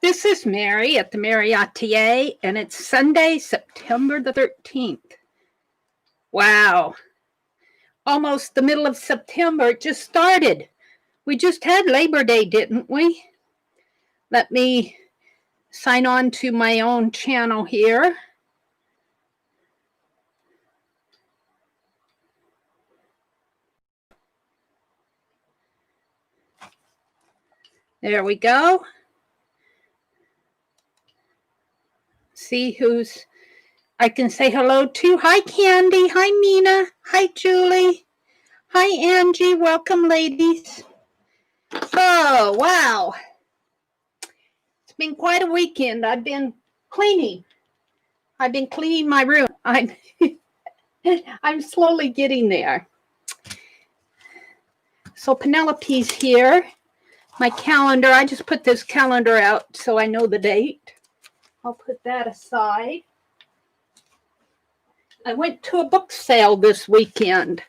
This is Meri at the Meri Atelier, and it's Sunday, September the 13th. Wow. Almost the middle of September. It just started. We just had Labor Day, didn't we? Let me sign on to my own channel here. There we go. See who's I can say hello to. Hi, Candy. Hi, Mina. Hi, Julie. Hi, Angie. Welcome, ladies. Oh, wow. It's been quite a weekend. I've been cleaning. I've been cleaning my room. I'm slowly getting there. So Penelope's here. My calendar. I just put this calendar out so I know the date. I'll put that aside. I went to a book sale this weekend.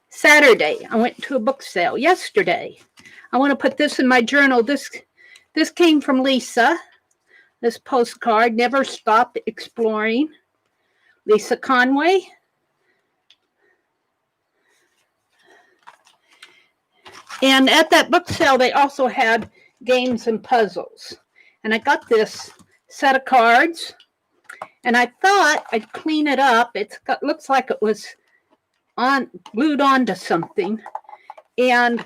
Saturday, I went to a book sale. Yesterday, I want to put this in my journal. This came from Lisa. This postcard, Never Stop Exploring. Lisa Conway. And at that book sale, they also had games and puzzles. And I got this set of cards. And I thought I'd clean it up. Looks like it was glued onto something, and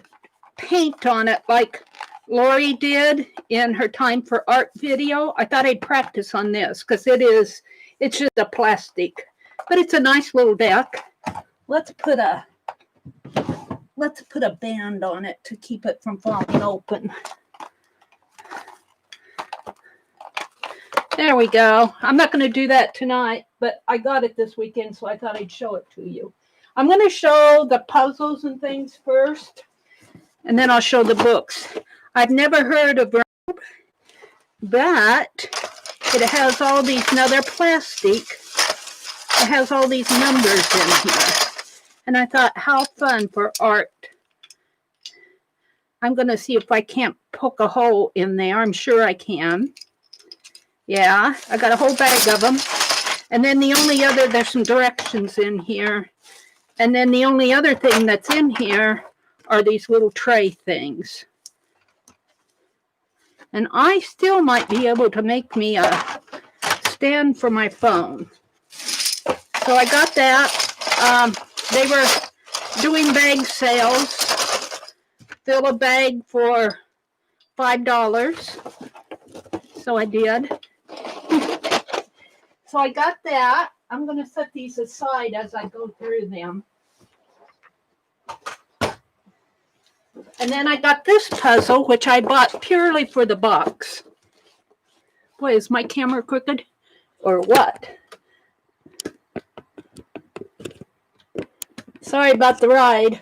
paint on it like Lori did in her Time for Art video. I thought I'd practice on this because it's just a plastic, but it's a nice little deck. Let's put a band on it to keep it from falling open. There we go. I'm not going to do that tonight, but I got it this weekend, so I thought I'd show it to you. I'm going to show the puzzles and things first, and then I'll show the books. I've never heard of them, but it has all these, now they're plastic. It has all these numbers in here. And I thought, how fun for art. I'm going to see if I can't poke a hole in there. I'm sure I can. Yeah, I got a whole bag of them. And then the only other, there's some directions in here. And then the only other thing that's in here are these little tray things. And I still might be able to make me a stand for my phone. So I got that. They were doing bag sales. Fill a bag for $5. So I did. So I got that. I'm going to set these aside as I go through them. And then I got this puzzle, which I bought purely for the box. Boy, is my camera crooked or what? Sorry about the ride.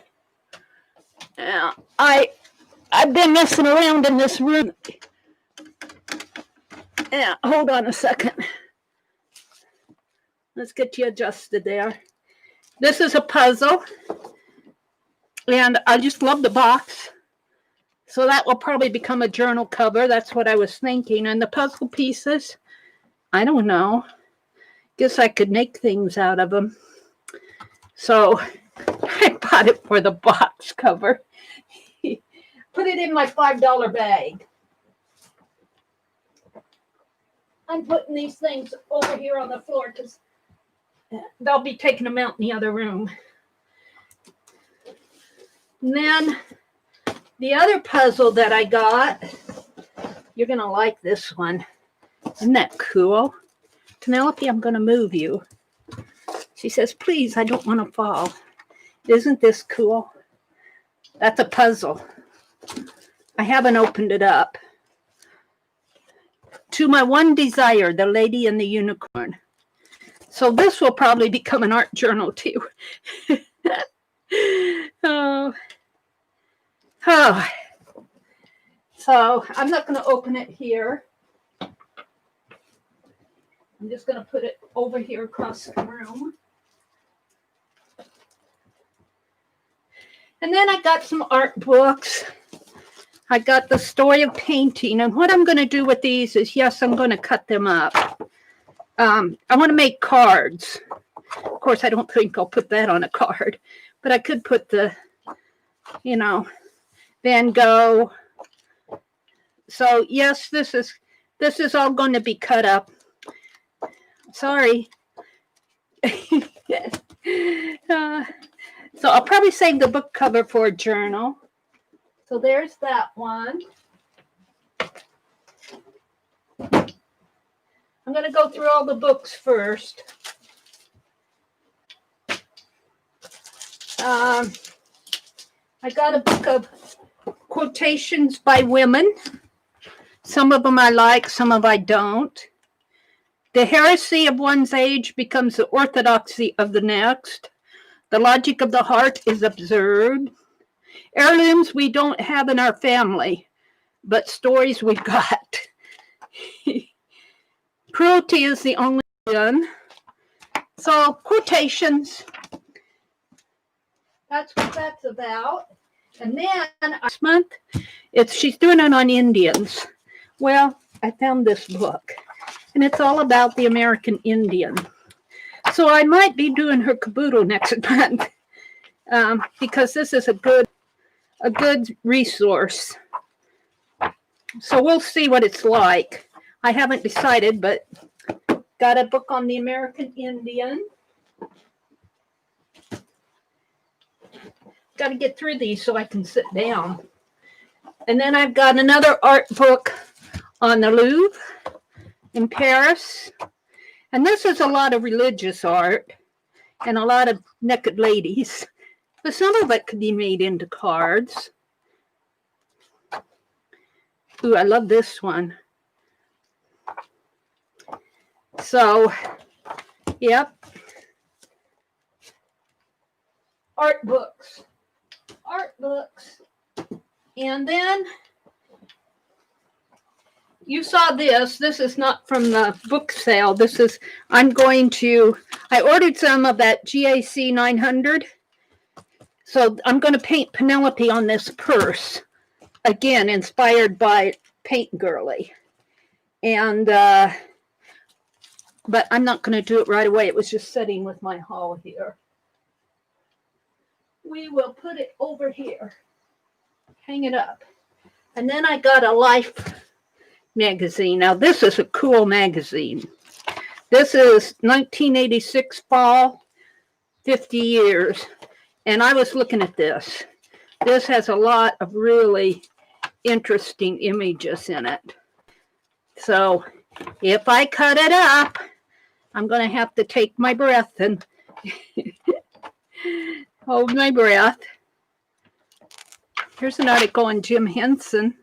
I've been messing around in this room. Yeah, hold on a second. Let's get you adjusted there. This is a puzzle. And I just love the box. So that will probably become a journal cover. That's what I was thinking. And the puzzle pieces, I don't know. Guess I could make things out of them. So I bought it for the box cover. Put it in my $5 bag. I'm putting these things over here on the floor because they'll be taking them out in the other room. And then the other puzzle that I got, you're going to like this one. Isn't that cool? Penelope, I'm going to move you. She says, please, I don't want to fall. Isn't this cool? That's a puzzle. I haven't opened it up. To My One Desire, The Lady and the Unicorn. So this will probably become an art journal too. Oh. So I'm not going to open it here. I'm just going to put it over here across the room. And then I got some art books. I got the story of painting. And what I'm going to do with these is, yes, I'm going to cut them up. I want to make cards. Of course, I don't think I'll put that on a card, but I could put the, you know, Van Gogh. So yes, this is all going to be cut up. Sorry. So I'll probably save the book cover for a journal. So there's that one. I'm going to go through all the books first. I got a book of quotations by women. Some of them I like, some of I don't. The heresy of one's age becomes the orthodoxy of the next. The logic of the heart is absurd. Heirlooms we don't have in our family, but stories we've got. Cruelty is the only one. So quotations. That's what that's about. And then this month, she's doing it on Indians. Well, I found this book, and it's all about the American Indian. So I might be doing her caboodle next month because this is a good resource. So we'll see what it's like. I haven't decided, but got a book on the American Indian. Got to get through these so I can sit down. And then I've got another art book on the Louvre in Paris. And this is a lot of religious art and a lot of naked ladies. But some of it could be made into cards. Ooh, I love this one. So, yep. Art books. Art books. And then you saw this. This is not from the book sale. This is, I ordered some of that GAC 900. So I'm going to paint Penelope on this purse. Again, inspired by paintgirlee. And, but I'm not going to do it right away. It was just sitting with my haul here. We will put it over here. Hang it up. And then I got a Life magazine. Now, this is a cool magazine. This is 1986 fall, 50 years. And I was looking at this. This has a lot of really interesting images in it. So if I cut it up, I'm going to have to take my breath and hold my breath. Here's an article on Jim Henson,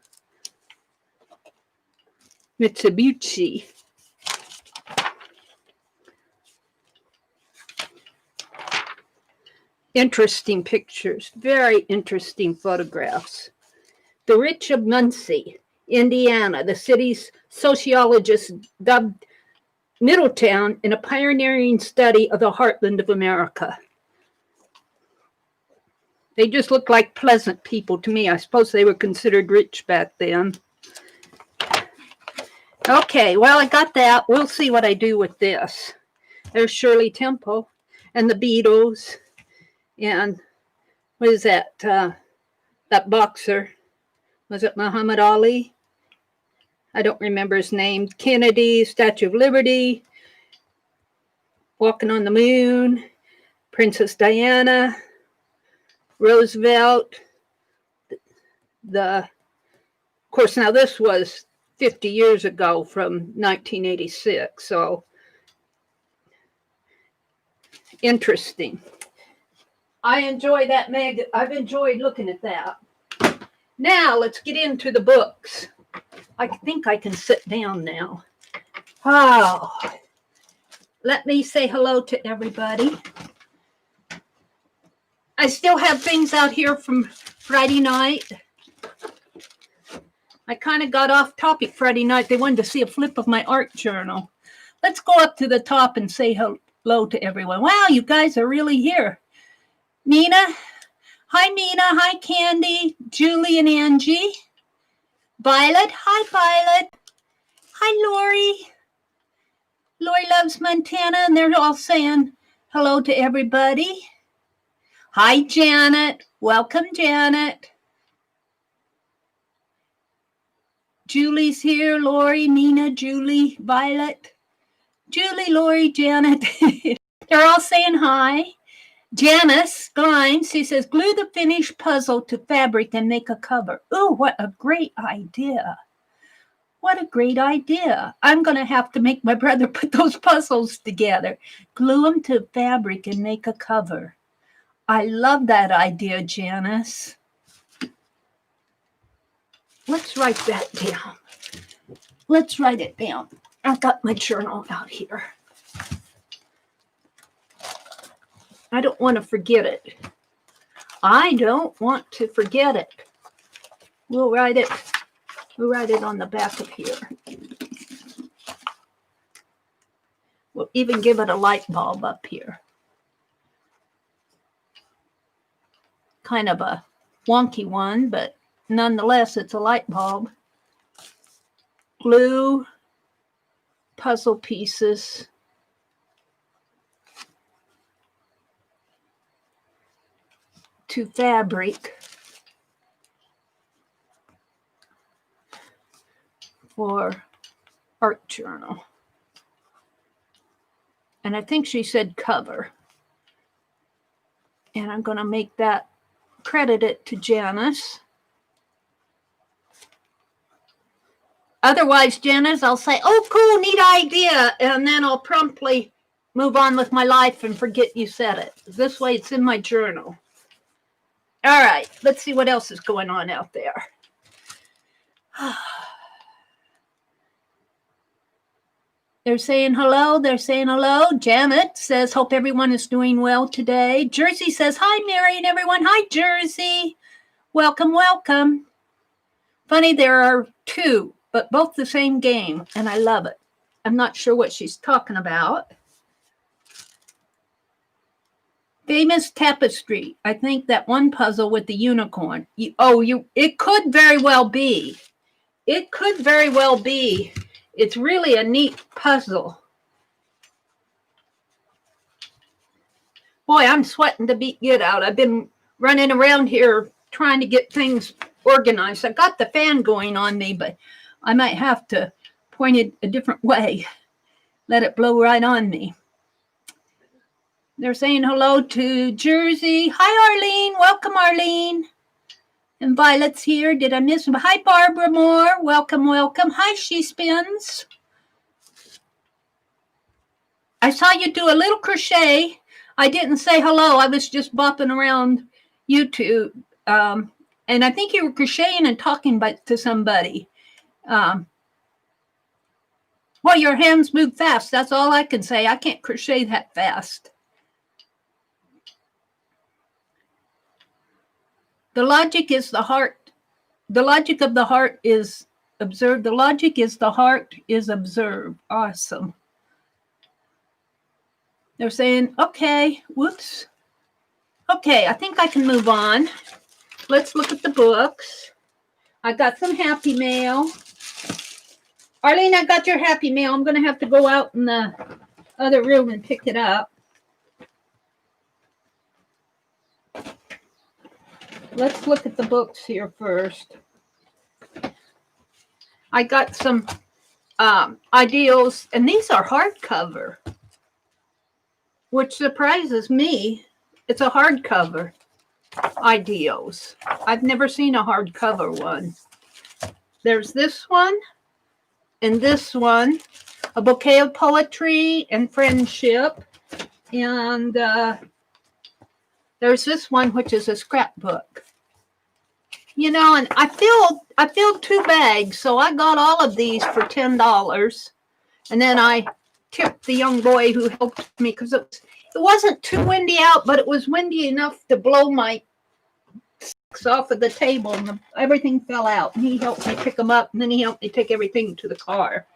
Mitsubishi. Interesting pictures, very interesting photographs. The Rich of Muncie, Indiana, the city's sociologists dubbed Middletown in a pioneering study of the heartland of America. They just look like pleasant people to me. I suppose they were considered rich back then. Okay, well, I got that. We'll see what I do with this. There's Shirley Temple and the Beatles. And what is that? That boxer. Was it Muhammad Ali? I don't remember his name. Kennedy, Statue of Liberty, Walking on the Moon, Princess Diana, Roosevelt. Of course, now this was 50 years ago from 1986. So interesting. I enjoy that I've enjoyed looking at that. Now let's get into the books. I think I can sit down now. Oh, let me say hello to everybody. I still have things out here from Friday night. I kind of got off topic Friday night. They wanted to see a flip of my art journal. Let's go up to the top and say hello to everyone. Wow, you guys are really here. Mina. Hi, Mina. Hi, Candy. Julie and Angie. Violet. Hi, Violet. Hi, Lori. Lori loves Montana, and they're all saying hello to everybody. Hi, Janet. Welcome, Janet. Julie's here. Lori, Nina, Julie, Violet. Julie, Lori, Janet. They're all saying hi. Janice Glines, she says, glue the finished puzzle to fabric and make a cover. Ooh, what a great idea. What a great idea. I'm going to have to make my brother put those puzzles together. Glue them to fabric and make a cover. I love that idea, Janice. Let's write that down. Let's write it down. I've got my journal out here. I don't want to forget it. I don't want to forget it. We'll write it. We'll write it on the back of here. We'll even give it a light bulb up here. Kind of a wonky one, but nonetheless, it's a light bulb. Glue puzzle pieces to fabric for art journal. And I think she said cover. And I'm going to make that, credit it to Janice. Otherwise, Janice, I'll say, oh, cool, neat idea. And then I'll promptly move on with my life and forget you said it. This way it's in my journal. All right, let's see what else is going on out there. They're saying hello. They're saying hello. Janet says, hope everyone is doing well today. Jersey says, hi, Meri and everyone. Hi, Jersey. Welcome, welcome. Funny, there are two, but both the same game, and I love it. I'm not sure what she's talking about. Famous Tapestry. I think that one puzzle with the unicorn. It could very well be. It could very well be. It's really a neat puzzle. Boy, I'm sweating the beat get out. I've been running around here trying to get things organized. I've got the fan going on me, but I might have to point it a different way. Let it blow right on me. They're saying hello to Jersey. Hi, Arlene. Welcome, Arlene. And Violet's here. Did I miss him? Hi, Barbara Moore. Welcome, welcome. Hi, She Spins. I saw you do a little crochet. I didn't say hello. I was just bopping around YouTube. And I think you were crocheting and talking to somebody. Well, your hands move fast. That's all I can say. I can't crochet that fast. The logic is the heart. The logic of the heart is observed. The logic is the heart is observed. Awesome. They're saying, okay, whoops. Okay, I think I can move on. Let's look at the books. I got some Happy Mail. Arlene, I got your Happy Mail. I'm going to have to go out in the other room and pick it up. Let's look at the books here first. I got some ideals, and these are hardcover, which surprises me. It's a hardcover ideals. I've never seen a hardcover one. There's this one and this one, a bouquet of poetry and friendship, and there's this one, which is a scrapbook. You know, and I filled 2 bags, so I got all of these for $10. And then I tipped the young boy who helped me because it wasn't too windy out, but it was windy enough to blow my socks off of the table, and everything fell out. And he helped me pick them up, and then he helped me take everything to the car,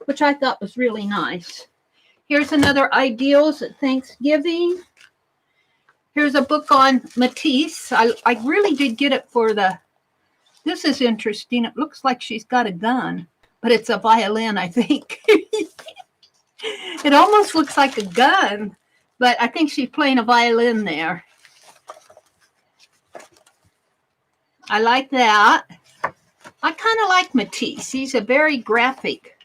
which I thought was really nice. Here's another Ideals at Thanksgiving. Here's a book on Matisse. I really did get it for the This is interesting. It looks like she's got a gun, but it's a violin, I think. It almost looks like a gun, but I think she's playing a violin there. I like that. I kind of like Matisse. He's a very graphic,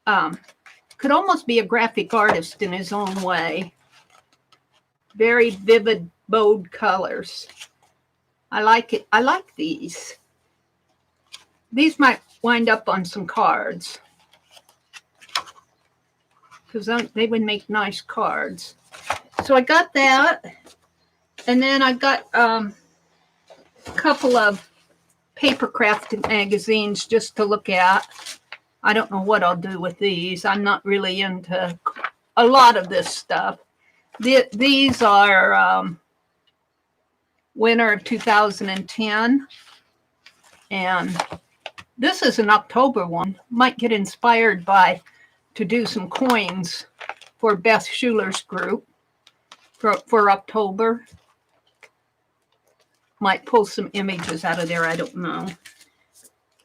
could almost be a graphic artist in his own way. Very vivid, bold colors. I like it. I like these. These might wind up on some cards because they would make nice cards. So I got that. And then I got a couple of paper crafting magazines just to look at. I don't know what I'll do with these. I'm not really into a lot of this stuff. These are winter of 2010. And this is an October one. Might get inspired to do some coins for Beth Schuler's group for October. Might pull some images out of there, I don't know.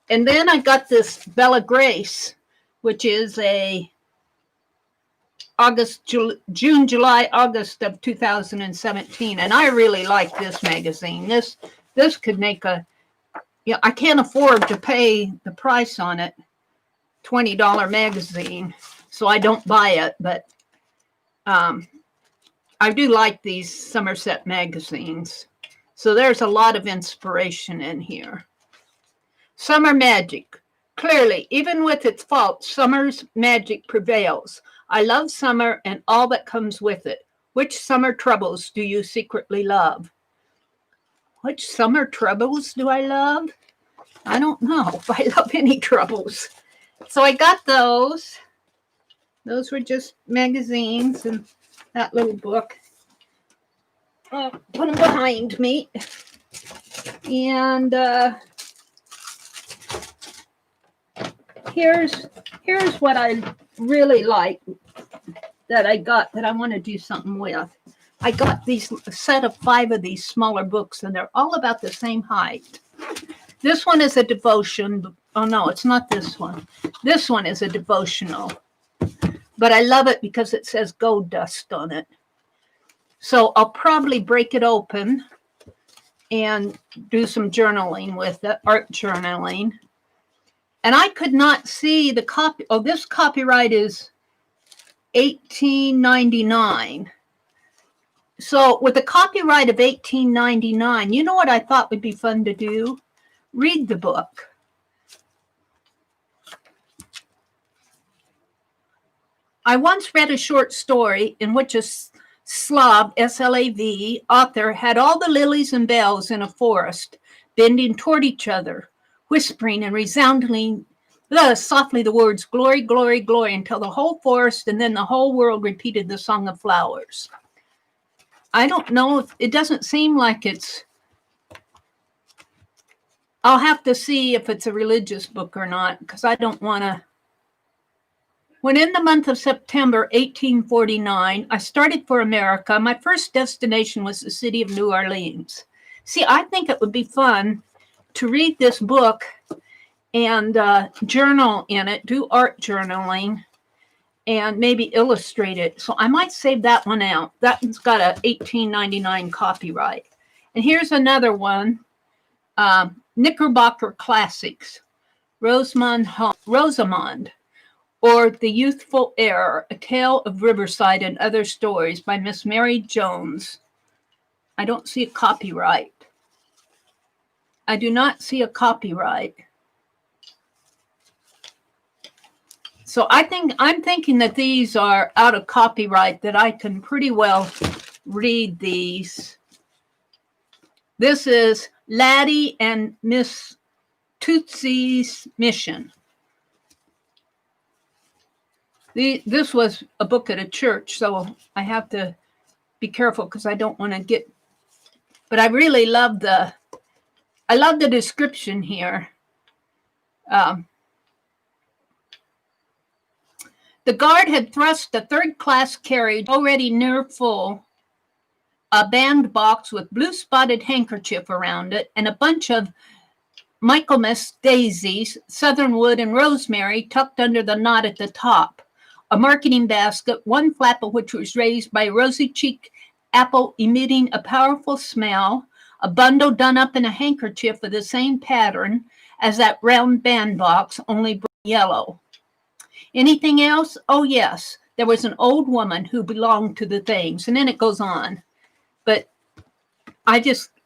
And then I got this Bella Grace, which is a June, July, August of 2017. And I really like this magazine. This could make I can't afford to pay the price on it, $20 magazine, so I don't buy it, but I do like these Somerset magazines. So there's a lot of inspiration in here. Summer magic. Clearly, even with its faults, summer's magic prevails. I love summer and all that comes with it. Which summer troubles do you secretly love? Which summer troubles do I love? I don't know if I love any troubles. So I got those. Those were just magazines and that little book. Put them behind me. And here's what I really like that I got that I want to do something with. I got a set of 5 of these smaller books, and they're all about the same height. This one is a devotion. Oh, no, it's not this one. This one is a devotional. But I love it because it says gold dust on it. So I'll probably break it open and do some journaling with it, art journaling. And I could not see the copy. Oh, this copyright is 1899. So with a copyright of 1899, you know what I thought would be fun to do? Read the book. I once read a short story in which a Slav, S-L-A-V, author had all the lilies and bells in a forest bending toward each other, whispering and resoundingly, softly the words, glory, glory, glory, until the whole forest and then the whole world repeated the song of flowers. I don't know. It doesn't seem like it's. I'll have to see if it's a religious book or not, because I don't want to. When in the month of September 1849, I started for America, my first destination was the city of New Orleans. See, I think it would be fun to read this book and journal in it, do art journaling, and maybe illustrate it. So I might save that one out. That one's got a 1899 copyright. And here's another one, Knickerbocker Classics, Rosamond, or The Youthful Heir, A Tale of Riverside and Other Stories by Miss Meri Jones. I don't see a copyright. I do not see a copyright. So I'm thinking that these are out of copyright, that I can pretty well read these. This is Laddie and Miss Tootsie's Mission. This was a book at a church, so I have to be careful because I don't want to get, but I really love the description here. The guard had thrust a third-class carriage already near full, a bandbox with blue spotted handkerchief around it, and a bunch of Michaelmas daisies, southern wood, and rosemary tucked under the knot at the top. A marketing basket, one flap of which was raised by a rosy-cheeked apple emitting a powerful smell. A bundle done up in a handkerchief of the same pattern as that round bandbox, only bright yellow. Anything else? Oh, yes. There was an old woman who belonged to the things. And then it goes on. But I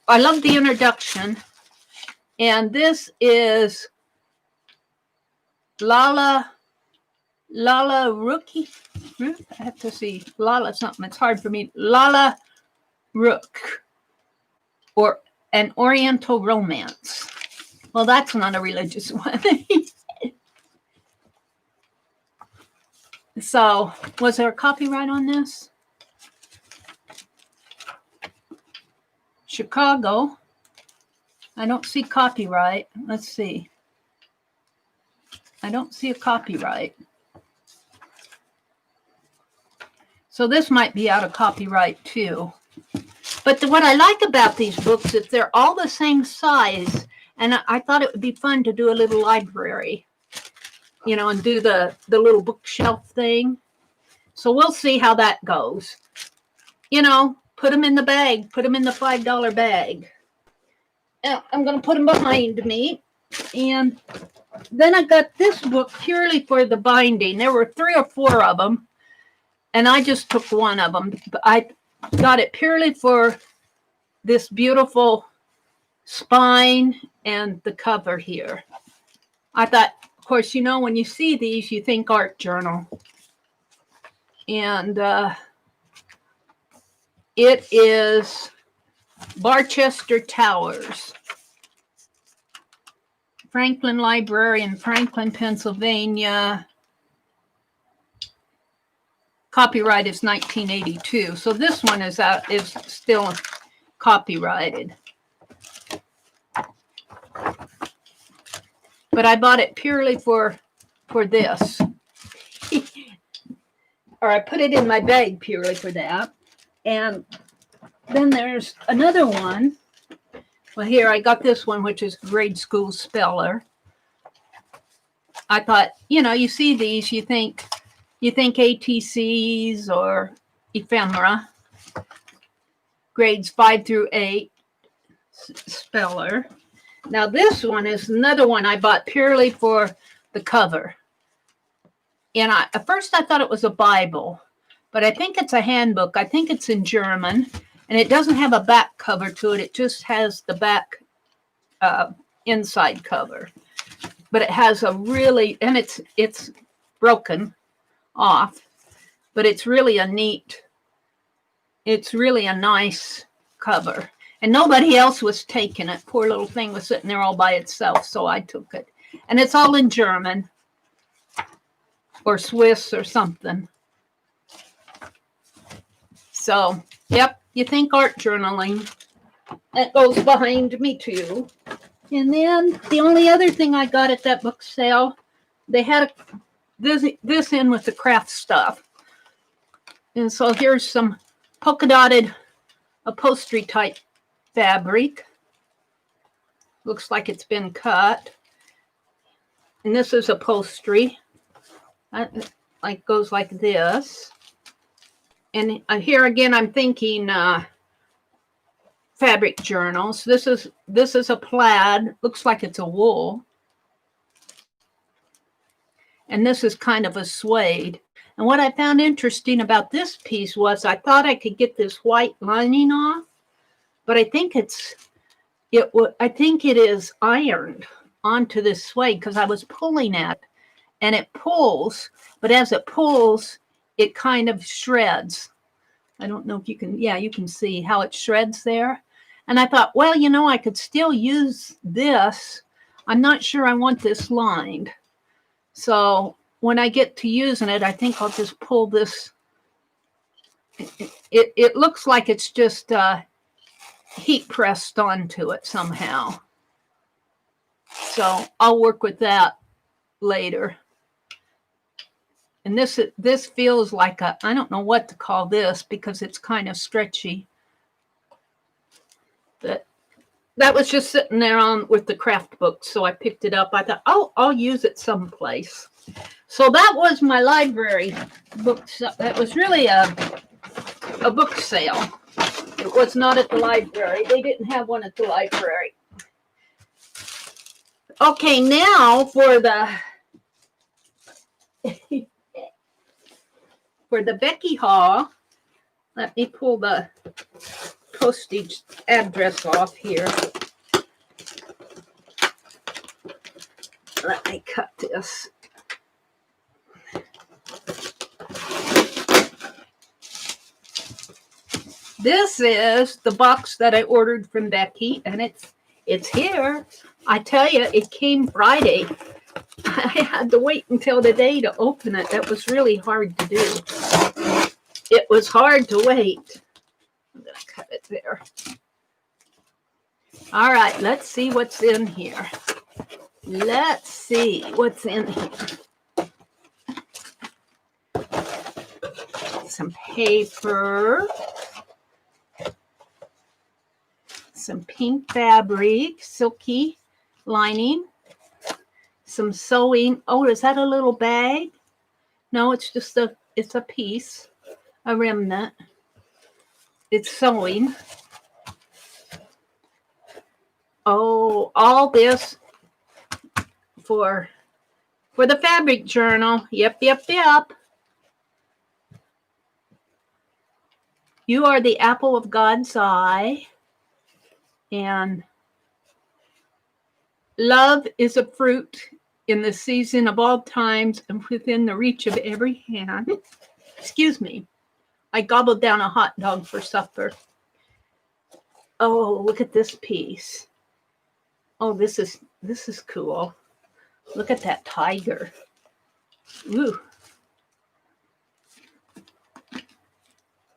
love the introduction. And this is Lala Rookie. I have to see. Lala something. It's hard for me. Lala Rook. Or an Oriental Romance. Well, that's not a religious one. So, was there a copyright on this? Chicago. I don't see copyright. Let's see. I don't see a copyright. So this might be out of copyright too. But what I like about these books is they're all the same size. And I thought it would be fun to do a little library, you know, and do the little bookshelf thing. So we'll see how that goes. You know, put them in the bag. Put them in the $5 bag. Now, I'm going to put them behind me. And then I got this book purely for the binding. There were 3 or 4 of them. And I just took one of them. I got it purely for this beautiful spine and the cover here. I thought, of course, you know, when you see these, you think art journal. And it is Barchester Towers, Franklin Library in Franklin, Pennsylvania. Copyright is 1982. So this one is still copyrighted. But I bought it purely for this. Or I put it in my bag purely for that. And then there's another one. Well, here I got this one, which is Grade School Speller. I thought, you know, you see these, you think ATCs or ephemera. Grades 5 through 8 speller. Now this one is another one I bought purely for the cover. And at first I thought it was a Bible, but I think it's a handbook. I think it's in German, and it doesn't have a back cover to it. It just has the back inside cover. But it has a really, and it's broken off, but it's really a nice cover. And nobody else was taking it. Poor little thing was sitting there all by itself, so I took it. And it's all in German or Swiss or something. So, yep, you think art journaling. That goes behind me too. And then the only other thing I got at that book sale, they had this in with the craft stuff. And so here's some polka dotted upholstery type fabric. Looks like it's been cut. And this is upholstery. Like goes like this. And here again, I'm thinking fabric journals. This is a plaid. Looks like it's a wool. And this is kind of a suede. And what I found interesting about this piece was I thought I could get this white lining off, but I think it is ironed onto this suede because I was pulling it, and it pulls, but as it pulls, it kind of shreds. I don't know if you can, yeah, you can see how it shreds there. And I thought, well, you know, I could still use this. I'm not sure I want this lined. So when I get to using it, I think I'll just pull this. It looks like it's just heat pressed onto it somehow. So I'll work with that later. And this feels like I don't know what to call this because it's kind of stretchy. But that was just sitting there on with the craft book, so I picked it up. I thought, oh, I'll use it someplace. So that was my library book. That was really a book sale. It was not at the library. They didn't have one at the library. Okay, now for the for the Becky haul. Let me pull the postage address off here. Let me cut this. This is the box that I ordered from Becky, and it's here. I tell you, it came Friday. I had to wait until the day to open it. That was really hard to do. It was hard to wait. I'm going to cut it there. All right, let's see what's in here. Let's see what's in here. Some paper. Some pink fabric, silky lining. Some sewing. Oh, is that a little bag? No, it's just it's a piece, a remnant. It's sewing. Oh, all this for the fabric journal. Yep. You are the apple of God's eye. And love is a fruit in the season of all times and within the reach of every hand. Excuse me. I gobbled down a hot dog for supper. Oh, look at this piece. Oh, this is cool. Look at that tiger. Ooh.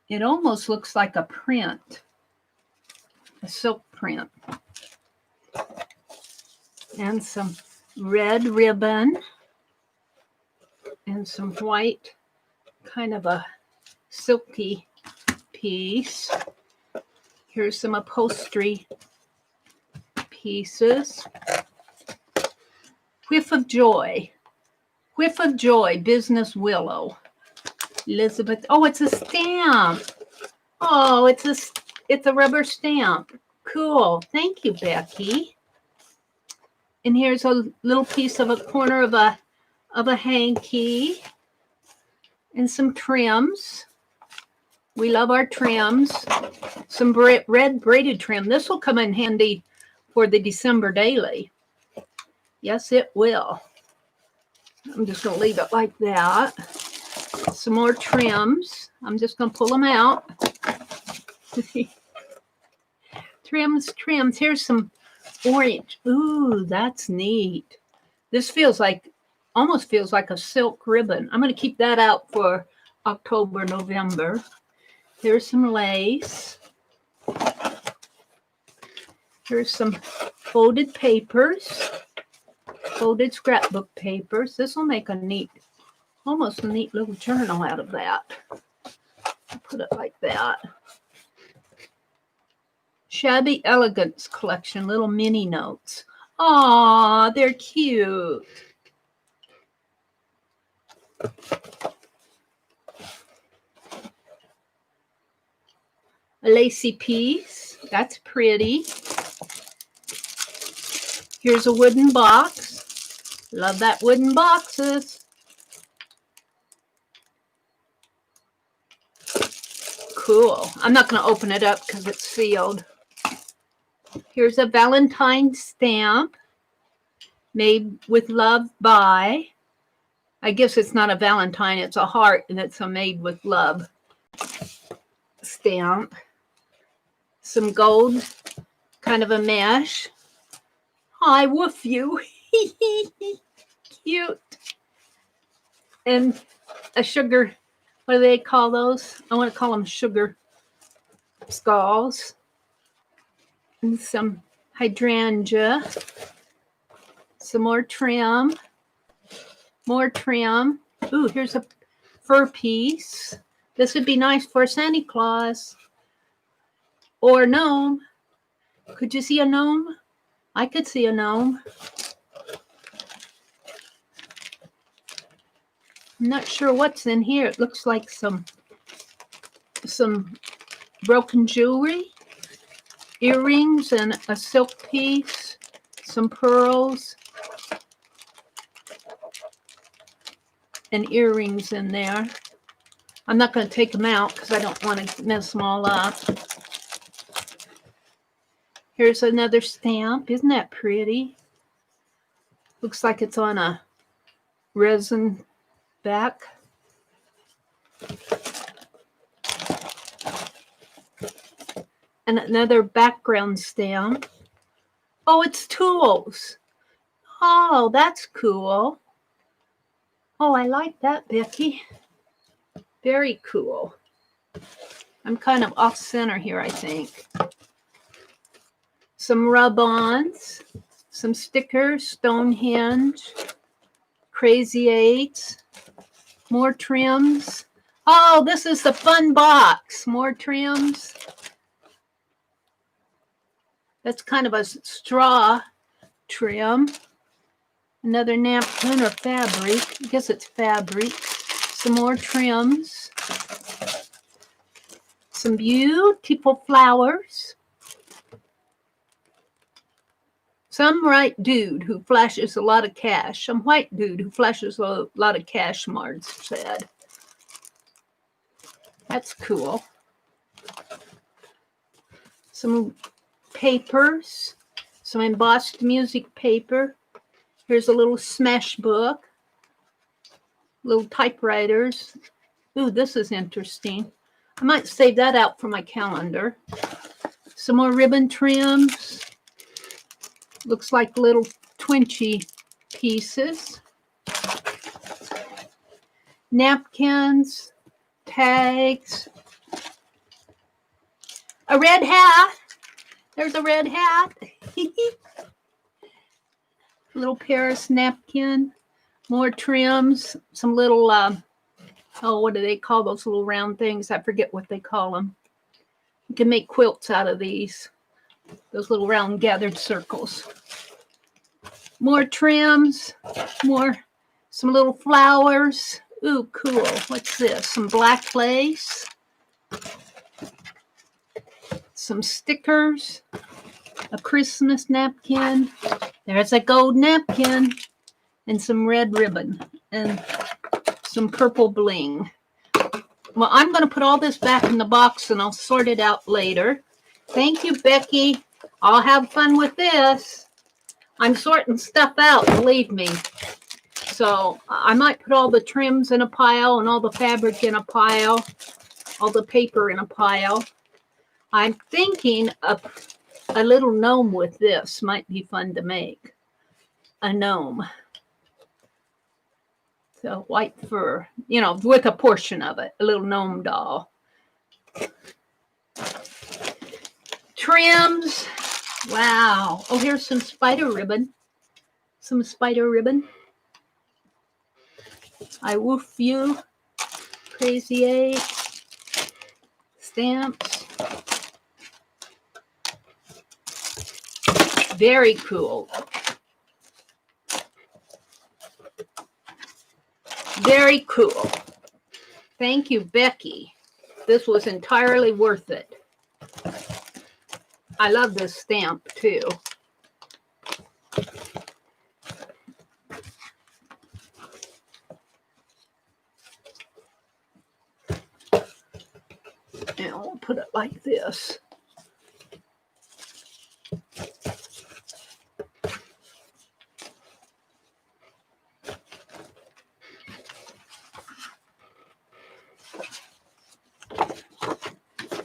It almost looks like a print. A silk print. And some red ribbon. And some white, kind of a silky piece. Here's some upholstery pieces. Whiff of Joy. Whiff of Joy, Business Willow. Elizabeth. Oh, it's a stamp. Oh, it's a rubber stamp. Cool. Thank you, Becky. And here's a little piece of a corner of a hanky. And some trims. We love our trims. Some red braided trim. This will come in handy for the December daily. Yes, it will. I'm just going to leave it like that. Some more trims. I'm just going to pull them out. Trims. Here's some orange. Ooh, that's neat. This almost feels like a silk ribbon. I'm going to keep that out for October, November. Here's some lace. Here's some folded papers. Folded scrapbook papers. This will make almost a neat little journal out of that. I'll put it like that. Shabby Elegance collection, little mini notes. Aw, they're cute. A lacy piece. That's pretty. Here's a wooden box. Love that wooden boxes. Cool. I'm not going to open it up because it's sealed. Here's a Valentine stamp made with love by. I guess it's not a Valentine, it's a heart, and it's a made with love stamp. Some gold, kind of a mesh. I woof you. Cute. And a sugar, what do they call those? I want to call them sugar skulls. And some hydrangea. Some more trim. More trim. Ooh, here's a fur piece. This would be nice for Santa Claus or gnome. Could you see a gnome? I could see a gnome. I'm not sure what's in here. It looks like some broken jewelry, earrings, and a silk piece, some pearls, and earrings in there. I'm not going to take them out because I don't want to mess them all up. Here's another stamp. Isn't that pretty? Looks like it's on a resin back. And another background stamp. Oh, it's tools. Oh, that's cool. Oh, I like that, Becky. Very cool. I'm kind of off center here, I think. Some rub-ons, some stickers, Stonehenge, Crazy Eights, more trims. Oh, this is the fun box. More trims. That's kind of a straw trim. Another napkin or fabric. I guess it's fabric. Some more trims. Some beautiful flowers. Some white dude who flashes a lot of cash. Some white dude who flashes a lot of cash, Marge said. That's cool. Some papers. Some embossed music paper. Here's a little smash book. Little typewriters. Ooh, this is interesting. I might save that out for my calendar. Some more ribbon trims. Looks like little twinchy pieces. Napkins. Tags. A red hat. There's a red hat. Little Paris napkin. More trims. Some little, oh, what do they call those little round things? I forget what they call them. You can make quilts out of these. Those little round gathered circles. More trims. Some little flowers. Ooh, cool. What's this? Some black lace. Some stickers. A Christmas napkin. There's a gold napkin. And some red ribbon. And some purple bling. Well, I'm going to put all this back in the box and I'll sort it out later. Thank you, Becky. I'll have fun with this. I'm sorting stuff out, believe me. So I might put all the trims in a pile and all the fabric in a pile, all the paper in a pile. I'm thinking a little gnome with this might be fun to make. A gnome. So white fur, you know, with a portion of it, a little gnome doll. Trims. Wow. Oh, here's some spider ribbon. Some spider ribbon. I woof you. Crazy 8. Stamps. Very cool. Very cool. Thank you, Becky. This was entirely worth it. I love this stamp too. And I'll put it like this.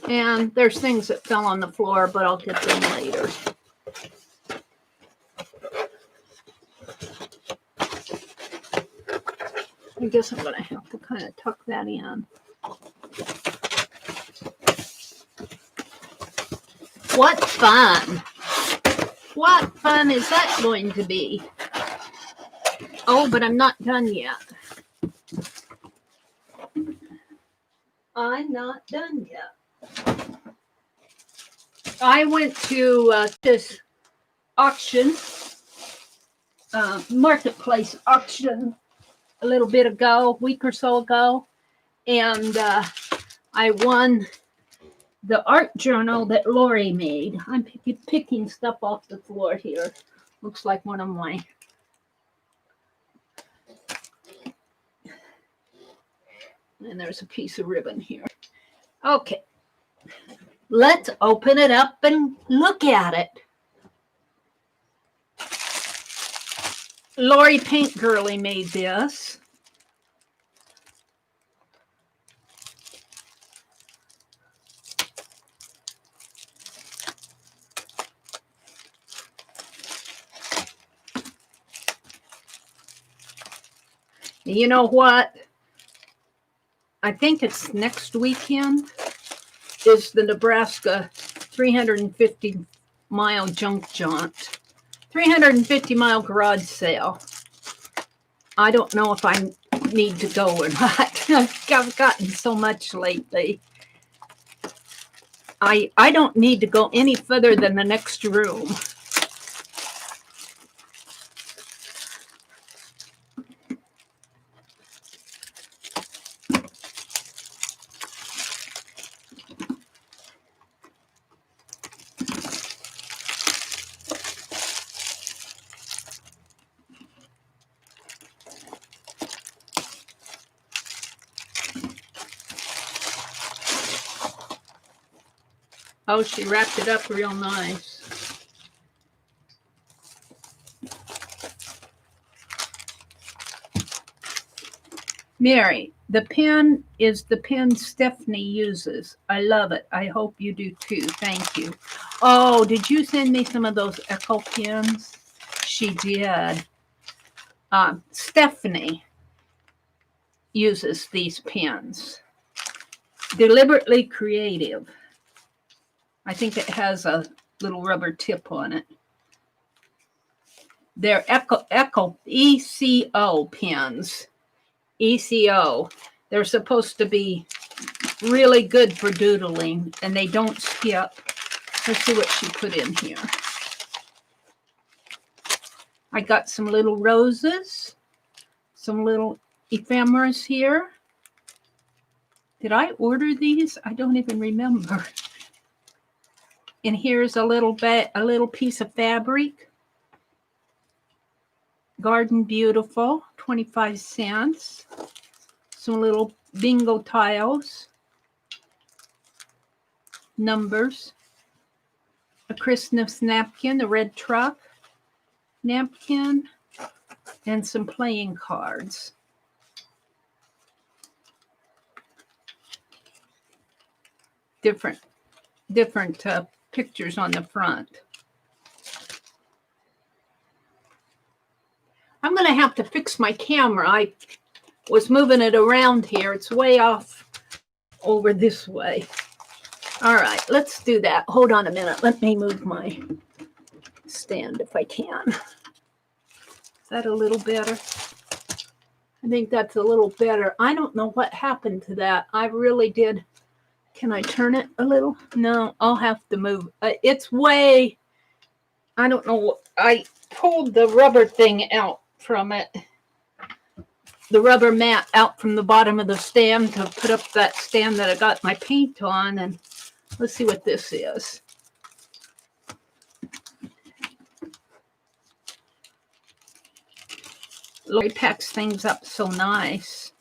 And there's things that fell on the floor, but I'll get them later. I guess I'm going to have to kind of tuck that in. What fun! What fun is that going to be? Oh, but I'm not done yet. I'm not done yet. I went to this auction, marketplace auction a little bit ago, a week or so ago, and I won the art journal that Lori made. I'm picking stuff off the floor here. Looks like one of my... And there's a piece of ribbon here. Okay. Let's open it up and look at it. Lori Paintgirlee made this. You know what? I think it's next weekend is the Nebraska 350-mile junk jaunt. 350-mile garage sale. I don't know if I need to go or not. I've gotten so much lately. I don't need to go any further than the next room. Oh, she wrapped it up real nice. Meri, the pen is the pen Stephanie uses. I love it. I hope you do too. Thank you. Oh, did you send me some of those Echo pens? She did. Stephanie uses these pens. Deliberately Creative. I think it has a little rubber tip on it. They're Echo ECO pens. ECO. They're supposed to be really good for doodling, and they don't skip. Let's see what she put in here. I got some little roses, some little ephemeras here. Did I order these? I don't even remember. And here's a little piece of fabric. Garden Beautiful, 25 cents. Some little bingo tiles. Numbers. A Christmas napkin, a red truck napkin, and some playing cards. Different pictures on the front. I'm going to have to fix my camera. I was moving it around here. It's way off over this way. All right, let's do that. Hold on a minute. Let me move my stand if I can. Is that a little better? I think that's a little better. I don't know what happened to that. I really did. Can I turn it a little? No, I'll have to move. It's way, I don't know. I pulled the rubber thing out from it. The rubber mat out from the bottom of the stand to put up that stand that I got my paint on. And let's see what this is. Lori packs things up so nice.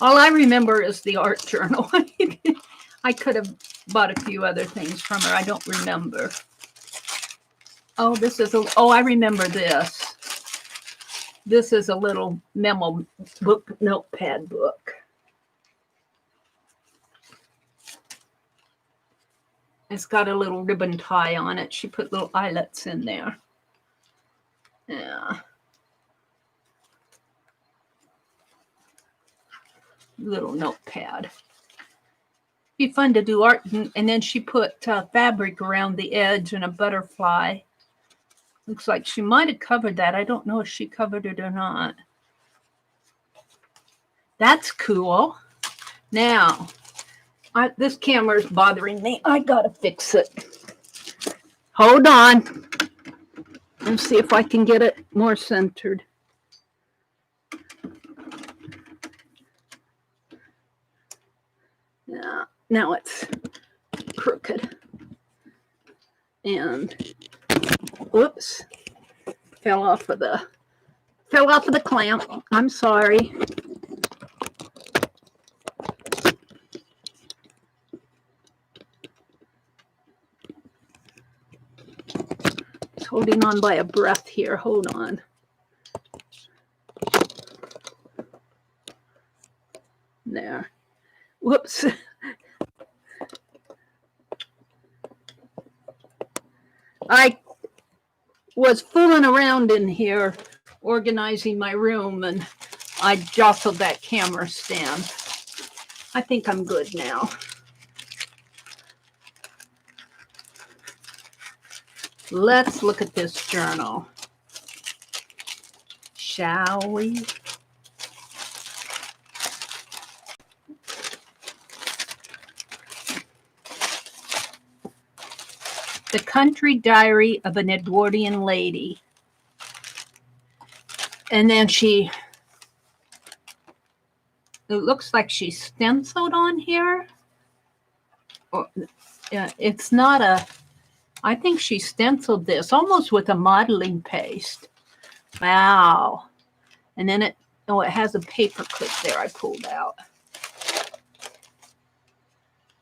All I remember is the art journal. I could have bought a few other things from her. I don't remember. Oh, this is I remember this. This is a little memo book, notepad book. It's got a little ribbon tie on it. She put little eyelets in there. Yeah. Little notepad. Be fun to do art. And then she put fabric around the edge and a butterfly. Looks like she might have covered that. I don't know if she covered it or not. That's cool. Now, This camera is bothering me. I gotta fix it. Hold on. Let's see if I can get it more centered. Yeah, now it's crooked. And whoops, fell off of the clamp. I'm sorry. It's holding on by a breath here. Hold on. There. Whoops. I was fooling around in here organizing my room and I jostled that camera stand. I think I'm good now. Let's look at this journal, shall we? The Country Diary of an Edwardian Lady. And then it looks like she stenciled on here. It's not a, I think she stenciled this almost with a modeling paste. Wow. And then it has a paper clip there I pulled out.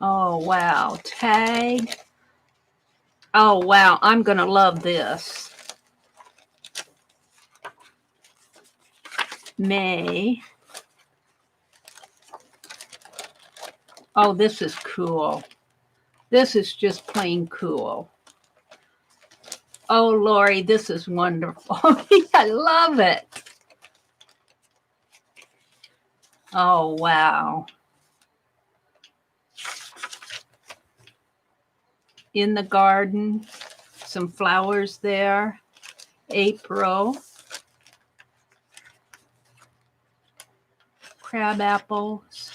Oh, wow. Tag. Oh, wow. I'm going to love this. May. Oh, this is cool. This is just plain cool. Oh, Lori, this is wonderful. I love it. Oh, wow. In the garden, some flowers there. April. Crab apples.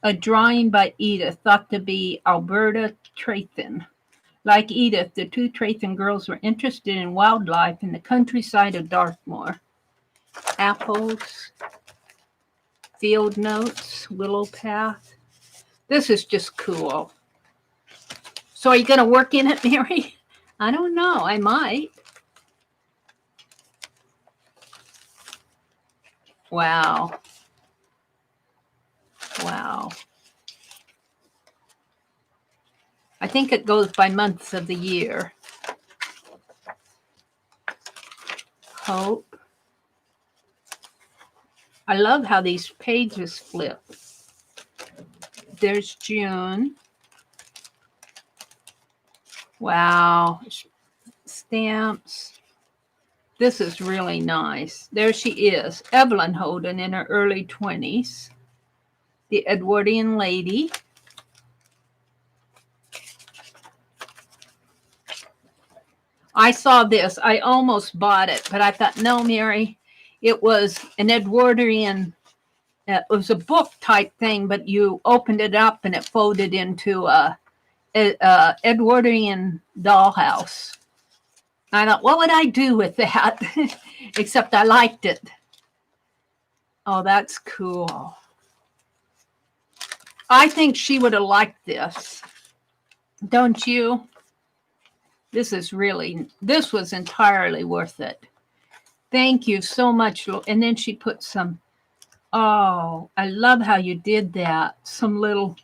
A drawing by Edith, thought to be Alberta Trayton. Like Edith, the two Trayton girls were interested in wildlife in the countryside of Dartmoor. Apples, field notes, willow path. This is just cool. So are you going to work in it, Meri? I don't know. I might. Wow. Wow. I think it goes by months of the year. Hope. I love how these pages flip. There's June. Wow. Stamps. This is really nice. There she is, Evelyn Holden in her early 20s. The Edwardian Lady. I saw this. I almost bought it, but I thought, no, Meri, it was an Edwardian, it was a book type thing, but you opened it up and it folded into a Edwardian dollhouse. I thought, what would I do with that? Except I liked it. Oh, that's cool. I think she would have liked this. Don't you? This was entirely worth it. Thank you so much. And then she put some, oh, I love how you did that. Some little,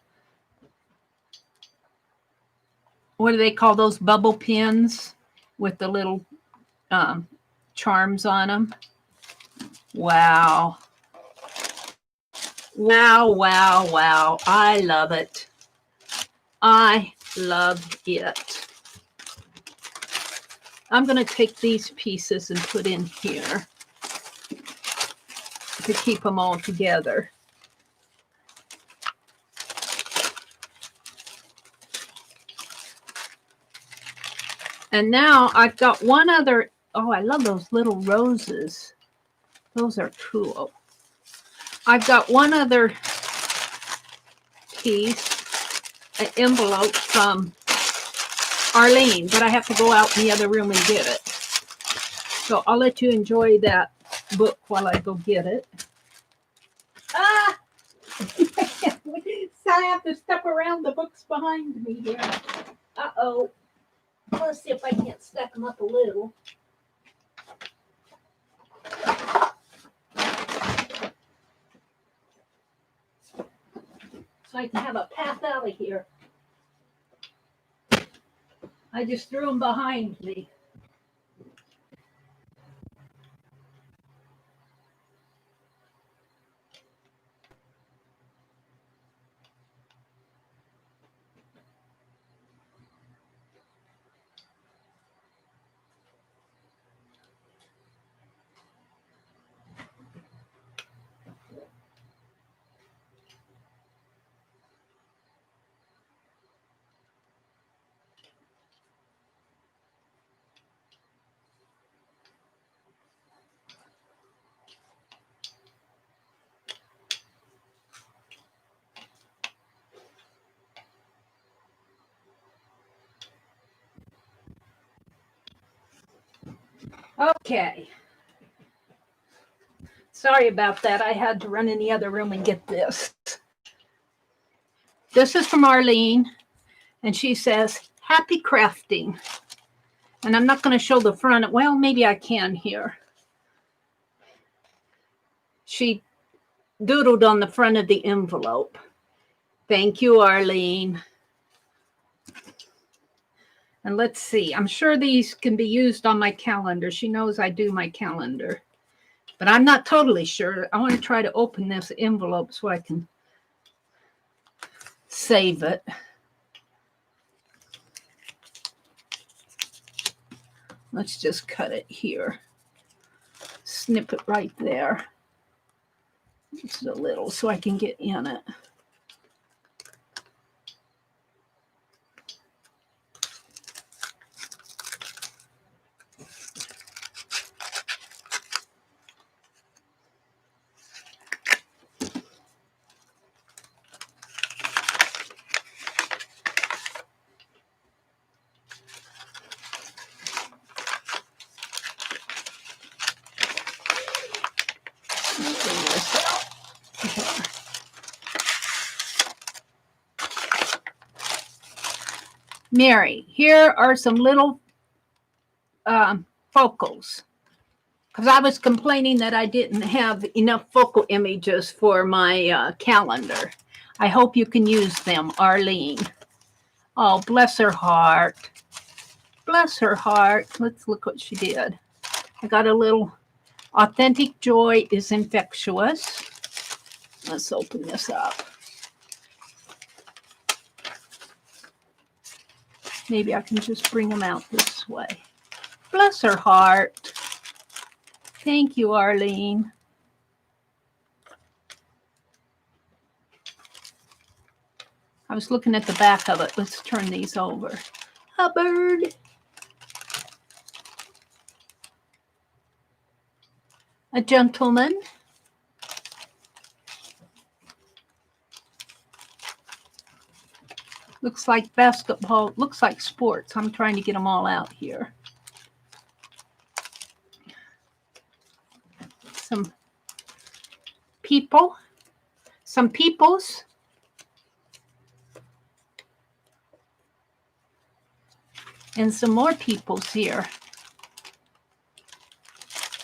what do they call those, bubble pins with the little charms on them? Wow. Wow, wow, wow. I love it. I love it. I'm going to take these pieces and put in here to keep them all together. And now I've got one other. Oh, I love those little roses. Those are cool. I've got one other piece, an envelope from Arlene, but I have to go out in the other room and get it. So I'll let you enjoy that book while I go get it. Ah! So I have to step around the books behind me here. Uh-oh. Let's see if I can't stack them up a little. So I can have a path out of here. I just threw them behind me. Okay. Sorry about that. I had to run in the other room and get this. This is from Arlene, and she says, "Happy crafting." And I'm not going to show the front. Well, maybe I can here. She doodled on the front of the envelope. Thank you, Arlene. And let's see. I'm sure these can be used on my calendar. She knows I do my calendar. But I'm not totally sure. I want to try to open this envelope so I can save it. Let's just cut it here. Snip it right there. Just a little so I can get in it. Meri, here are some little focals, because I was complaining that I didn't have enough focal images for my calendar. I hope you can use them, Arlene. Oh, bless her heart. Bless her heart. Let's look what she did. I got a little authentic joy is infectious. Let's open this up. Maybe I can just bring them out this way. Bless her heart. Thank you, Arlene. I was looking at the back of it. Let's turn these over. A bird. A gentleman. Looks like basketball. Looks like sports. I'm trying to get them all out here. Some people. Some peoples. And some more peoples here.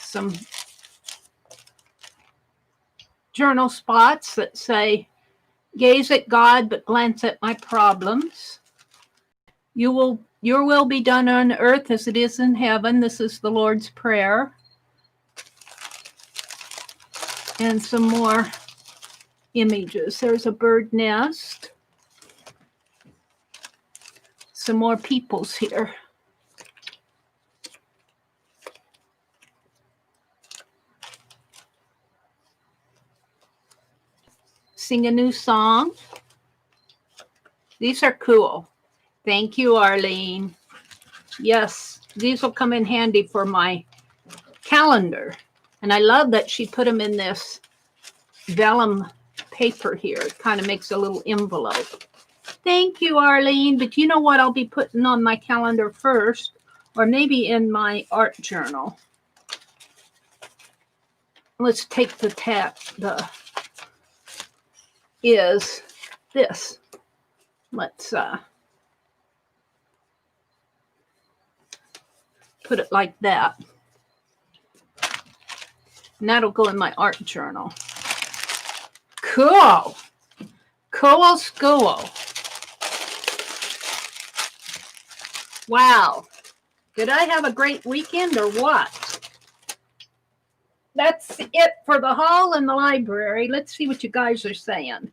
Some journal spots that say, "Gaze at God, but glance at my problems. Your will be done on earth as it is in heaven." This is the Lord's Prayer. And some more images. There's a bird nest. Some more peoples here. Sing a new song. These are cool. Thank you, Arlene. Yes, these will come in handy for my calendar. And I love that she put them in this vellum paper here. It kind of makes a little envelope. Thank you, Arlene. But you know what I'll be putting on my calendar first, or maybe in my art journal. Let's take is this. Let's put it like that. And that'll go in my art journal. Cool. Cool school. Wow. Did I have a great weekend or what? That's it for the hall and the library. Let's see what you guys are saying.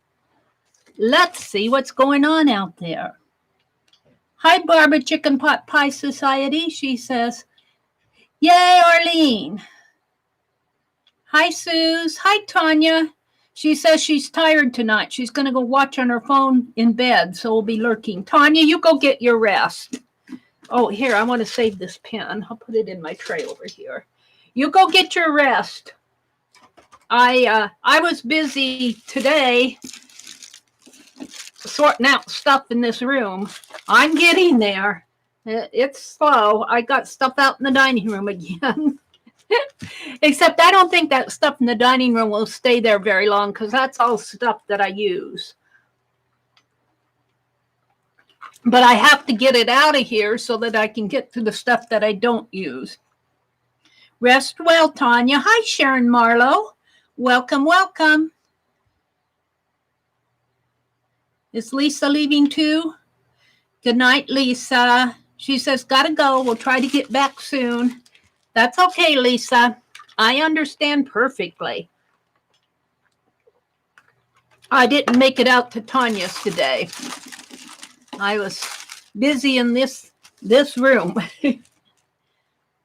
Let's see what's going on out there. Hi, Barbara Chicken Pot Pie Society. She says, yay, Arlene. Hi, Suze. Hi, Tanya. She says she's tired tonight. She's going to go watch on her phone in bed, so we'll be lurking. Tanya, you go get your rest. Oh, here, I want to save this pen. I'll put it in my tray over here. You go get your rest. I was busy today sorting out stuff in this room. I'm getting there. It's slow. I got stuff out in the dining room again. Except I don't think that stuff in the dining room will stay there very long because that's all stuff that I use. But I have to get it out of here so that I can get to the stuff that I don't use. Rest well, Tanya. Hi, Sharon Marlowe. Welcome, welcome. Is Lisa leaving too? Good night, Lisa. She says, gotta go. We'll try to get back soon. That's okay, Lisa. I understand perfectly. I didn't make it out to Tanya's today. I was busy in this room.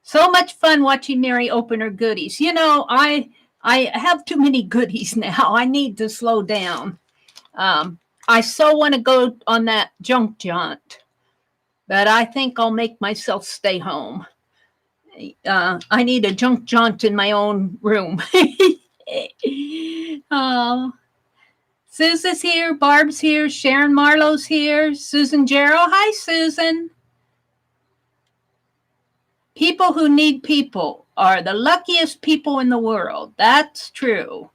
So much fun watching Meri open her goodies. You know, I have too many goodies now. I need to slow down. I so want to go on that junk jaunt, but I think I'll make myself stay home. I need a junk jaunt in my own room. Oh, Susan's here, Barb's here, Sharon Marlowe's here, Susan Jarrow. Hi, Susan. People who need people are the luckiest people in the world. That's true.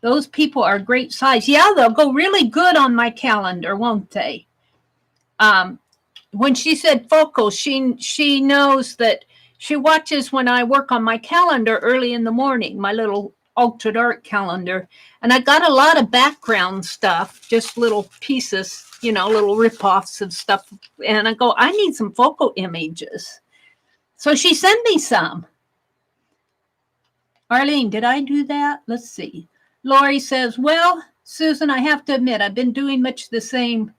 Those people are great size. Yeah, they'll go really good on my calendar, won't they? When she said focal, she knows that she watches when I work on my calendar early in the morning, my little altered art calendar. And I got a lot of background stuff, just little pieces, you know, little rip-offs of stuff. And I go, I need some focal images. So she sent me some. Arlene, did I do that? Let's see. Lori says, well, Susan, I have to admit, I've been doing much the same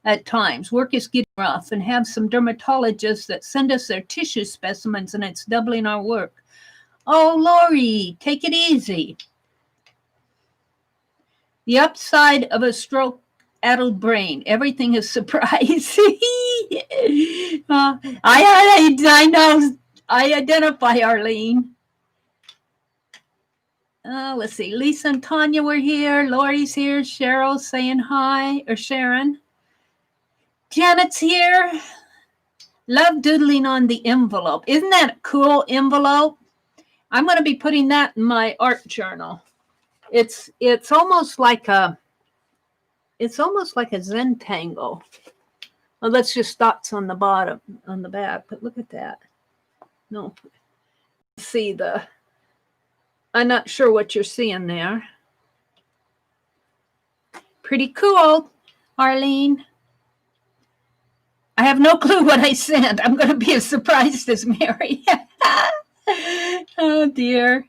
at times. Work is getting rough and have some dermatologists that send us their tissue specimens and it's doubling our work. Oh, Lori, take it easy. The upside of a stroke-addled brain. Everything is surprise. I know. I identify, Arlene. Let's see. Lisa and Tanya were here. Lori's here. Cheryl's saying hi. Or Sharon. Janet's here. Love doodling on the envelope. Isn't that a cool envelope? I'm going to be putting that in my art journal. It's almost like a Zentangle. Well, that's just dots on the bottom, on the back. But look at that. No, see I'm not sure what you're seeing there. Pretty cool, Arlene. I have no clue what I sent. I'm going to be as surprised as Meri. Oh, dear.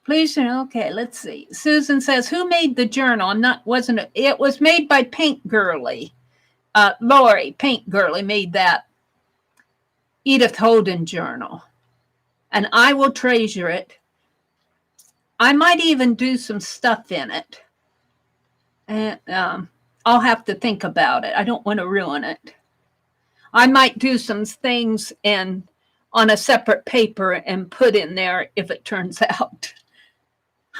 Please, okay, let's see. Susan says, who made the journal? It was made by paintgirlee. Lori, paintgirlee, made that Edith Holden journal. And I will treasure it. I might even do some stuff in it. And I'll have to think about it. I don't want to ruin it. I might do some things on a separate paper and put in there if it turns out.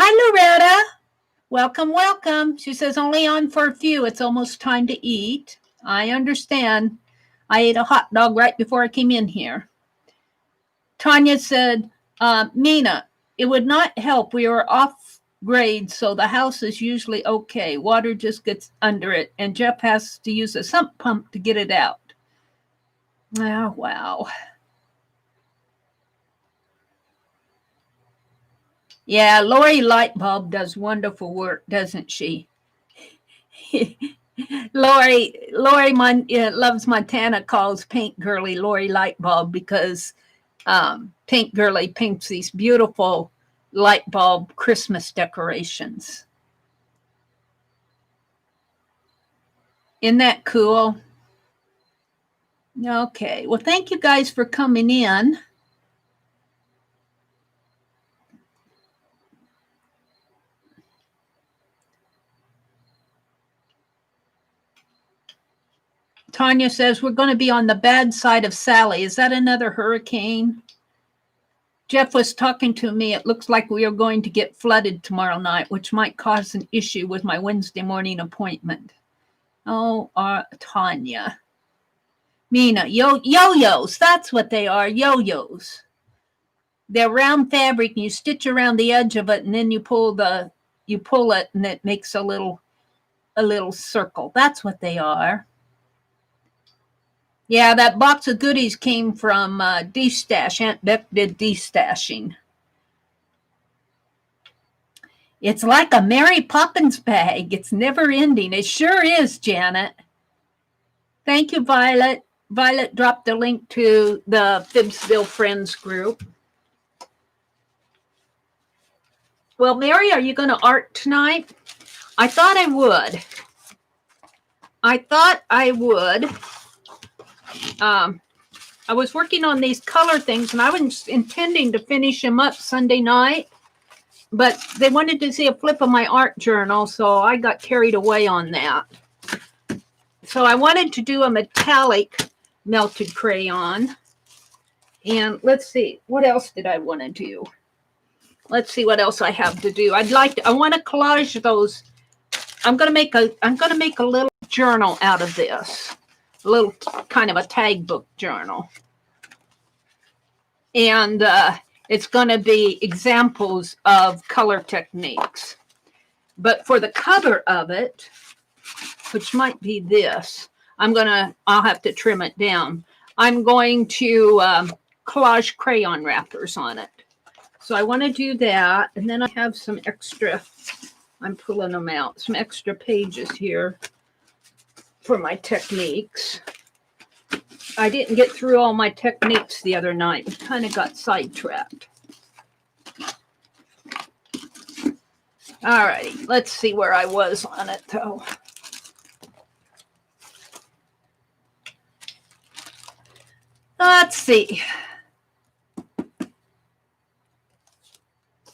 Hi, Loretta. Welcome, welcome. She says only on for a few. It's almost time to eat. I understand. I ate a hot dog right before I came in here. Tanya said, Mina, it would not help. We are off grade, so the house is usually okay. Water just gets under it, and Jeff has to use a sump pump to get it out. Oh, wow. Yeah, Lori Lightbulb does wonderful work, doesn't she? Lori loves Montana, calls paintgirlee Lori Lightbulb because paintgirlee paints these beautiful light bulb Christmas decorations. Isn't that cool? Okay, well, thank you guys for coming in. Tanya says, we're going to be on the bad side of Sally. Is that another hurricane? Jeff was talking to me. It looks like we are going to get flooded tomorrow night, which might cause an issue with my Wednesday morning appointment. Oh, Tanya. Mina, yo-yos. That's what they are, yo-yos. They're round fabric, and you stitch around the edge of it, and then you pull it, and it makes a little circle. That's what they are. Yeah, that box of goodies came from destash. Aunt Beck did destashing. It's like a Mary Poppins bag. It's never ending. It sure is, Janet. Thank you, Violet. Violet dropped the link to the Fibsville Friends group. Well, Mary, are you going to art tonight? I thought I would. I was working on these color things, and I was intending to finish them up Sunday night, but they wanted to see a flip of my art journal, so I got carried away on that. So I wanted to do a metallic melted crayon. And let's see, what else did I want to do? Let's see what else I have to do. I want to collage those. I'm going to make a little journal out of this. A little kind of a tag book journal. And it's going to be examples of color techniques. But for the cover of it, which might be this, I'll have to trim it down. I'm going to collage crayon wrappers on it. So I want to do that. And then I have some extra, I'm pulling them out, some extra pages here for my techniques. I didn't get through all my techniques the other night. We kind of got sidetracked. All righty, let's see where I was on it, though. Let's see.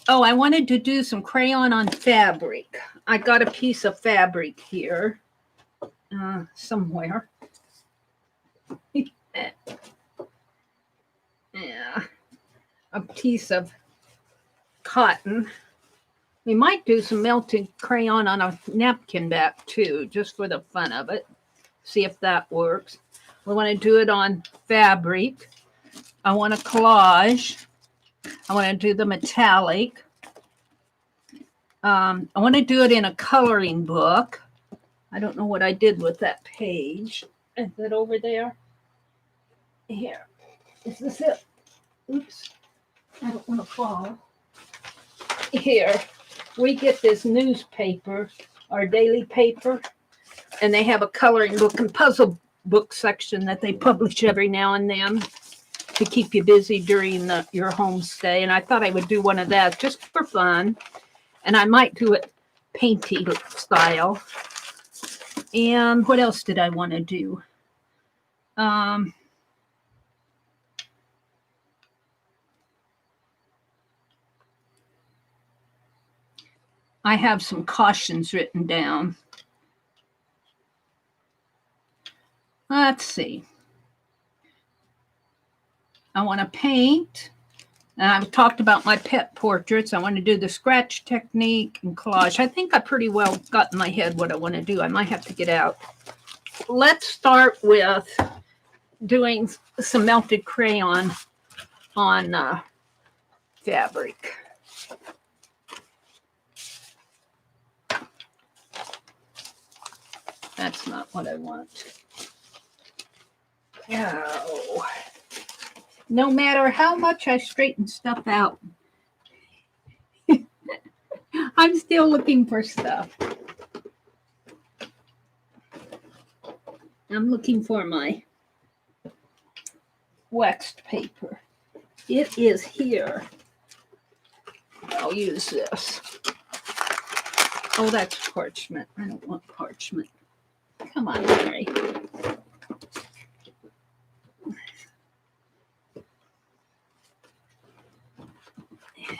Oh, I wanted to do some crayon on fabric. I got a piece of fabric here somewhere. Yeah, a piece of cotton. We might do some melted crayon on a napkin back too, just for the fun of it. See if that works. We want to do it on fabric. I want to collage. I want to do the metallic. I want to do it in a coloring book. I don't know what I did with that page. Is it over there? Here. Is this it? Oops. I don't want to fall. Here. We get this newspaper, our daily paper, and they have a coloring book and puzzle book section that they publish every now and then to keep you busy during your homestay. And I thought I would do one of that just for fun. And I might do it painty style. And what else did I want to do? I have some cautions written down. Let's see. I want to paint And I've talked about my pet portraits. I want to do the scratch technique and collage. I think I pretty well got in my head what I want to do. I might have to get out. Let's start with doing some melted crayon on fabric. That's not what I want. Oh. No matter how much I straighten stuff out, I'm still looking for stuff. I'm looking for my waxed paper. It is here. I'll use this. Oh, that's parchment. I don't want parchment. Come on, Meri.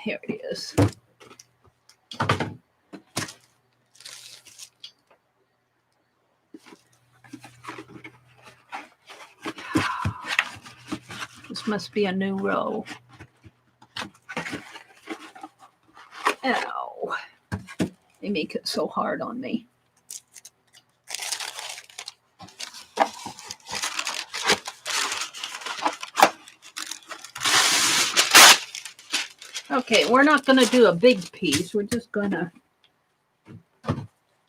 Here it is. This must be a new row. Ow. They make it so hard on me. Okay, we're not going to do a big piece. We're just going to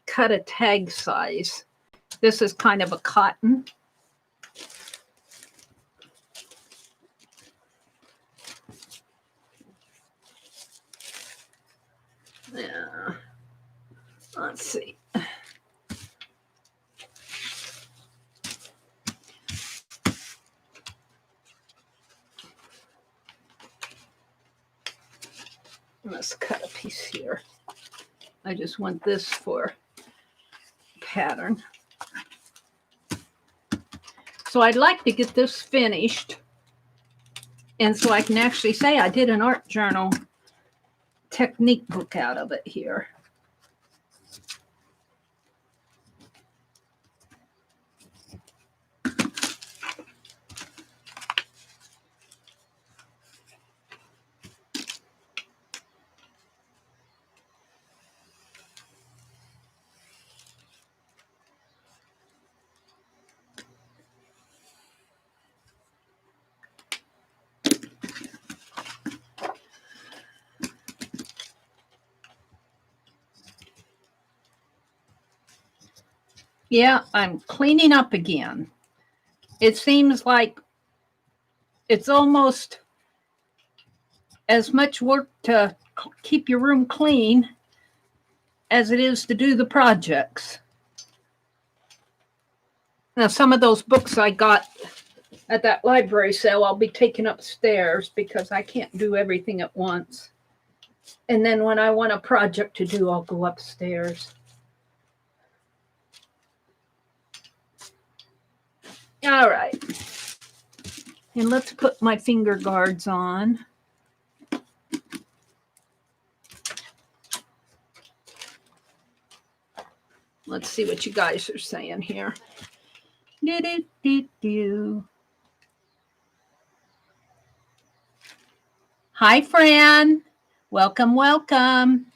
cut a tag size. This is kind of a cotton. Yeah. Let's see. Let's cut a piece here. I just want this for pattern. So I'd like to get this finished. And so I can actually say I did an art journal technique book out of it here. Yeah, I'm cleaning up again. It seems like it's almost as much work to keep your room clean as it is to do the projects. Now, some of those books I got at that library sale, I'll be taking upstairs because I can't do everything at once. And then when I want a project to do, I'll go upstairs. All right. And let's put my finger guards on. Let's see what you guys are saying here. Hi, Fran. Welcome, welcome.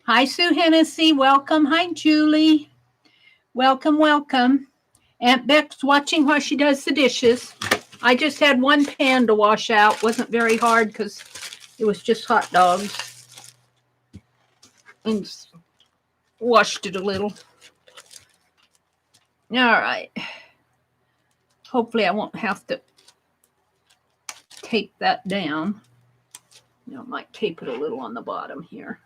Hi, Sue Hennessy. Welcome. Hi, Julie. Welcome, welcome. Aunt Beck's watching while she does the dishes. I just had one pan to wash out. Wasn't very hard because it was just hot dogs. And washed it a little. All right. Hopefully I won't have to tape that down. You know, I might tape it a little on the bottom here.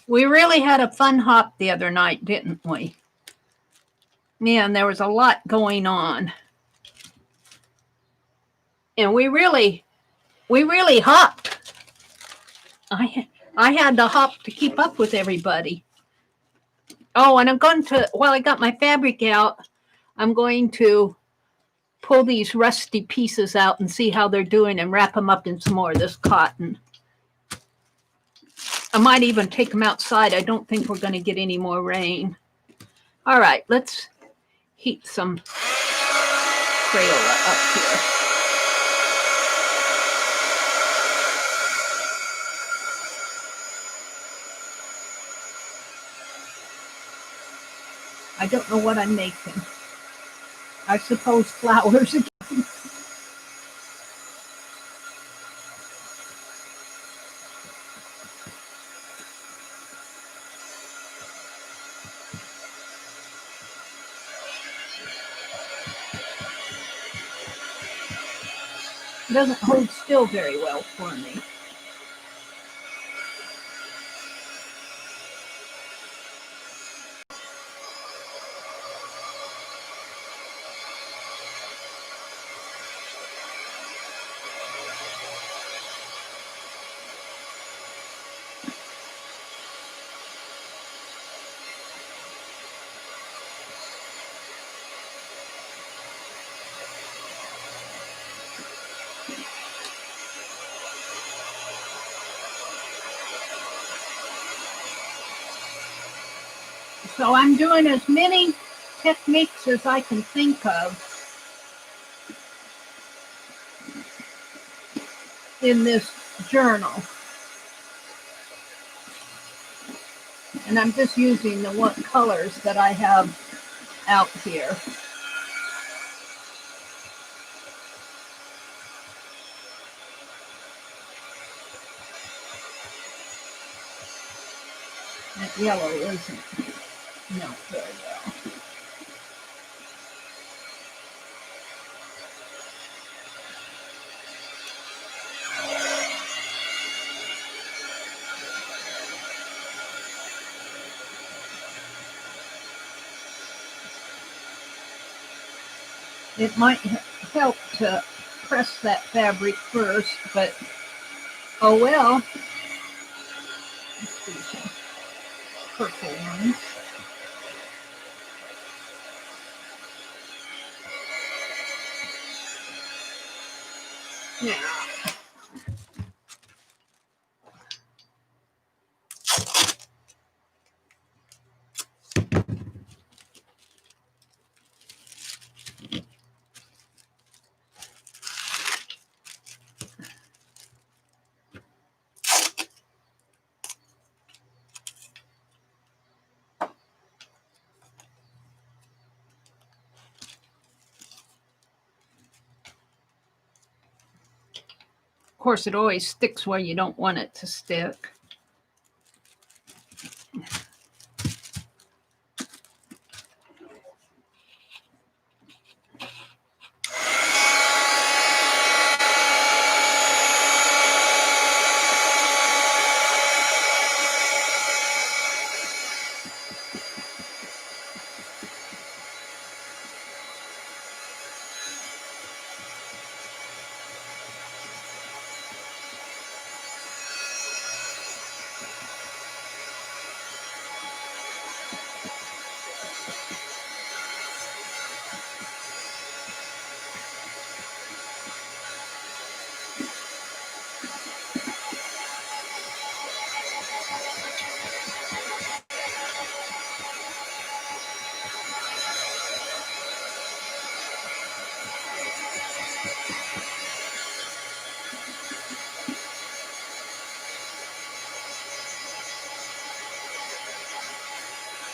We really had a fun hop the other night, didn't we? Man, there was a lot going on. And we really hopped. I had to hop to keep up with everybody. Oh, and I'm going to, while I got my fabric out, I'm going to pull these rusty pieces out and see how they're doing and wrap them up in some more of this cotton. I might even take them outside. I don't think we're going to get any more rain. All right, let's heat some Crayola up here. I don't know what I'm making. I suppose flowers again. It doesn't hold still very well for me. So I'm doing as many techniques as I can think of in this journal. And I'm just using the what colors that I have out here. That yellow isn't not very well. It might help to press that fabric first, but oh well. Let's do some purple ones. Yeah. Of course, it always sticks where you don't want it to stick.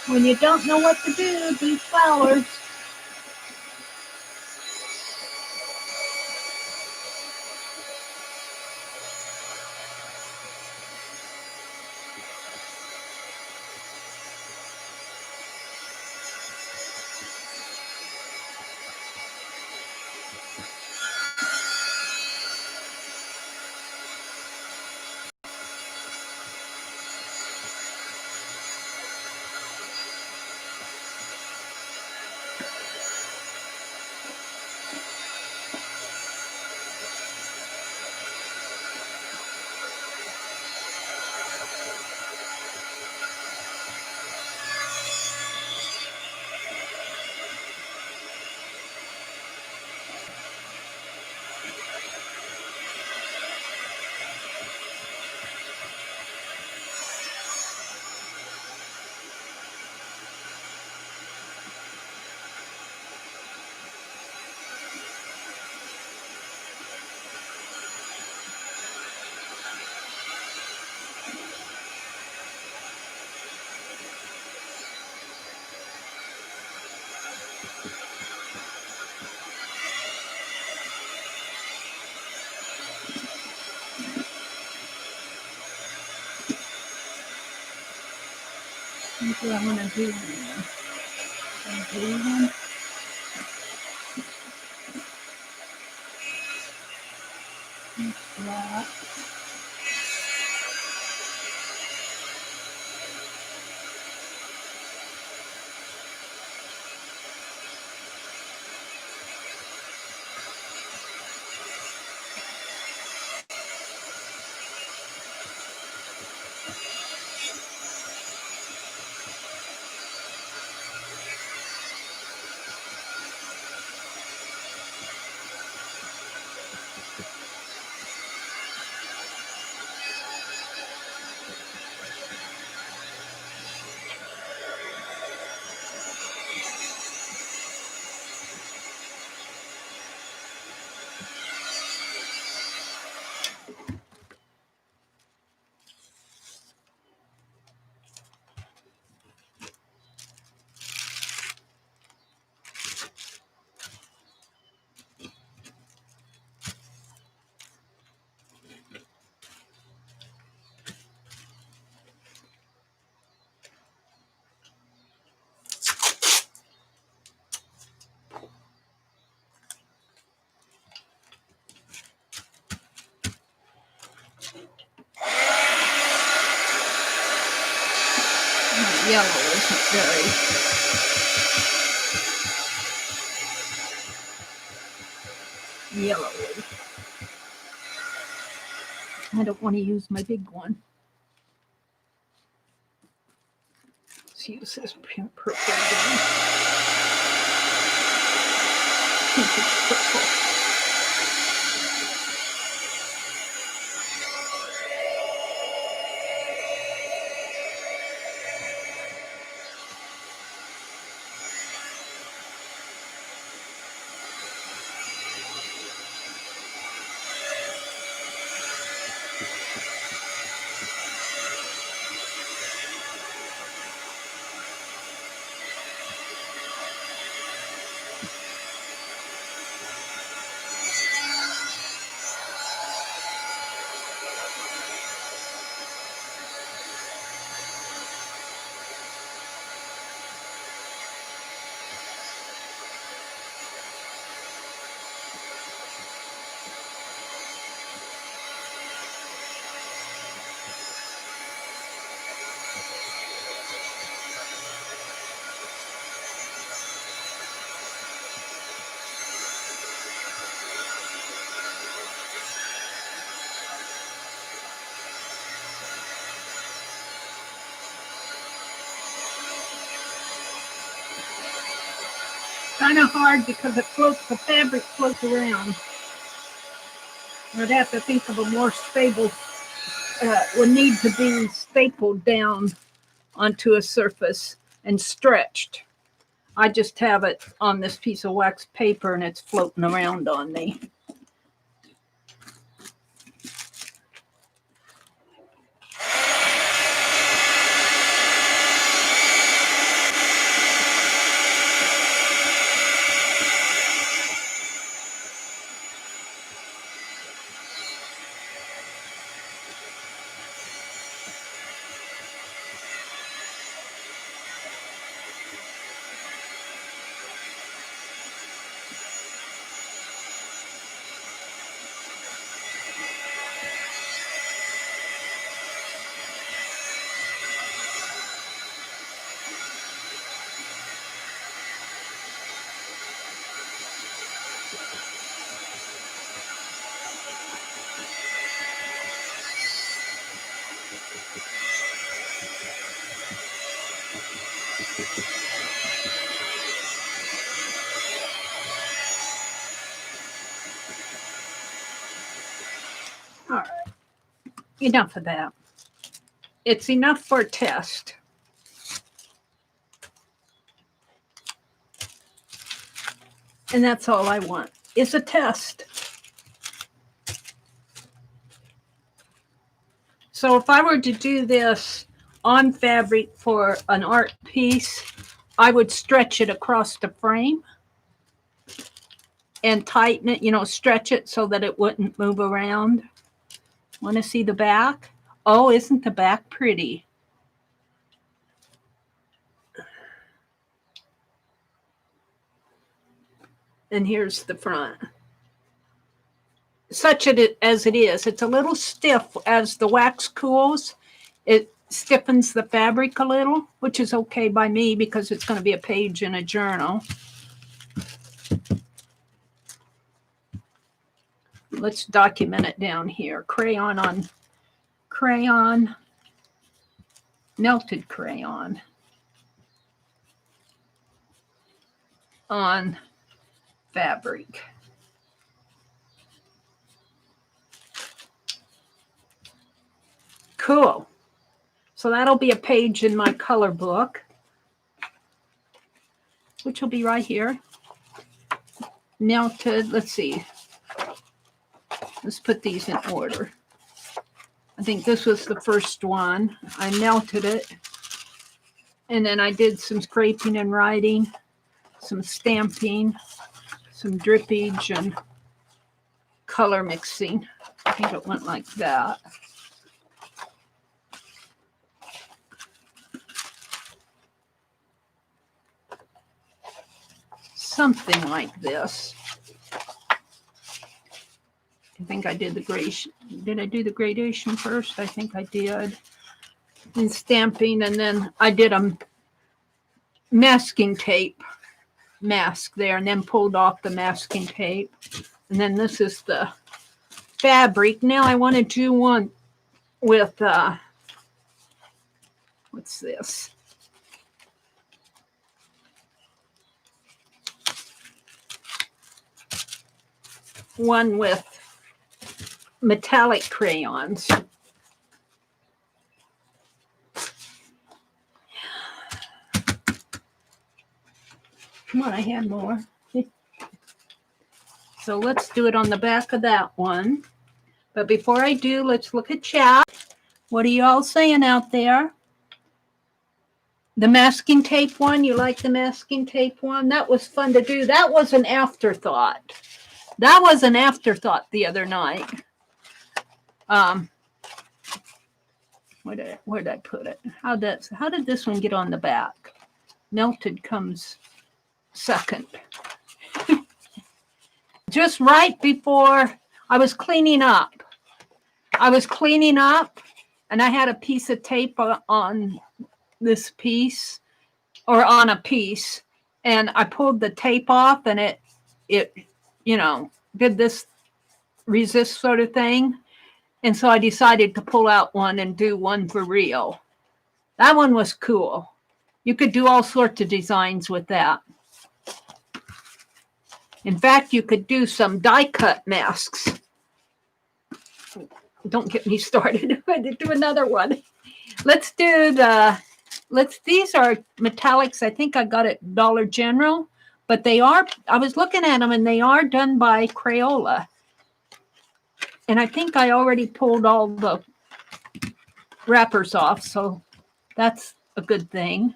When you don't know what to do flowers. What do I want to do here? Blue one. Black. Yellow isn't very yellowy. I don't want to use my big one. Let's use this purple again. I think it's purple. Kind of hard because the fabric floats around. I'd have to think of a more stable, would need to be stapled down onto a surface and stretched. I just have it on this piece of wax paper and it's floating around on me. All right, enough of that. It's enough for a test. And that's all I want, is a test. So if I were to do this on fabric for an art piece, I would stretch it across the frame and tighten it, you know, stretch it so that it wouldn't move around. Want to see the back? Oh, isn't the back pretty? And here's the front. Such as it is, it's a little stiff. As the wax cools, it stiffens the fabric a little, which is okay by me because it's going to be a page in a journal. Let's document it down here. Crayon on crayon, melted crayon on fabric. Cool. So that'll be a page in my color book, which will be right here. Melted, let's see. Let's put these in order. I think this was the first one. I melted it. And then I did some scraping and writing, some stamping, some drippage, and color mixing. I think it went like that. Something like this. I think I did the gradation. Did I do the gradation first? I think I did. And stamping, and then I did a masking tape mask there, and then pulled off the masking tape. And then this is the fabric. Now I want to do one with, what's this? One with metallic crayons. Come on, I had more. So let's do it on the back of that one. But before I do, let's look at chat. What are you all saying out there? The masking tape one, you like the masking tape one? That was fun to do. That was an afterthought. That was an afterthought the other night. Where did I put it? How did this one get on the back? Melted comes second. Just right before I was cleaning up. And I had a piece of tape on this piece, or on a piece, and I pulled the tape off, and it you know, did this resist sort of thing. And so I decided to pull out one and do one for real. That one was cool. You could do all sorts of designs with that. In fact, you could do some die cut masks. Don't get me started. I did do another one. Let's do these are metallics. I think I got at Dollar General, but they are, I was looking at them and they are done by Crayola. And I think I already pulled all the wrappers off, so that's a good thing.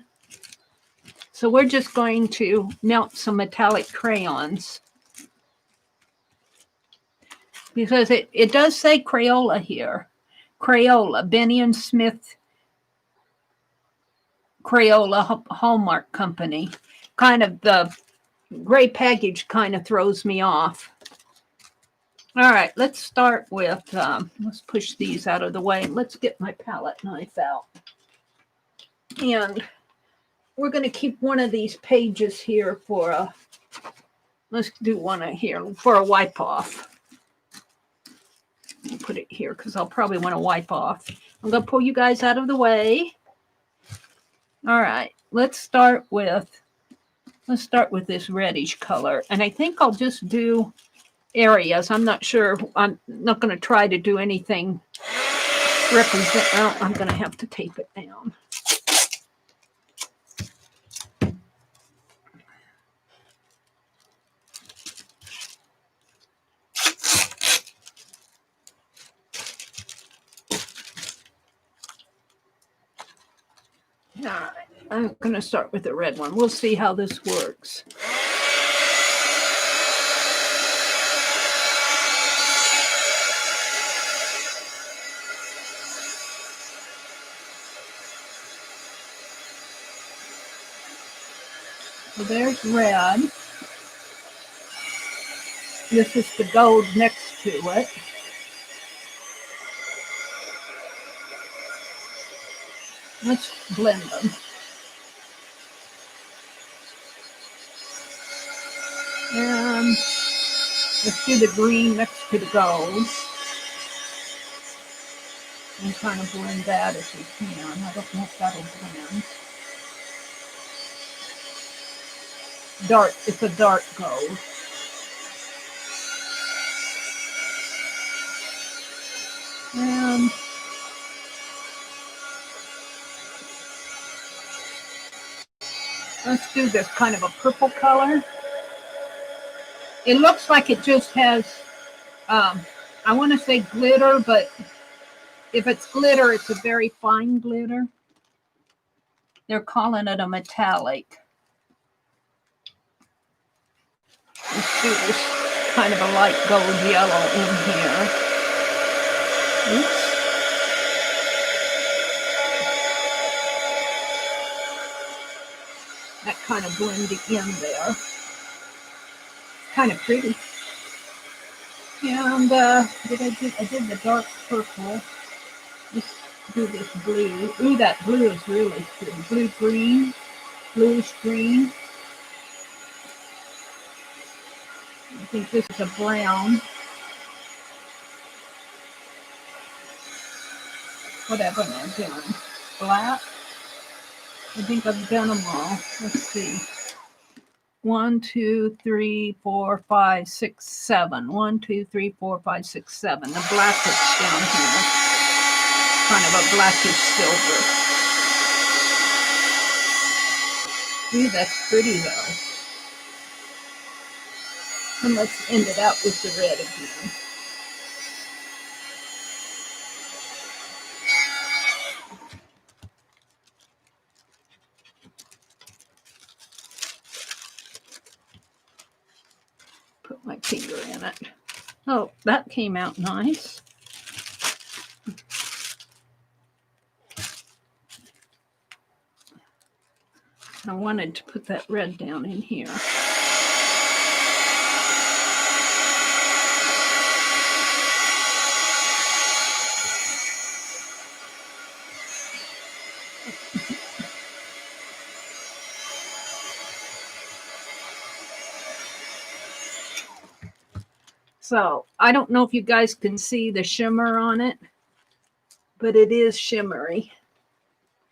So we're just going to melt some metallic crayons. Because it does say Crayola here. Crayola, Benny and Smith Crayola Hallmark Company. Kind of the gray package kind of throws me off. All right, let's start with, let's push these out of the way. Let's get my palette knife out. And we're going to keep one of these pages here for a, let's do one here for a wipe off. I'll put it here because I'll probably want to wipe off. I'm going to pull you guys out of the way. All right, let's start with this reddish color. And I think I'll just do areas. I'm not sure. I'm not going to try to do anything represent. Oh, I'm going to have to tape it down. All right, I'm going to start with the red one. We'll see how this works. So there's red. This is the gold next to it. Let's blend them. And let's do the green next to the gold. And kind of blend that if we can. I don't know if that'll blend. Dark, it's a dark gold. And let's do this kind of a purple color. It looks like it just has, I want to say glitter, but if it's glitter, it's a very fine glitter. They're calling it a metallic. Let's do this kind of a light gold yellow in here. Oops. That kind of blended in there. Kind of pretty. And I did the dark purple. Let's do this blue. Ooh, that blue is really pretty. Blue-green, bluish green. I think this is a brown. What have I done? Black. I think I've done them all. Let's see. 1, 2, 3, 4, 5, 6, 7. 1, 2, 3, 4, 5, 6, 7. The black is down here. Kind of a blackish silver. Ooh, that's pretty though. And let's end it out with the red again. Put my finger in it. Oh, that came out nice. I wanted to put that red down in here. So I don't know if you guys can see the shimmer on it, but it is shimmery.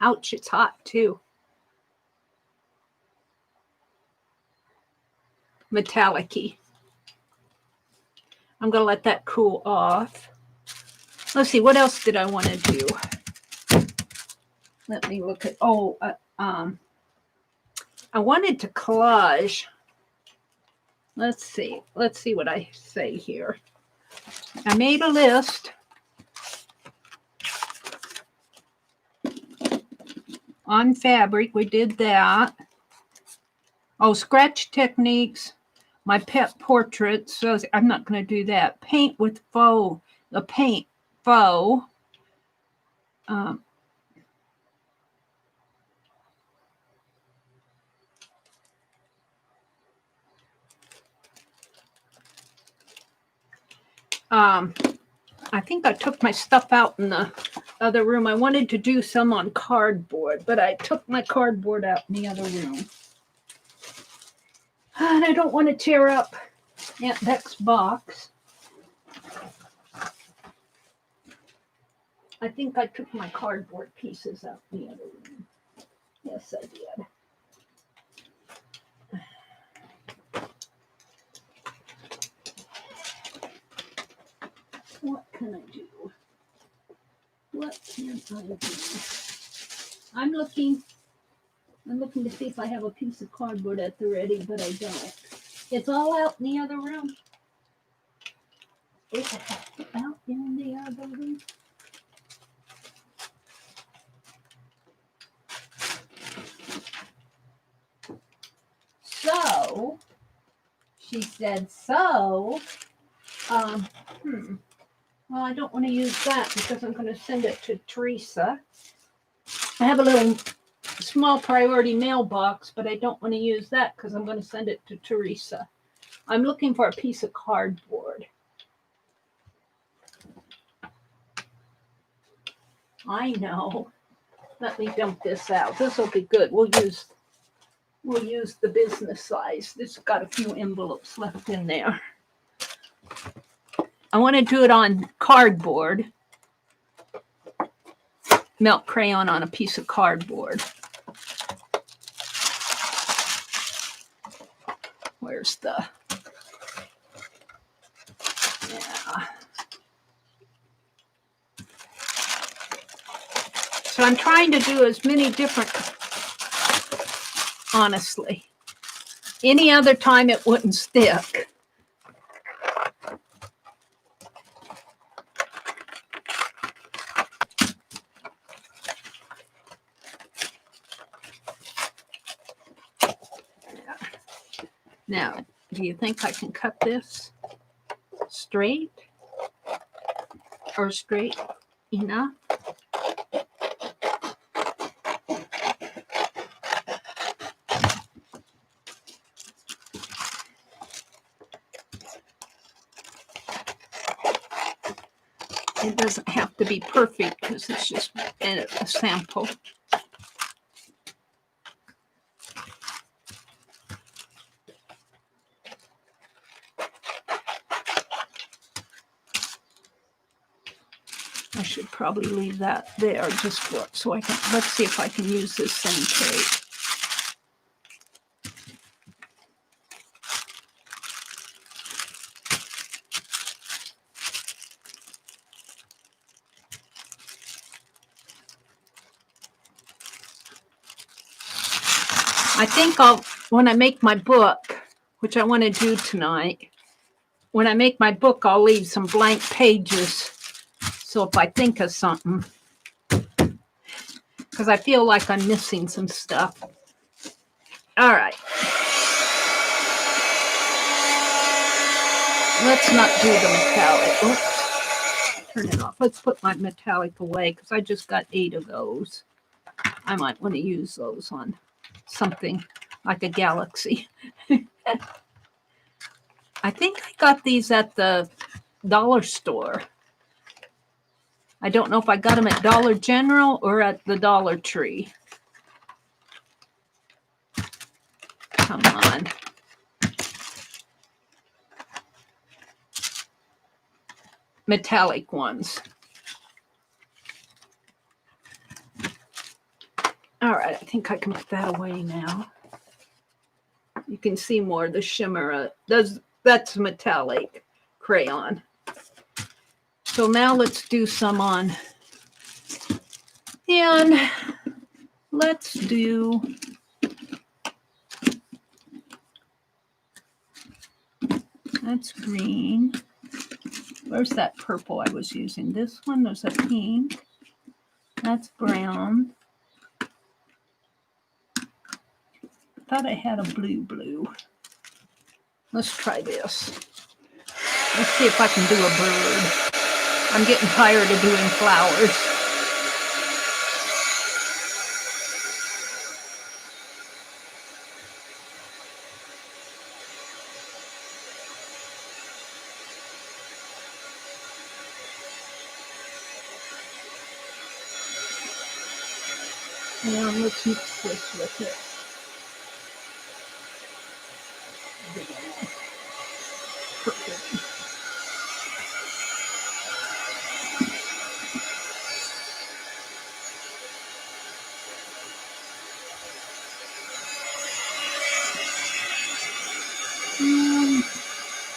Ouch, it's hot too. Metallic-y. I'm going to let that cool off. Let's see, what else did I want to do? Let me look at, I wanted to collage. Let's see what I say here. I made a list on fabric. We did that. Oh, scratch techniques, my pet portraits. So I'm not going to do that. Paint with faux, the paint faux. I think I took my stuff out in the other room. I wanted to do some on cardboard, but I took my cardboard out in the other room. And I don't want to tear up Aunt Beck's box. I think I took my cardboard pieces out in the other room. Yes, I did. What can I do? What can I do? I'm looking to see if I have a piece of cardboard at the ready, but I don't. It's all out in the other room. It's out in the other room. So, she said, well, I don't want to use that because I'm going to send it to Teresa. I have a little small priority mailbox, but I don't want to use that because I'm going to send it to Teresa. I'm looking for a piece of cardboard. I know. Let me dump this out. This will be good. We'll use the business size. This has got a few envelopes left in there. I want to do it on cardboard. Melt crayon on a piece of cardboard. Where's the... Yeah. So I'm trying to do as many different... Honestly. Any other time it wouldn't stick. Now, do you think I can cut this straight? Or straight enough? It doesn't have to be perfect because it's just a sample. I should probably leave that there just for so I can, let's see if I can use this same tape. I think when I make my book, which I want to do tonight, when I make my book, I'll leave some blank pages. So if I think of something, because I feel like I'm missing some stuff. All right. Let's not do the metallic. Oops. Turn it off. Let's put my metallic away because I just got 8 of those. I might want to use those on something like a galaxy. I think I got these at the dollar store. I don't know if I got them at Dollar General or at the Dollar Tree. Come on. Metallic ones. All right, I think I can put that away now. You can see more of the shimmer. That's metallic crayon. So now let's do some on. And let's do that's green. Where's that purple I was using? This one, there's a pink. That's brown. Thought I had a blue. Let's try this. Let's see if I can do a bird. I'm getting tired of doing flowers. And let's mix this with it. Perfect.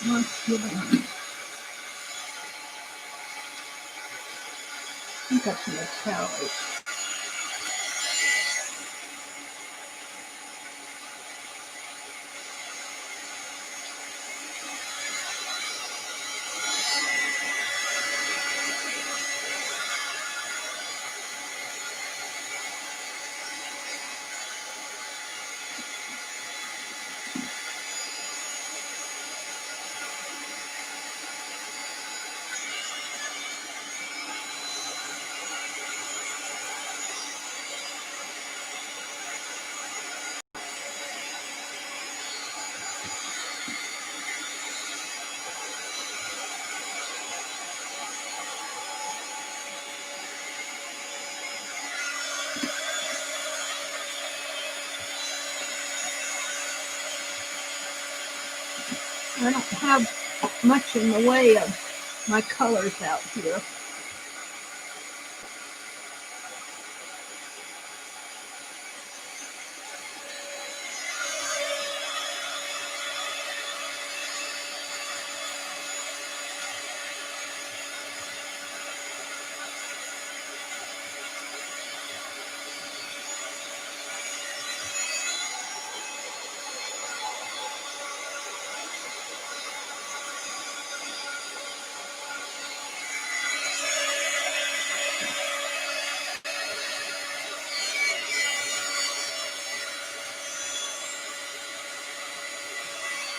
Let's give it on. I think that's metallic. I don't have much in the way of my colors out here.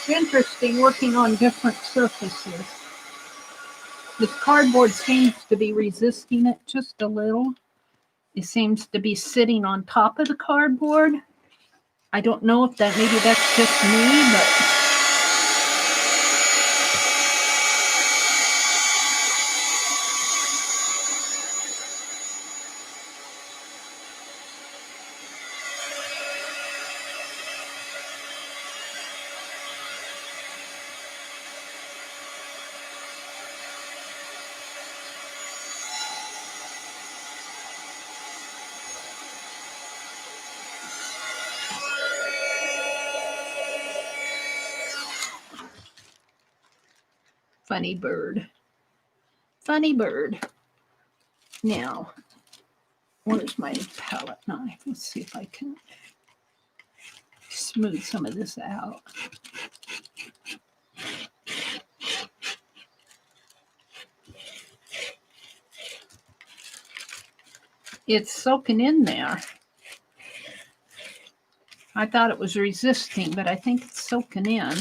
It's interesting working on different surfaces. This cardboard seems to be resisting it just a little. It seems to be sitting on top of the cardboard. I don't know if maybe that's just me, but funny bird. Funny bird. Now, where's my palette knife? Let's see if I can smooth some of this out. It's soaking in there. I thought it was resisting, but I think it's soaking in.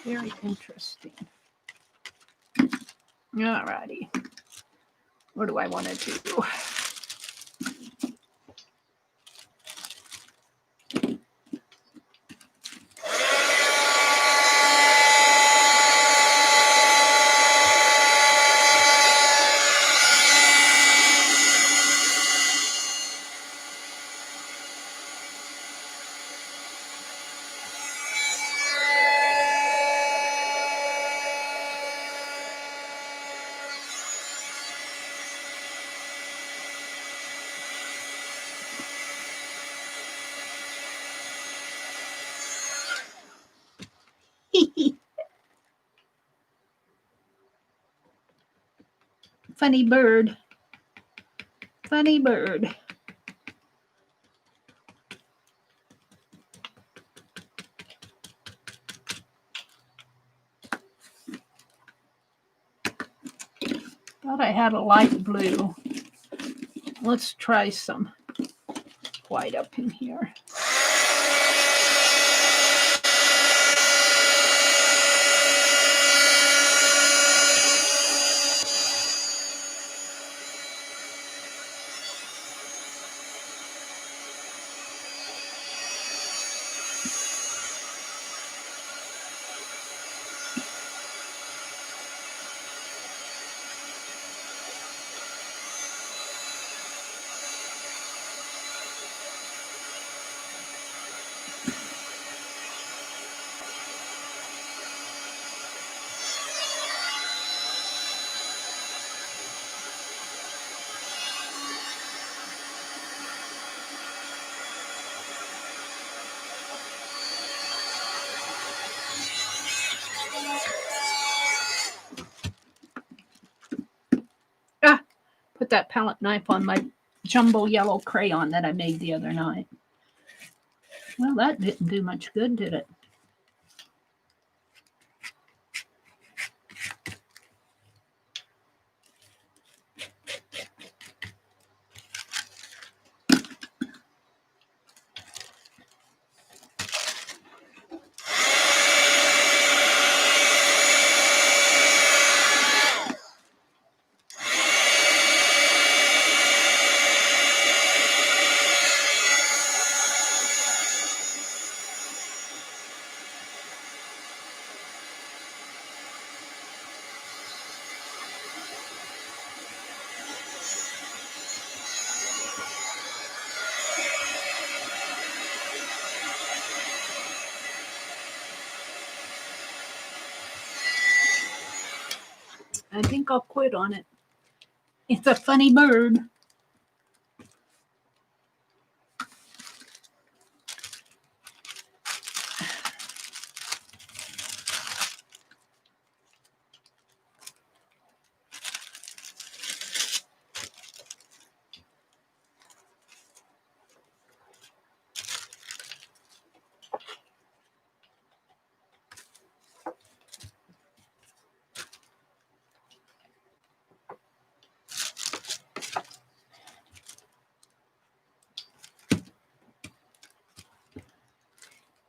Very interesting. All righty. What do I want to do? Funny bird. Funny bird. Thought I had a light blue. Let's try some white up in here. Put that palette knife on my jumbo yellow crayon that I made the other night. Well, that didn't do much good, did it? I think I'll quit on it. It's a funny bird.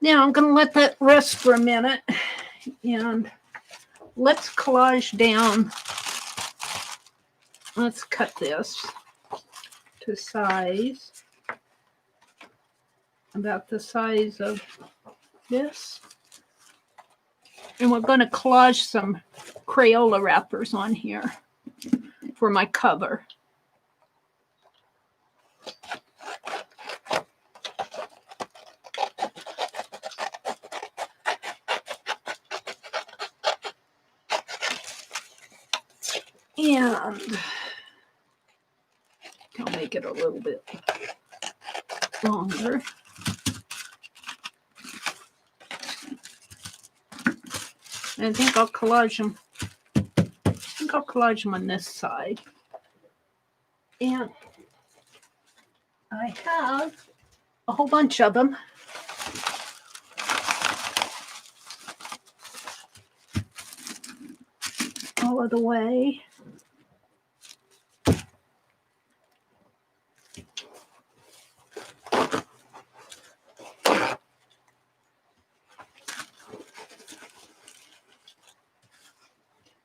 Now I'm going to let that rest for a minute, and let's collage down. Let's cut this to size, about the size of this. And we're going to collage some Crayola wrappers on here for my cover. And I'll make it a little bit longer. And I think I'll collage them. I think I'll collage them on this side. And I have a whole bunch of them. All of the way.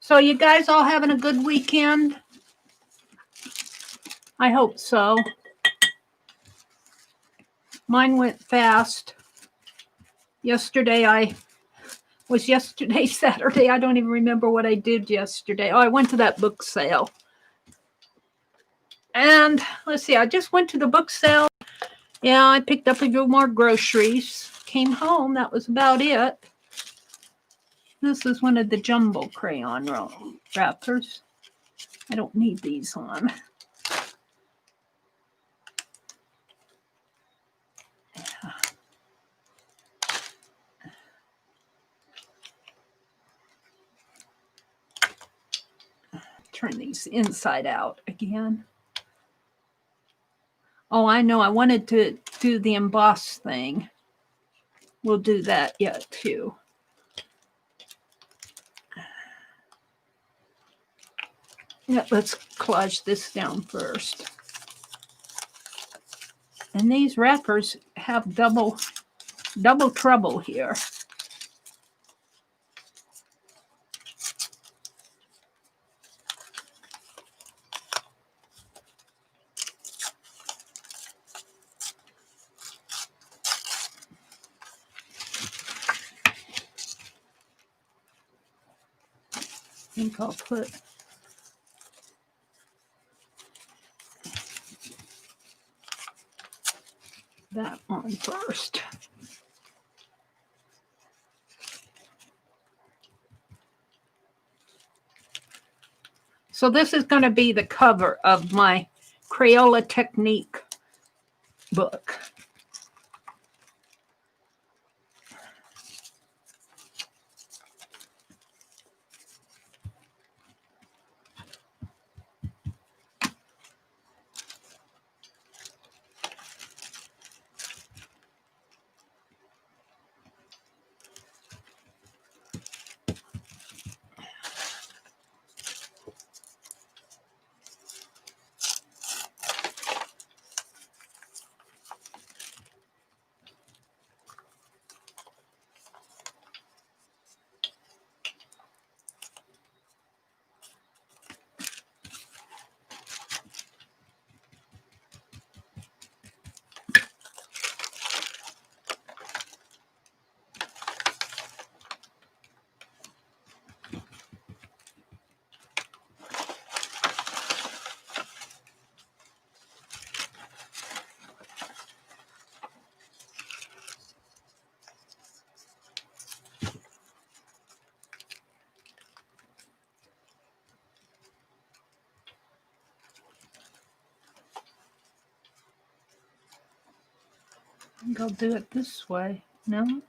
So you guys all having a good weekend? I hope so. Mine went fast. Yesterday Saturday. I don't even remember what I did yesterday. Oh, I went to that book sale. And let's see, I just went to the book sale. Yeah, I picked up a few more groceries. Came home. That was about it. This is one of the jumbo crayon wrappers. I don't need these on. Turn these inside out again. Oh, I know. I wanted to do the emboss thing. We'll do that yet too. Yeah, let's collage this down first. And these wrappers have double trouble here. I think I'll put that on first. So this is going to be the cover of my CrayolaTechnique book. think I'll do it this way. No?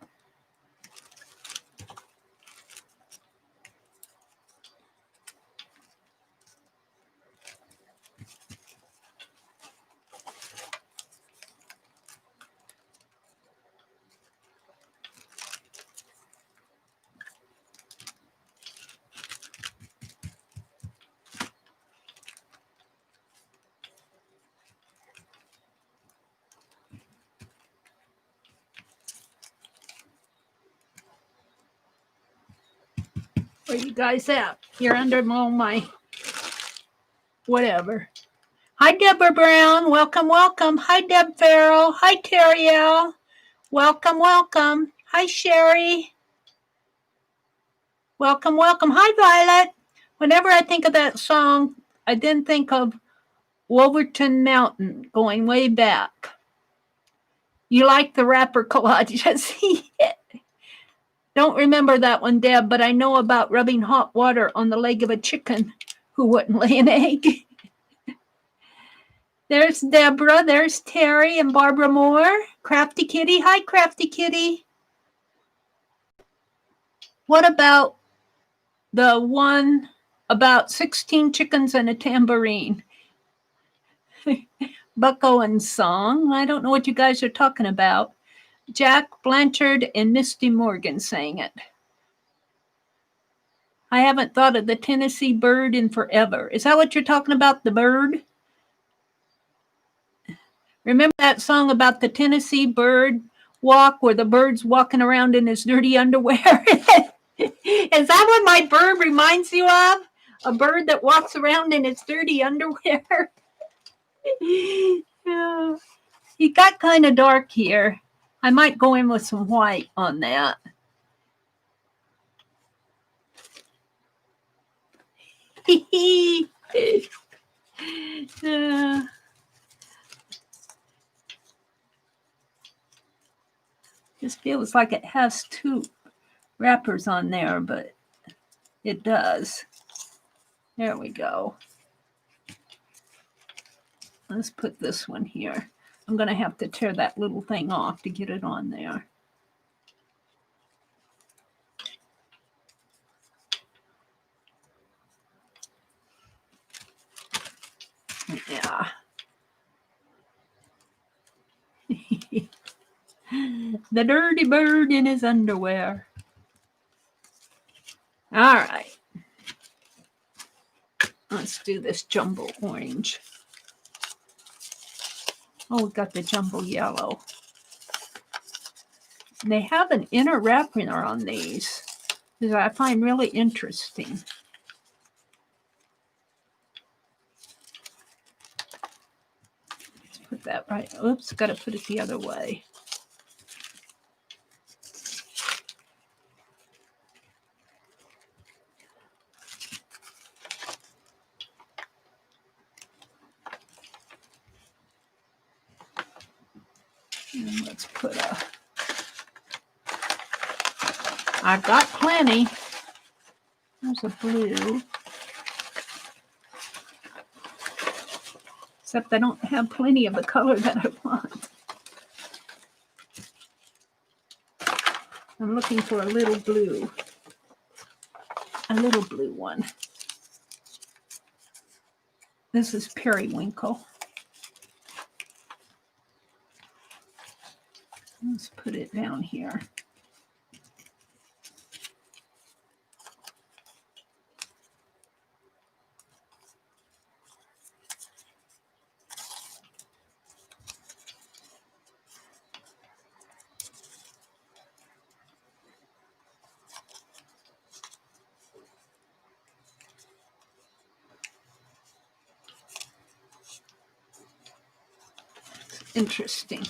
Where you guys at? You're under all my whatever. Hi, Deborah Brown. Welcome, welcome. Hi, Deb Farrell. Hi, Terrielle. Welcome, welcome. Hi, Sherry. Welcome, welcome. Hi, Violet. Whenever I think of that song, I then think of Wolverton Mountain going way back. You like the rapper collage? Don't remember that one, Deb, but I know about rubbing hot water on the leg of a chicken who wouldn't lay an egg. There's Deborah, there's Terry and Barbara Moore. Crafty Kitty, hi Crafty Kitty. What about the one about 16 chickens and a tambourine? Buck Owens song. I don't know what you guys are talking about. Jack Blanchard and Misty Morgan sang it. I haven't thought of the Tennessee bird in forever. Is that what you're talking about, the bird? Remember that song about the Tennessee bird walk where the bird's walking around in his dirty underwear? Is that what my bird reminds you of? A bird that walks around in his dirty underwear? Yeah. He got kind of dark here. I might go in with some white on that. Just feels like it has two wrappers on there, but it does. There we go. Let's put this one here. I'm going to have to tear that little thing off to get it on there. Yeah. The dirty bird in his underwear. All right. Let's do this jumbo orange. Oh, we got the jumbo yellow. They have an inner wrapper on these that I find really interesting. Let's put that right. Oops, got to put it the other way. And let's put a... I've got plenty. There's a blue. Except I don't have plenty of the color that I want. I'm looking for a little blue. A little blue one. This is periwinkle. Let's put it down here. Interesting.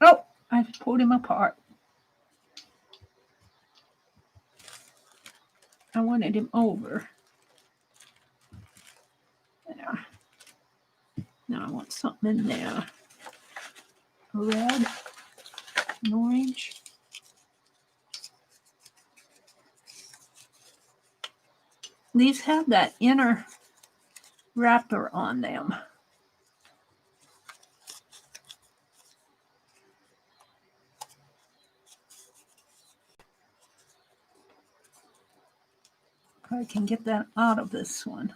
Oh, I pulled him apart. I wanted him over. There. Now I want something in there. red and orange. These have that inner wrapper on them. I can get that out of this one.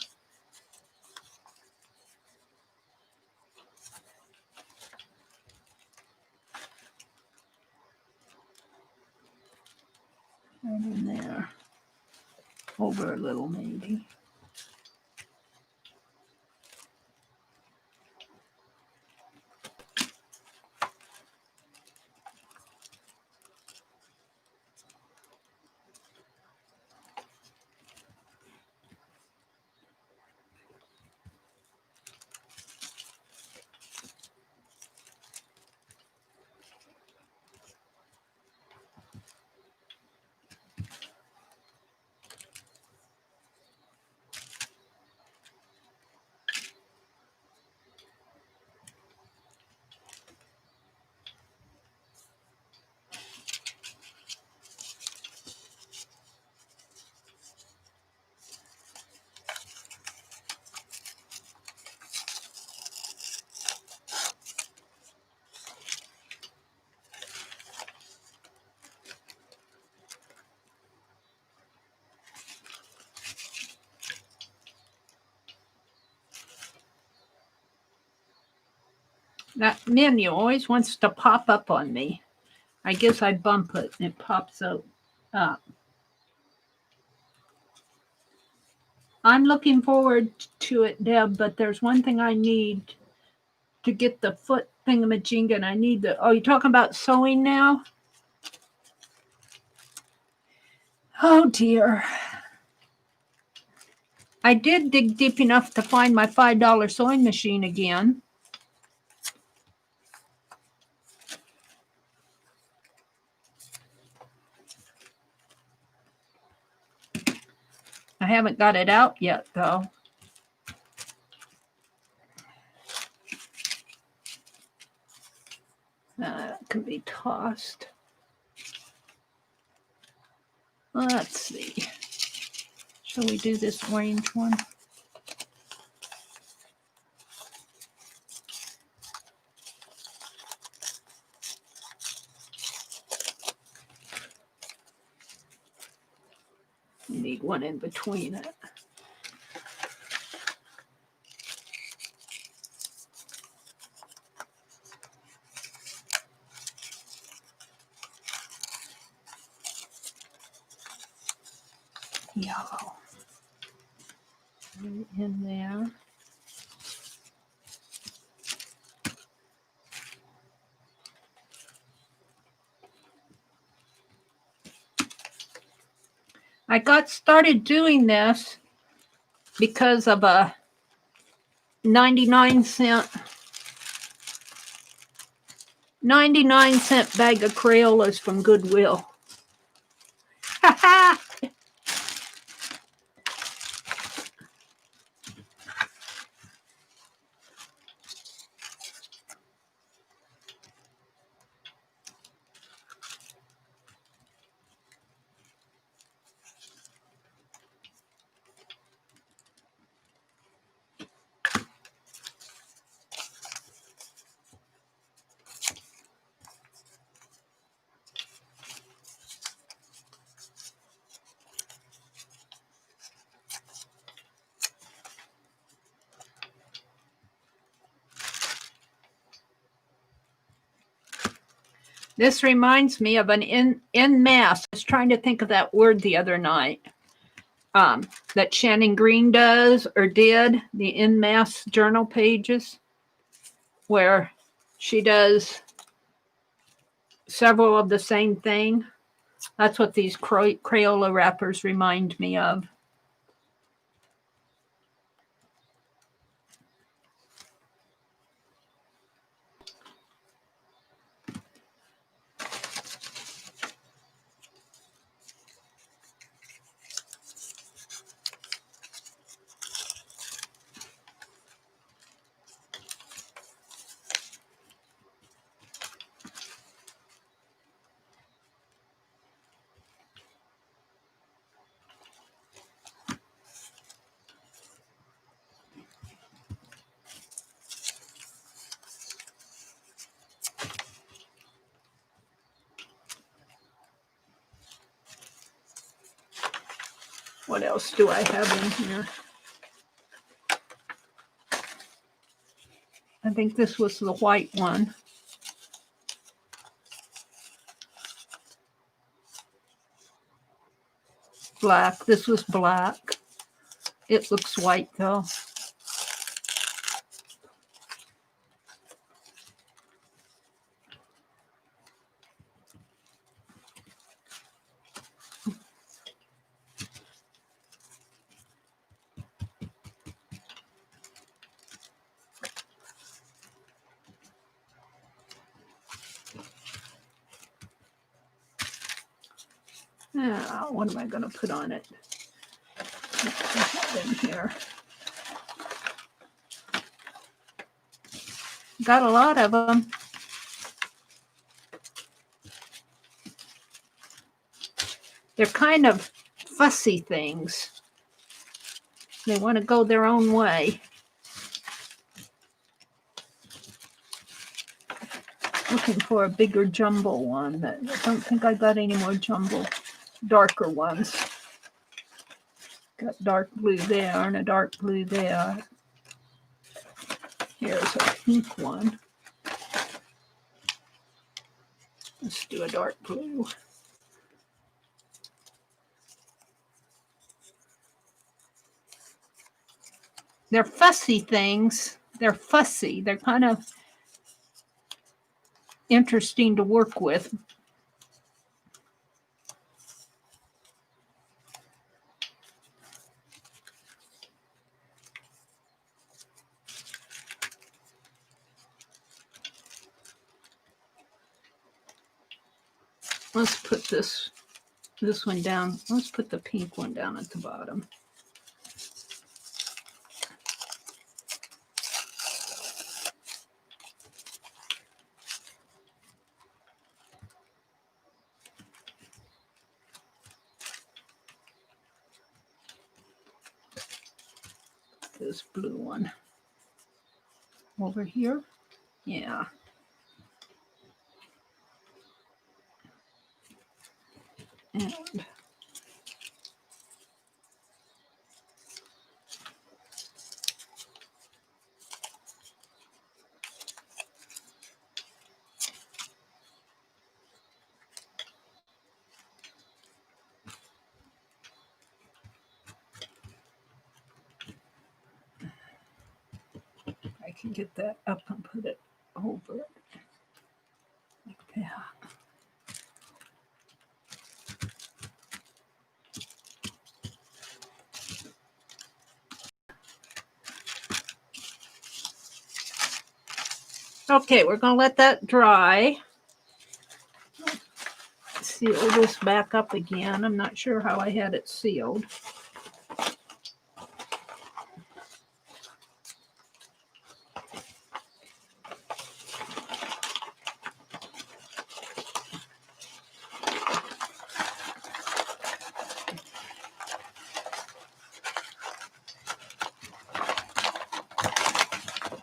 Right in there. Over a little maybe. That menu always wants to pop up on me. I guess I bump it and it pops up. I'm looking forward to it, Deb, but there's one thing I need to get the foot thingamajig, and I need the... Oh, you're talking about sewing now? Oh, dear. I did dig deep enough to find my $5 sewing machine again. I haven't got it out yet, though. That can be tossed. Let's see. Shall we do this orange one? We need one in between it. Yellow. Right in there. I got started doing this because of a 99-cent bag of Crayolas from Goodwill. This reminds me of an en masse. I was trying to think of that word the other night. That Shannon Green does or did, the en masse journal pages, where she does several of the same thing. That's what these Crayola wrappers remind me of. What else do I have in here? I think this was the white one. Black. This was black. It looks white though. Now, what am I going to put on it? In here. Got a lot of them. They're kind of fussy things. They want to go their own way. Looking for a bigger jumbo one. But I don't think I got any more jumbo, darker ones. Got dark blue there and a dark blue there. Here's a pink one. Let's do a dark blue. They're fussy things. They're fussy. They're kind of interesting to work with. Let's put this one down. Let's put the pink one down at the bottom. This blue one over here. Yeah. And I can get that up and put it over it like that. Okay, we're going to let that dry. Seal this back up again. I'm not sure how I had it sealed.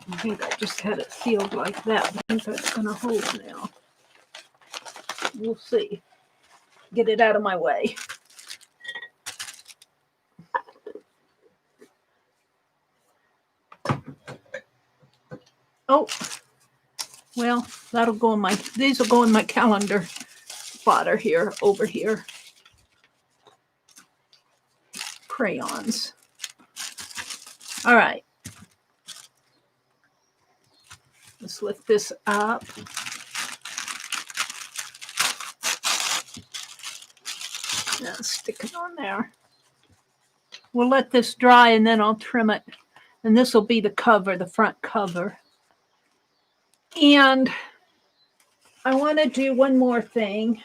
I think I just had it sealed like that. I think that's going to hold now. We'll see. Get it out of my way. Oh, well, that'll go in my, these will go in my calendar spotter here, over here. Crayons. All right. Let's lift this up. Now stick it on there. We'll let this dry and then I'll trim it. And this will be the cover, the front cover. And I want to do one more thing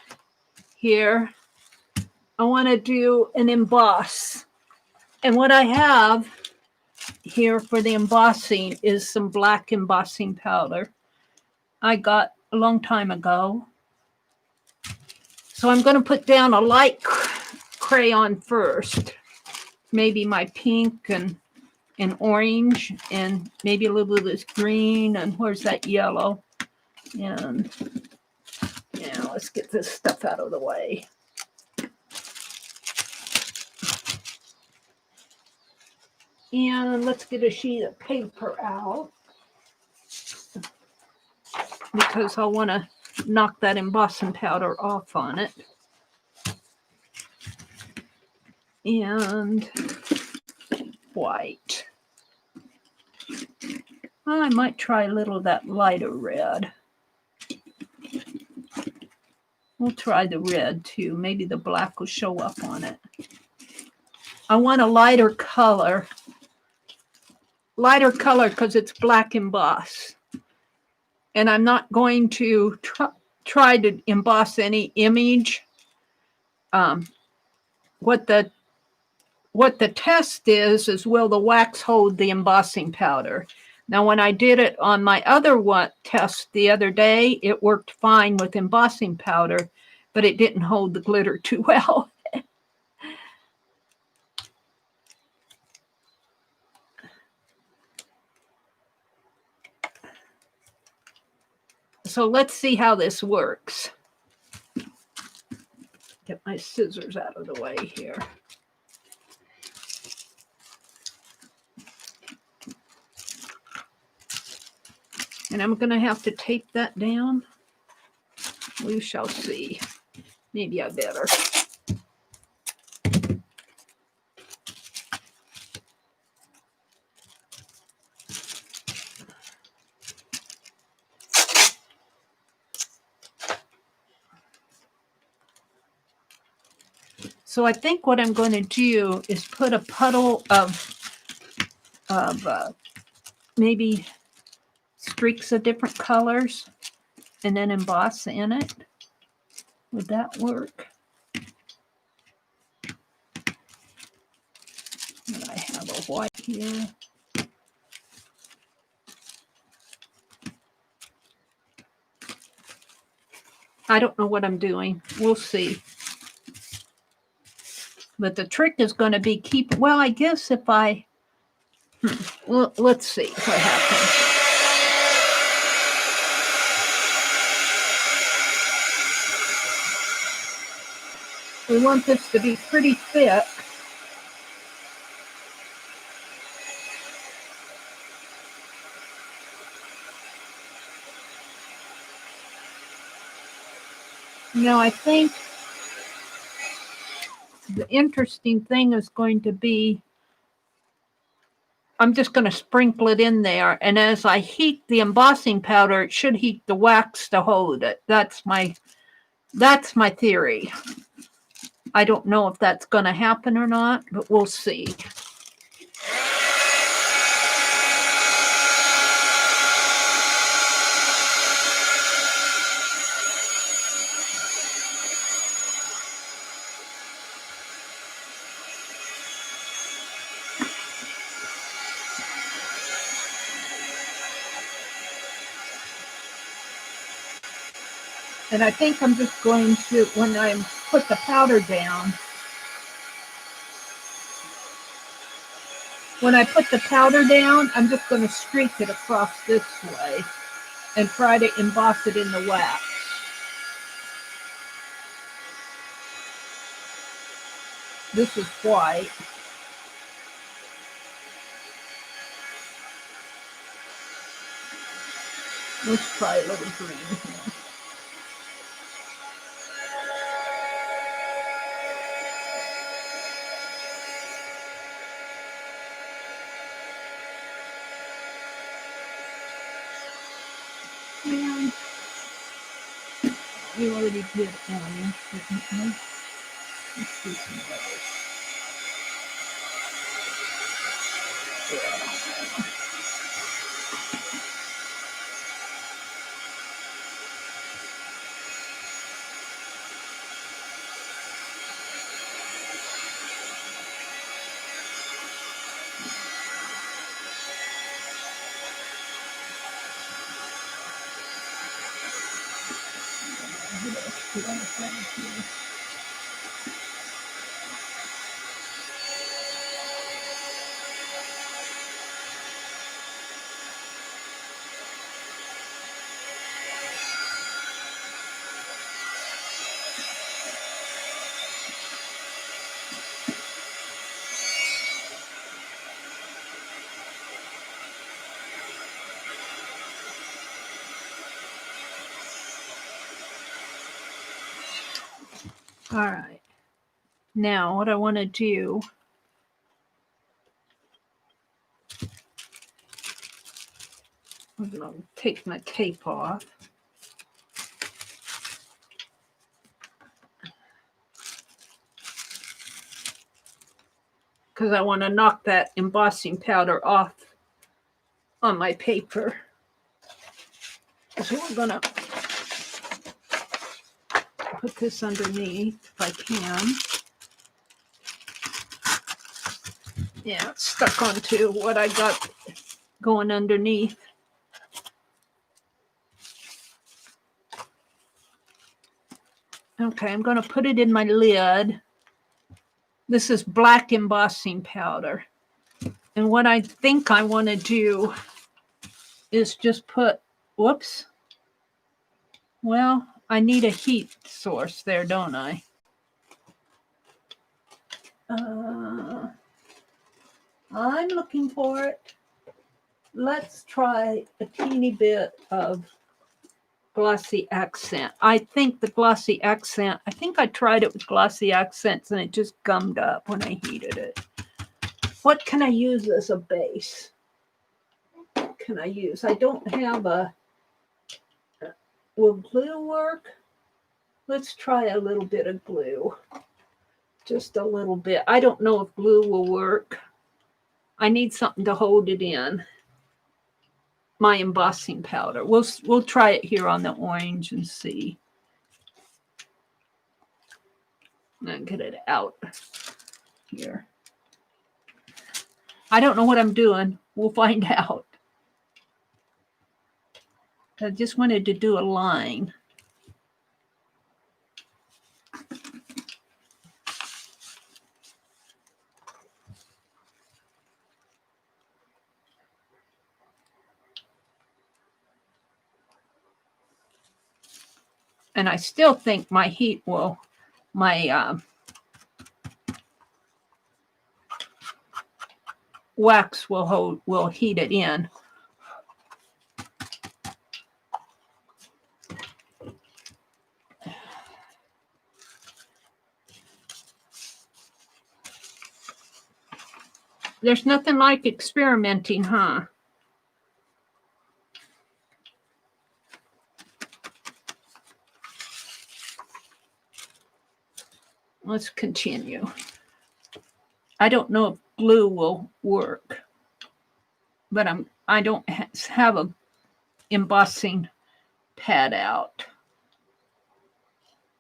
here. I want to do an emboss. And what I have here for the embossing is some black embossing powder I got a long time ago. So I'm going to put down a light crayon first. Maybe my pink and orange and maybe a little bit of this green and where's that yellow. And yeah, let's get this stuff out of the way. And let's get a sheet of paper out because I want to knock that embossing powder off on it. And white. I might try a little of that lighter red. We'll try the red too. Maybe the black will show up on it. I want a lighter color. Lighter color because it's black emboss. And I'm not going to try to emboss any image. What the test is will the wax hold the embossing powder? Now, when I did it on my other test the other day, it worked fine with embossing powder, but it didn't hold the glitter too well. So let's see how this works. Get my scissors out of the way here. And I'm going to have to tape that down. We shall see. Maybe I better. So I think what I'm going to do is put a puddle of maybe streaks of different colors and then emboss in it. Would that work? And I have a white here. I don't know what I'm doing. We'll see. But the trick is going to be well, I guess if I, well, let's see what happens. We want this to be pretty thick. Now, I think the interesting thing is going to be, I'm just going to sprinkle it in there. And as I heat the embossing powder, it should heat the wax to hold it. That's my theory. I don't know if that's going to happen or not, but we'll see. And I think I'm just going to, when I put the powder down, I'm just going to streak it across this way and try to emboss it in the wax. This is white. Let's try a little green here. And we already did orange, didn't we? Let's do some others. Yeah. All right. Now what I want to do, I'm going to take my tape off. Because I want to knock that embossing powder off on my paper. So we're going to put this underneath if I can. Yeah, it's stuck onto what I got going underneath. Okay, I'm going to put it in my lid. This is black embossing powder. And what I think I want to do is just put, whoops. Well, I need a heat source there, don't I? I'm looking for it. Let's try a teeny bit of glossy accent. I think the glossy accent, I think I tried it with glossy accents and it just gummed up when I heated it. What can I use as a base? What can I use? I don't have a, will glue work? Let's try a little bit of glue. Just a little bit. I don't know if glue will work. I need something to hold it in. My embossing powder. We'll try it here on the orange and see. And get it out here. I don't know what I'm doing. We'll find out. I just wanted to do a line. And I still think my heat will, my wax will heat it in. There's nothing like experimenting, huh? Let's continue. I don't know if glue will work, but I don't have a embossing pad out.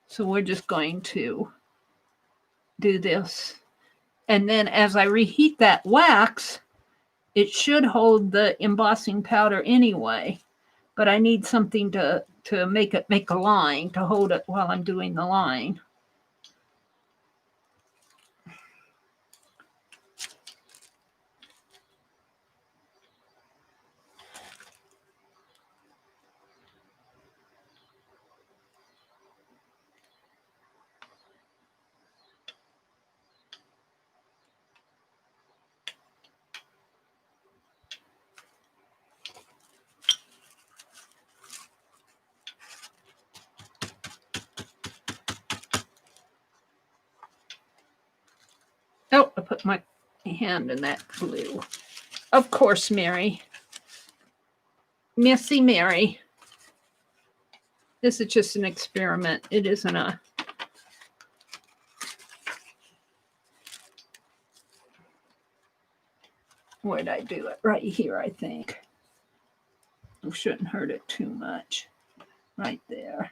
So we're just going to do this. And then as I reheat that wax, it should hold the embossing powder anyway. But I need something to make it make a line, to hold it while I'm doing the line. Oh, I put my hand in that glue. Of course, Meri. Missy Meri. This is just an experiment. It isn't a... Where did I do it? Right here, I think. I shouldn't hurt it too much. Right there.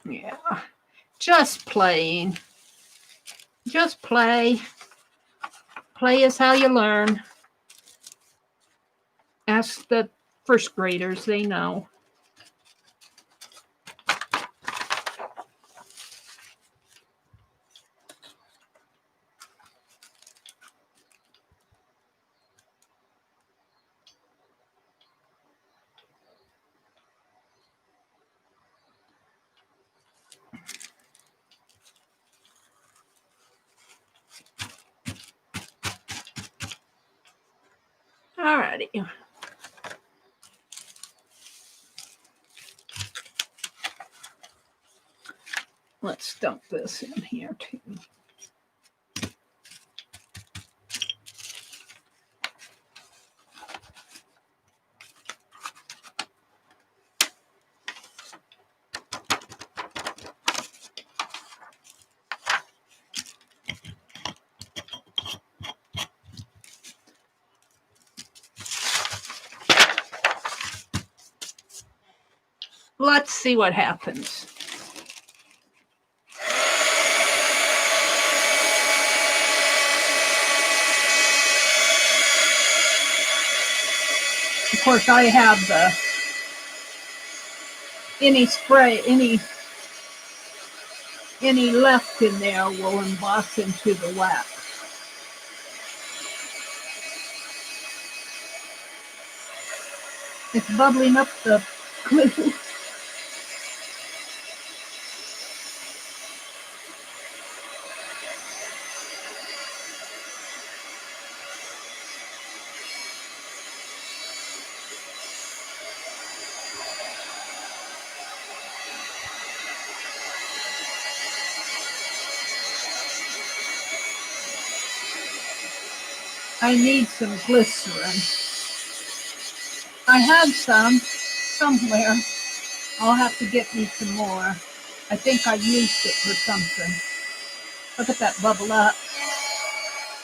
Yeah, just playing. Just play. Play is how you learn. Ask the first graders, they know. Alrighty. Let's dump this in here too. Let's see what happens. Of course, I have any spray, any left in there will emboss into the wax. It's bubbling up the glue. I need some glycerin. I have some somewhere. I'll have to get me some more. I think I used it for something. Look at that bubble up.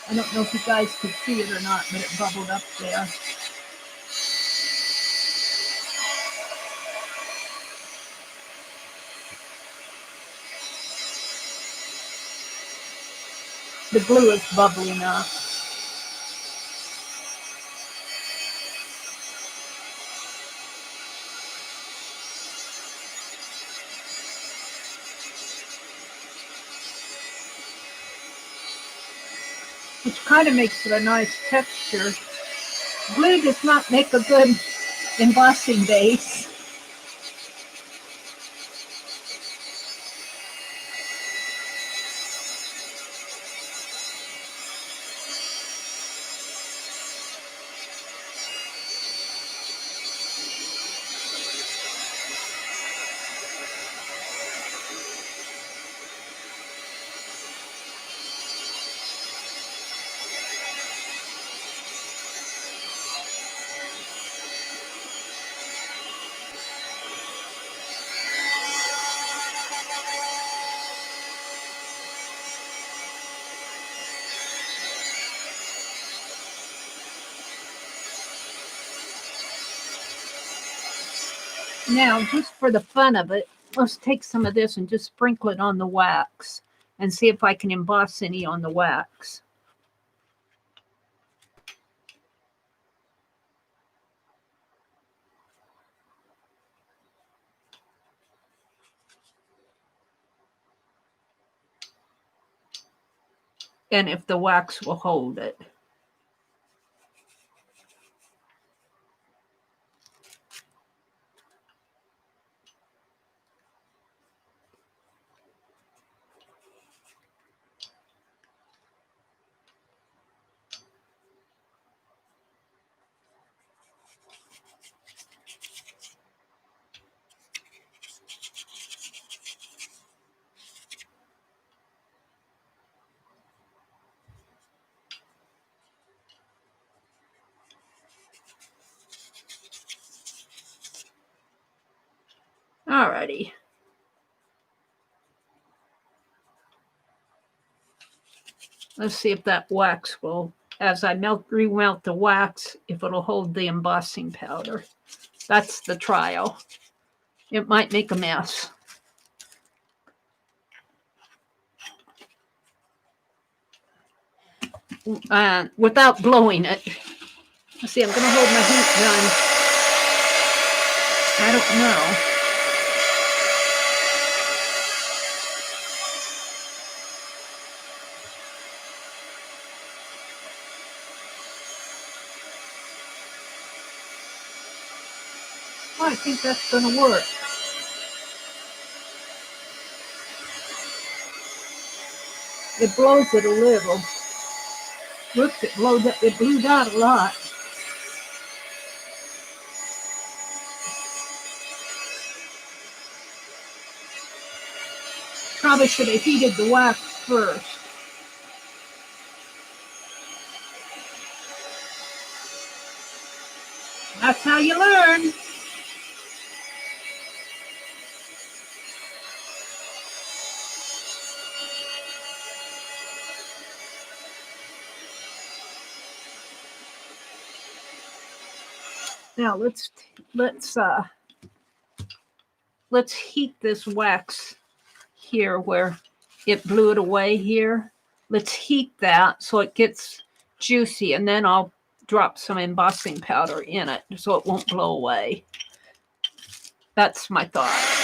I don't know if you guys could see it or not, but it bubbled up there. The glue is bubbling up. Which kind of makes it a nice texture. Glue does not make a good embossing base. Now, just for the fun of it, let's take some of this and just sprinkle it on the wax and see if I can emboss any on the wax. And if the wax will hold it. Alrighty. Let's see if that wax will, as I remelt the wax, if it'll hold the embossing powder. That's the trial. It might make a mess. Without blowing it. Let's see, I'm going to hold my heat gun. I don't know. I think that's going to work. It blows it a little. Whoops, it blew out a lot. Probably should have heated the wax first. That's how you learn. Now let's heat this wax here where it blew it away here. Let's heat that so it gets juicy, and then I'll drop some embossing powder in it so it won't blow away. That's my thought.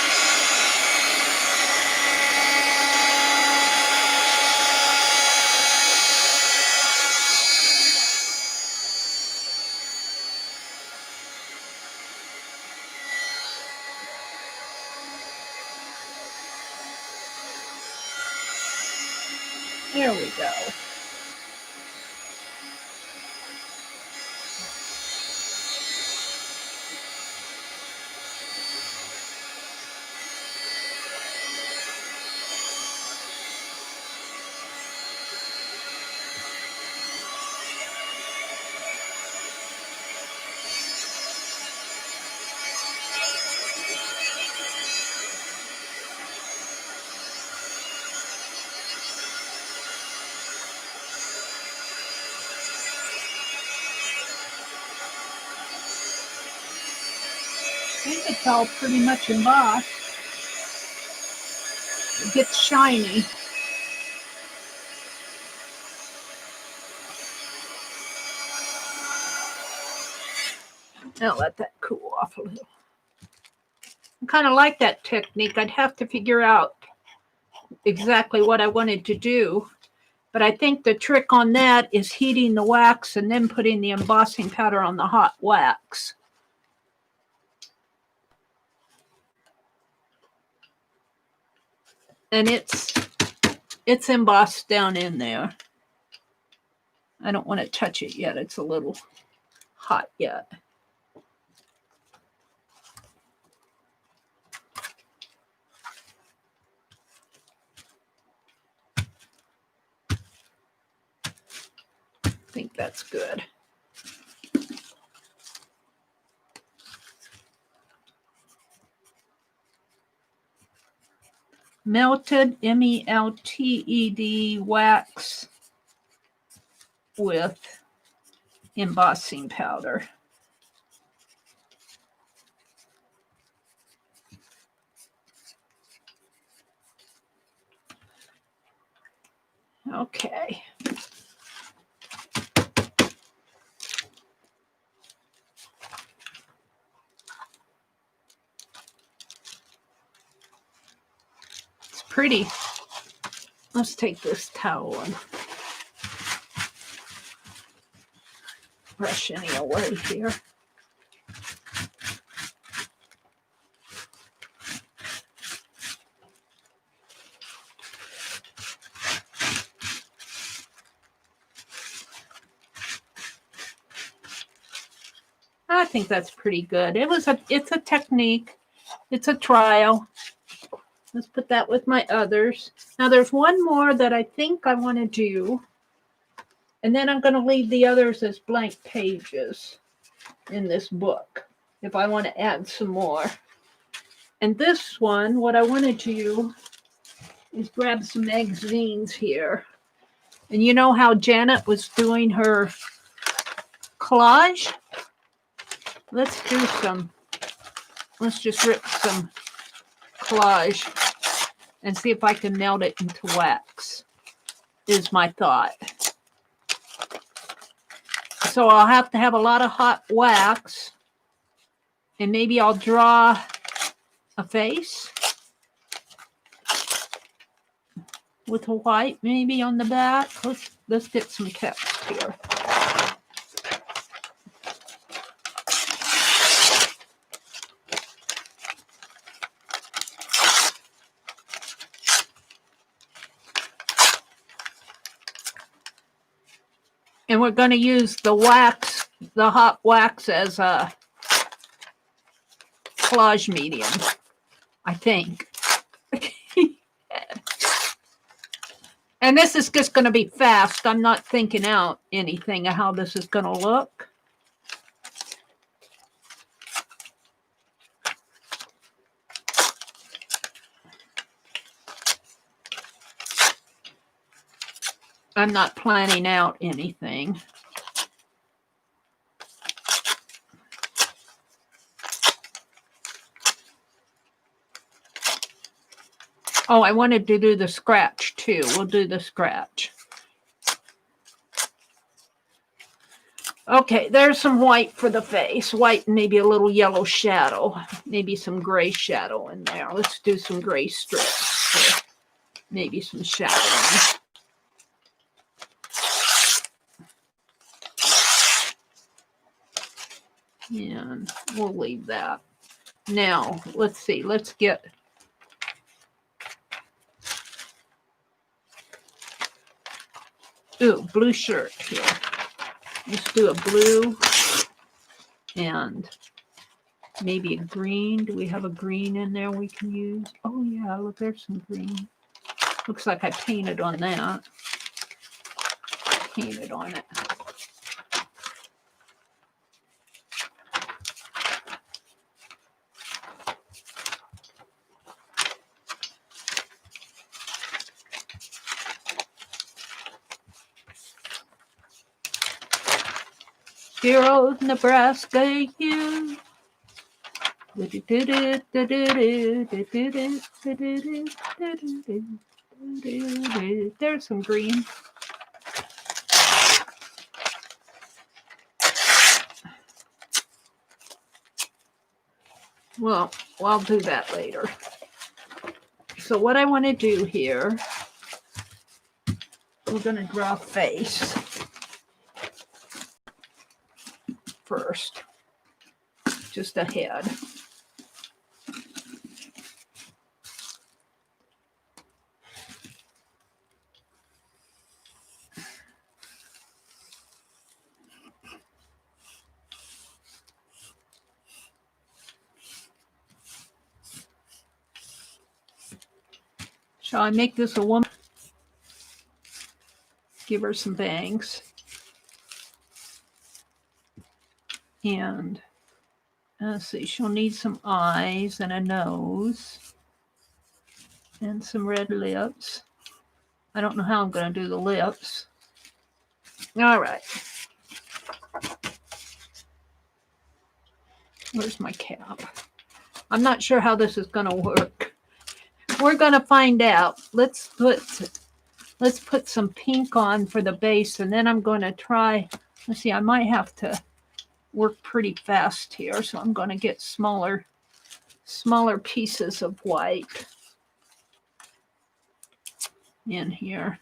There we go. I think it's all pretty much embossed. It gets shiny. I'll let that cool off a little. I kind of like that technique. I'd have to figure out exactly what I wanted to do. But I think the trick on that is heating the wax and then putting the embossing powder on the hot wax. And it's embossed down in there. I don't want to touch it yet. It's a little hot yet. I think that's good. Melted MELTED wax with embossing powder. Okay. It's pretty. Let's take this towel and brush any away here. I think that's pretty good. It's a technique. It's a trial. Let's put that with my others. Now there's one more that I think I want to do. And then I'm going to leave the others as blank pages in this book if I want to add some more. And this one, what I want to do is grab some magazines here. And you know how Janet was doing her collage? Let's just rip some collage and see if I can melt it into wax, is my thought. So I'll have to have a lot of hot wax, and maybe I'll draw a face with a white maybe on the back. Let's get some text here. And we're going to use the wax, the hot wax, as a collage medium, I think. And this is just going to be fast. I'm not thinking out anything of how this is going to look. I'm not planning out anything. Oh, I wanted to do the scratch too. We'll do the scratch. Okay, there's some white for the face. White and maybe a little yellow shadow. Maybe some gray shadow in there. Let's do some gray strips. Maybe some shadowing. And we'll leave that. Now, let's see. Let's get... Ooh, blue shirt here. Let's do a blue and maybe a green. Do we have a green in there we can use? Oh, yeah, look, there's some green. Looks like I painted on that. Painted on it. Heroes, Nebraska, you. There's some green. Well, I'll do that later. So what I want to do here, we're going to draw a face first, just a head. Shall I make this a woman? Give her some bangs. And let's see, she'll need some eyes and a nose and some red lips. I don't know how I'm going to do the lips. All right. Where's my cap? I'm not sure how this is going to work. We're going to find out. Let's put some pink on for the base, and then I'm going to try. Let's see, I might have to work pretty fast here, so I'm going to get smaller pieces of white in here.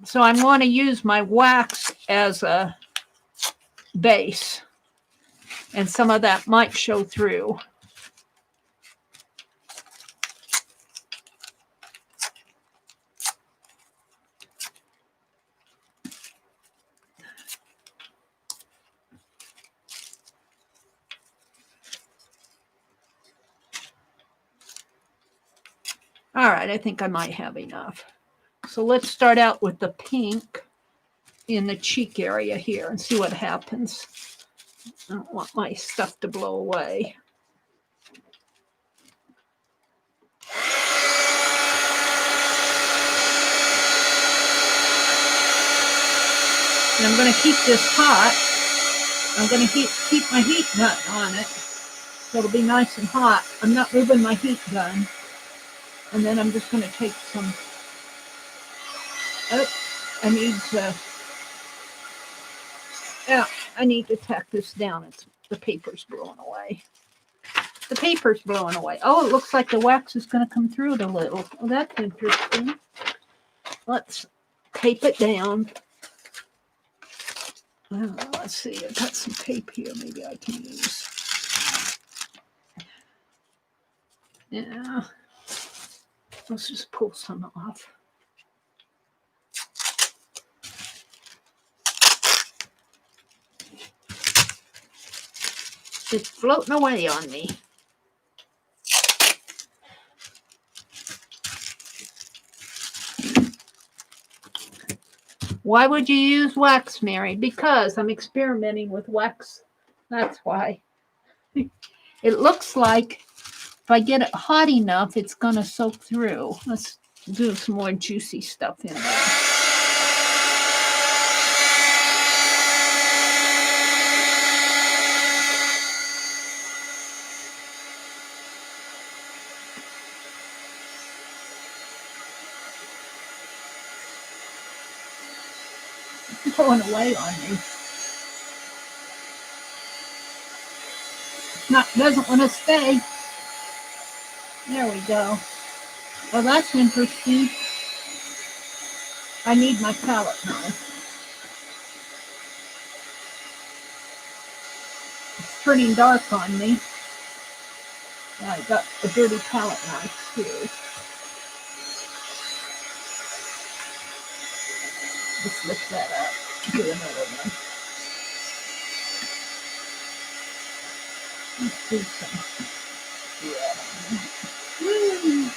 So I'm going to use my wax as a base, and some of that might show through. All right, I think I might have enough. So let's start out with the pink in the cheek area here and see what happens. I don't want my stuff to blow away. And I'm going to keep this hot. I'm going to keep my heat gun on it. So it'll be nice and hot. I'm not moving my heat gun. And then I'm just going to take some... Oh, I need to tack this down. The paper's blowing away. The paper's blowing away. Oh, it looks like the wax is going to come through it a little. Oh, that's interesting. Let's tape it down. Let's see. I got some tape here. Maybe I can use. Yeah. Let's just pull some off. It's floating away on me. Why would you use wax, Mary? Because I'm experimenting with wax. That's why. It looks like if I get it hot enough, it's going to soak through. Let's do some more juicy stuff in there. It's going away on me. Doesn't want to stay. There we go. Oh, that's interesting. I need my palette knife. It's turning dark on me. I got a dirty palette knife too. Let's lift that up. Do another one. Let's do some. Yeah. Woo.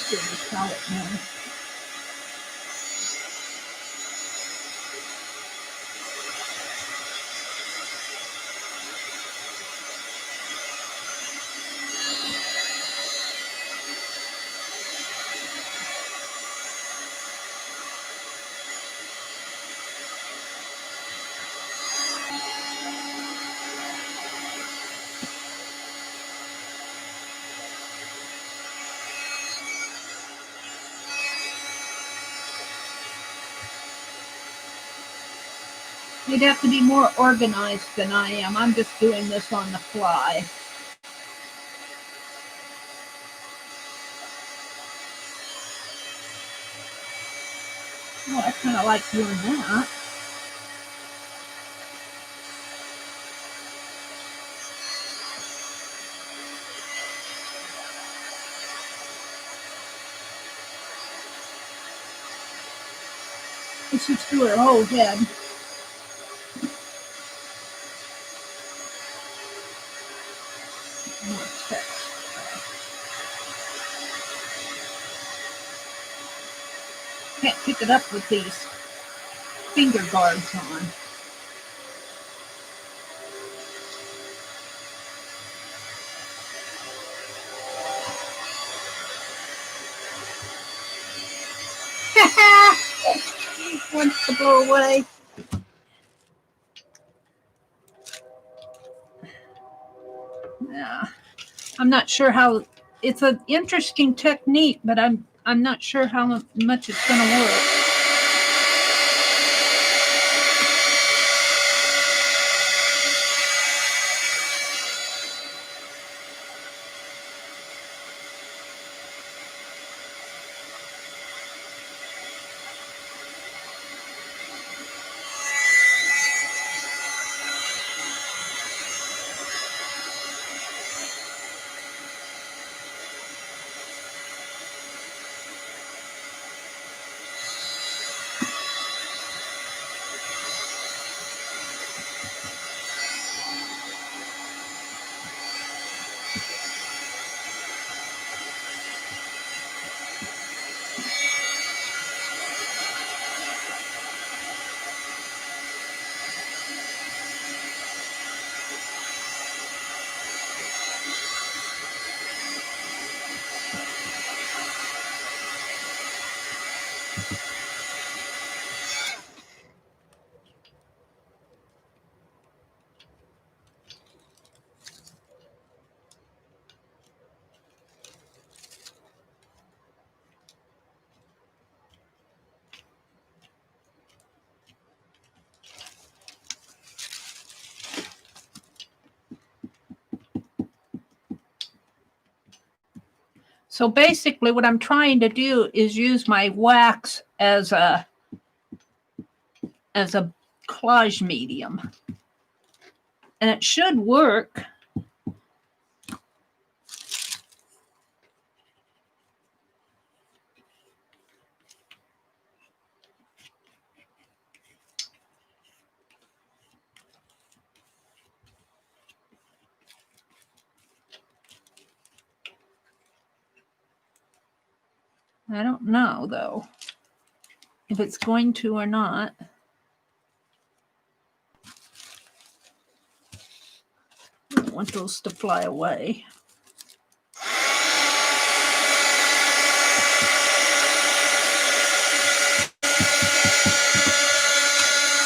Dirty palette knife. You'd have to be more organized than I am. I'm just doing this on the fly. Oh, I kind of like doing that. Let's just do her whole head. Can't pick it up with these finger guards on. Wants to blow away. Yeah, I'm not sure how. It's an interesting technique, but I'm not sure how much it's going to work. So basically what I'm trying to do is use my wax as a collage medium. And it should work. I don't know, though, if it's going to or not. I don't want those to fly away.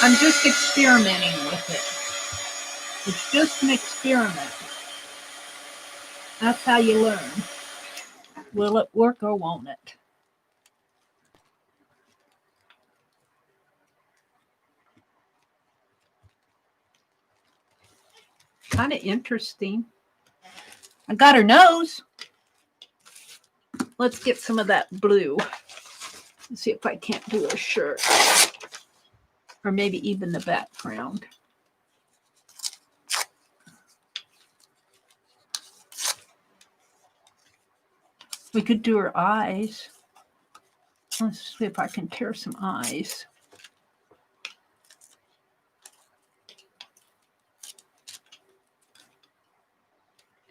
I'm just experimenting with it. It's just an experiment. That's how you learn. Will it work or won't it? Kind of interesting. I got her nose. Let's get some of that blue. Let's see if I can't do a shirt. Or maybe even the background. We could do her eyes. Let's see if I can tear some eyes.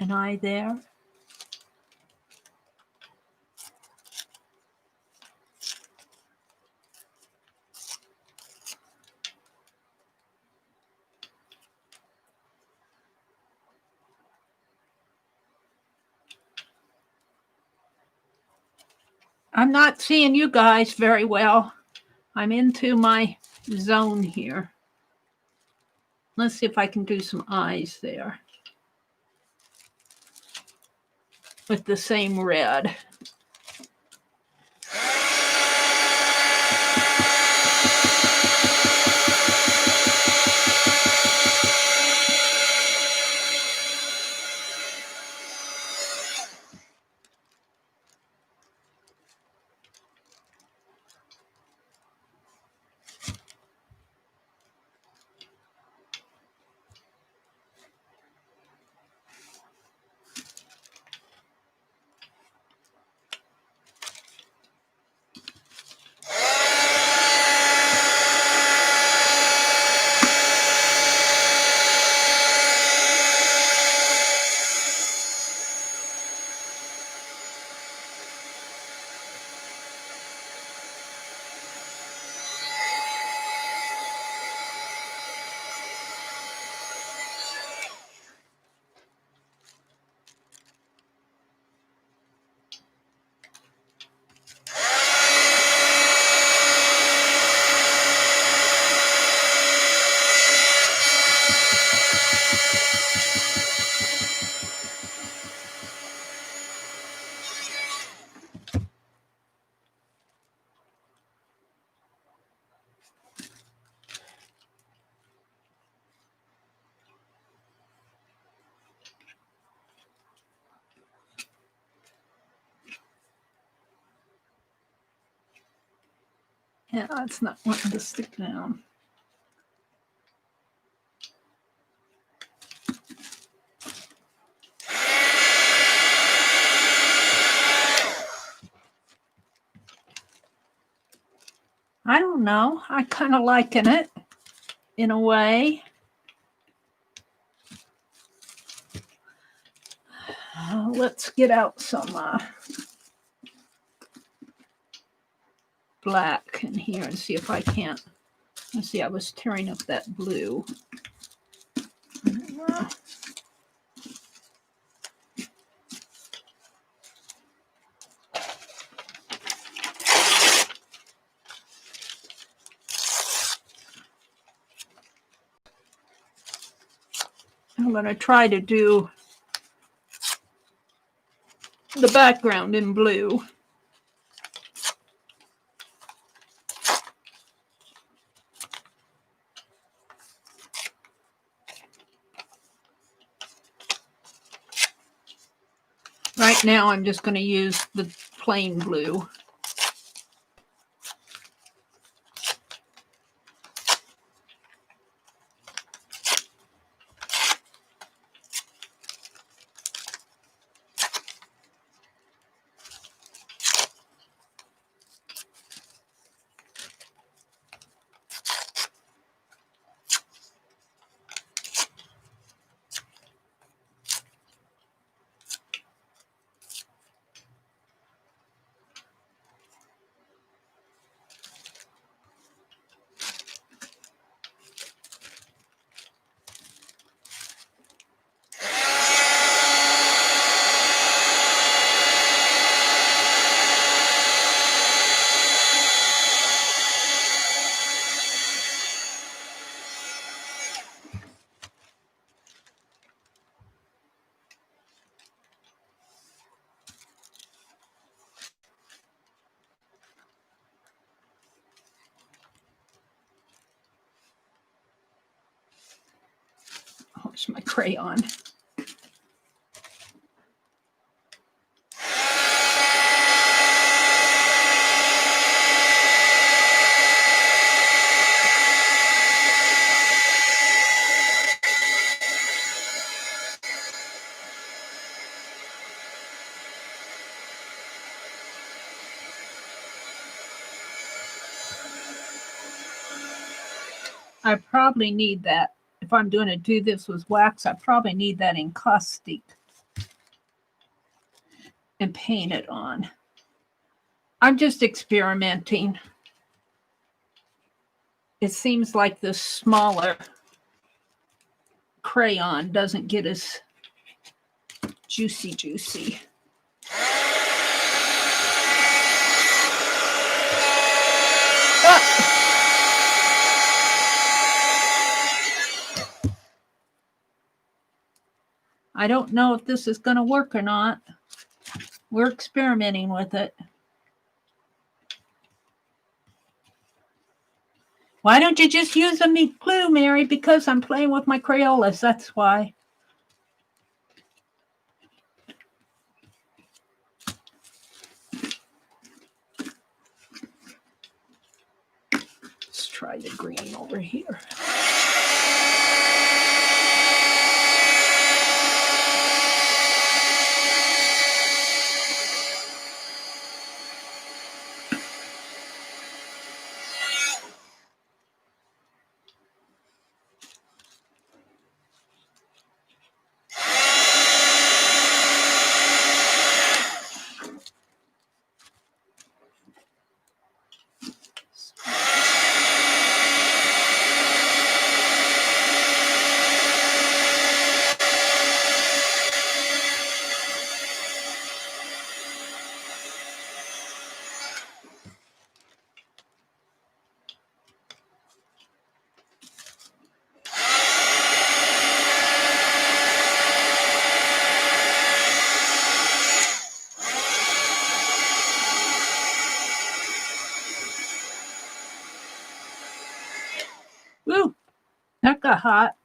An eye there. I'm not seeing you guys very well. I'm into my zone here. Let's see if I can do some eyes there with the same red. Yeah, it's not wanting to stick down. I don't know. I kind of liking it in a way. Let's get out some black in here and see if I can't. Let's see, I was tearing up that blue. I'm going to try to do the background in blue. Right now, I'm just going to use the plain blue. Where's my crayon? I probably need that. If I'm going to do this with wax, I probably need that encaustic and paint it on. I'm just experimenting. It seems like the smaller crayon doesn't get as juicy. Ah! I don't know if this is going to work or not. We're experimenting with it. Why don't you just use a meat glue, Meri? Because I'm playing with my Crayolas, that's why. Let's try the green over here. Woo! That got hot.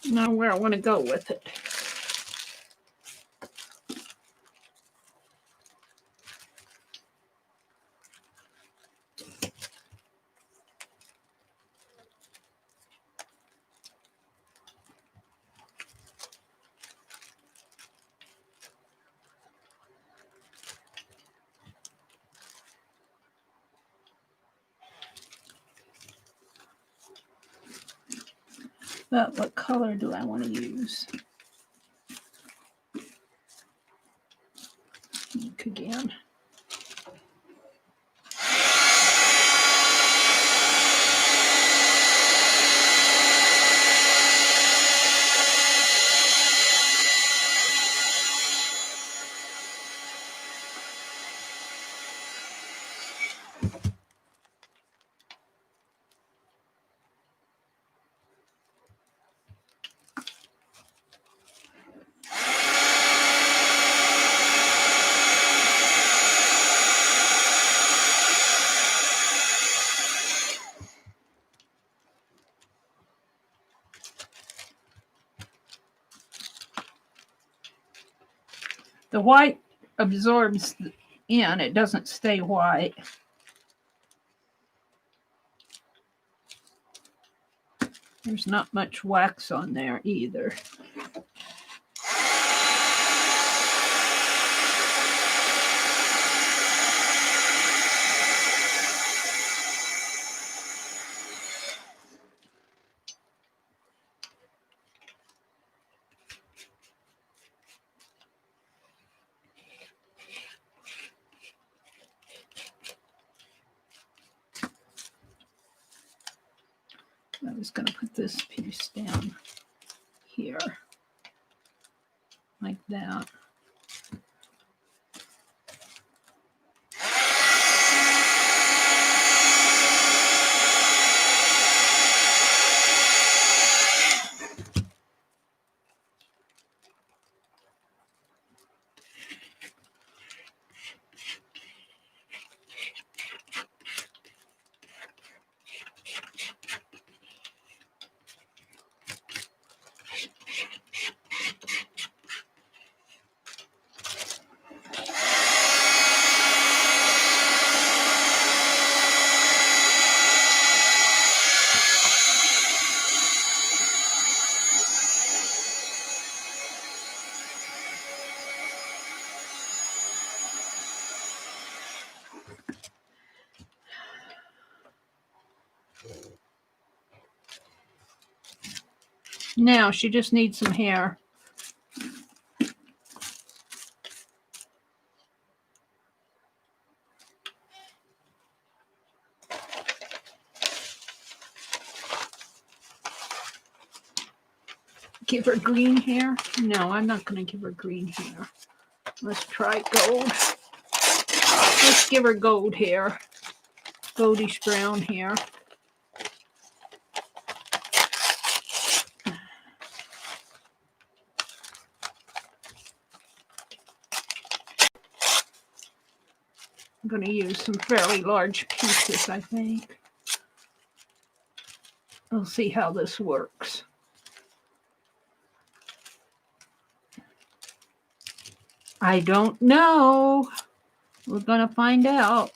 Now where I want to go with it. But what color do I want to use? Ink again. The white absorbs in, it doesn't stay white. There's not much wax on there either. I was going to put this piece down here, like that. Now she just needs some hair. Give her green hair? No, I'm not going to give her green hair. Let's try gold. Let's give her gold hair. Goldish brown hair. I'm going to use some fairly large pieces, I think. We'll see how this works. I don't know. We're going to find out.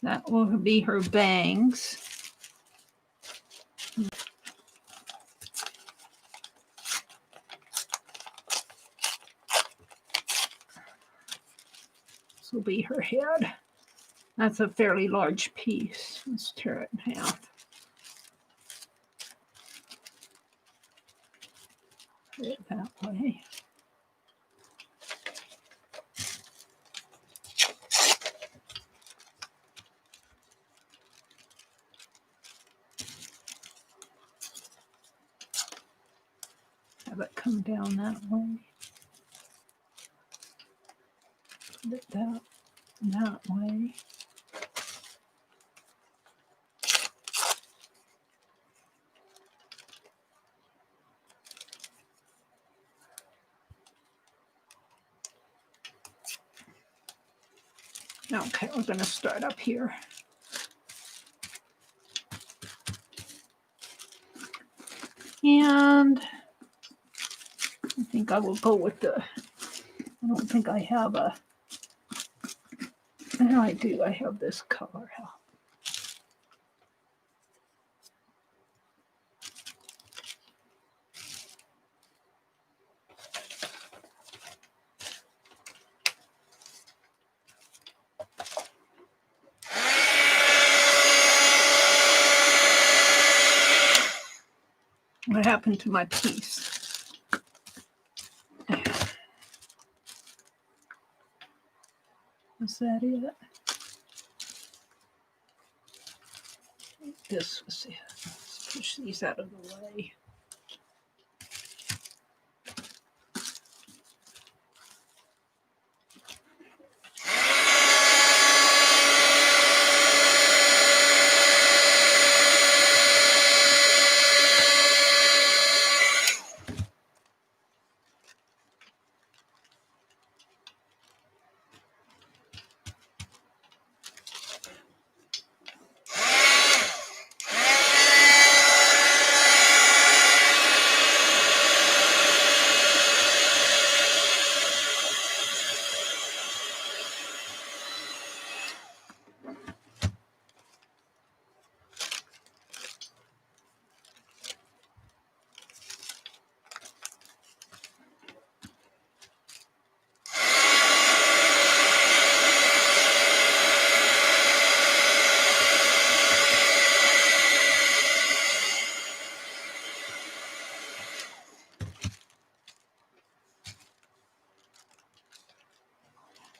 That will be her bangs. This will be her head. That's a fairly large piece. Let's tear it in half. Put it that way. Have it come down that way. Put it that way. Okay, we're going to start up here. And I think I will go with I don't think I have a, no, I do, I have this color out. What happened to my piece? Was that it? This was it. Let's push these out of the way.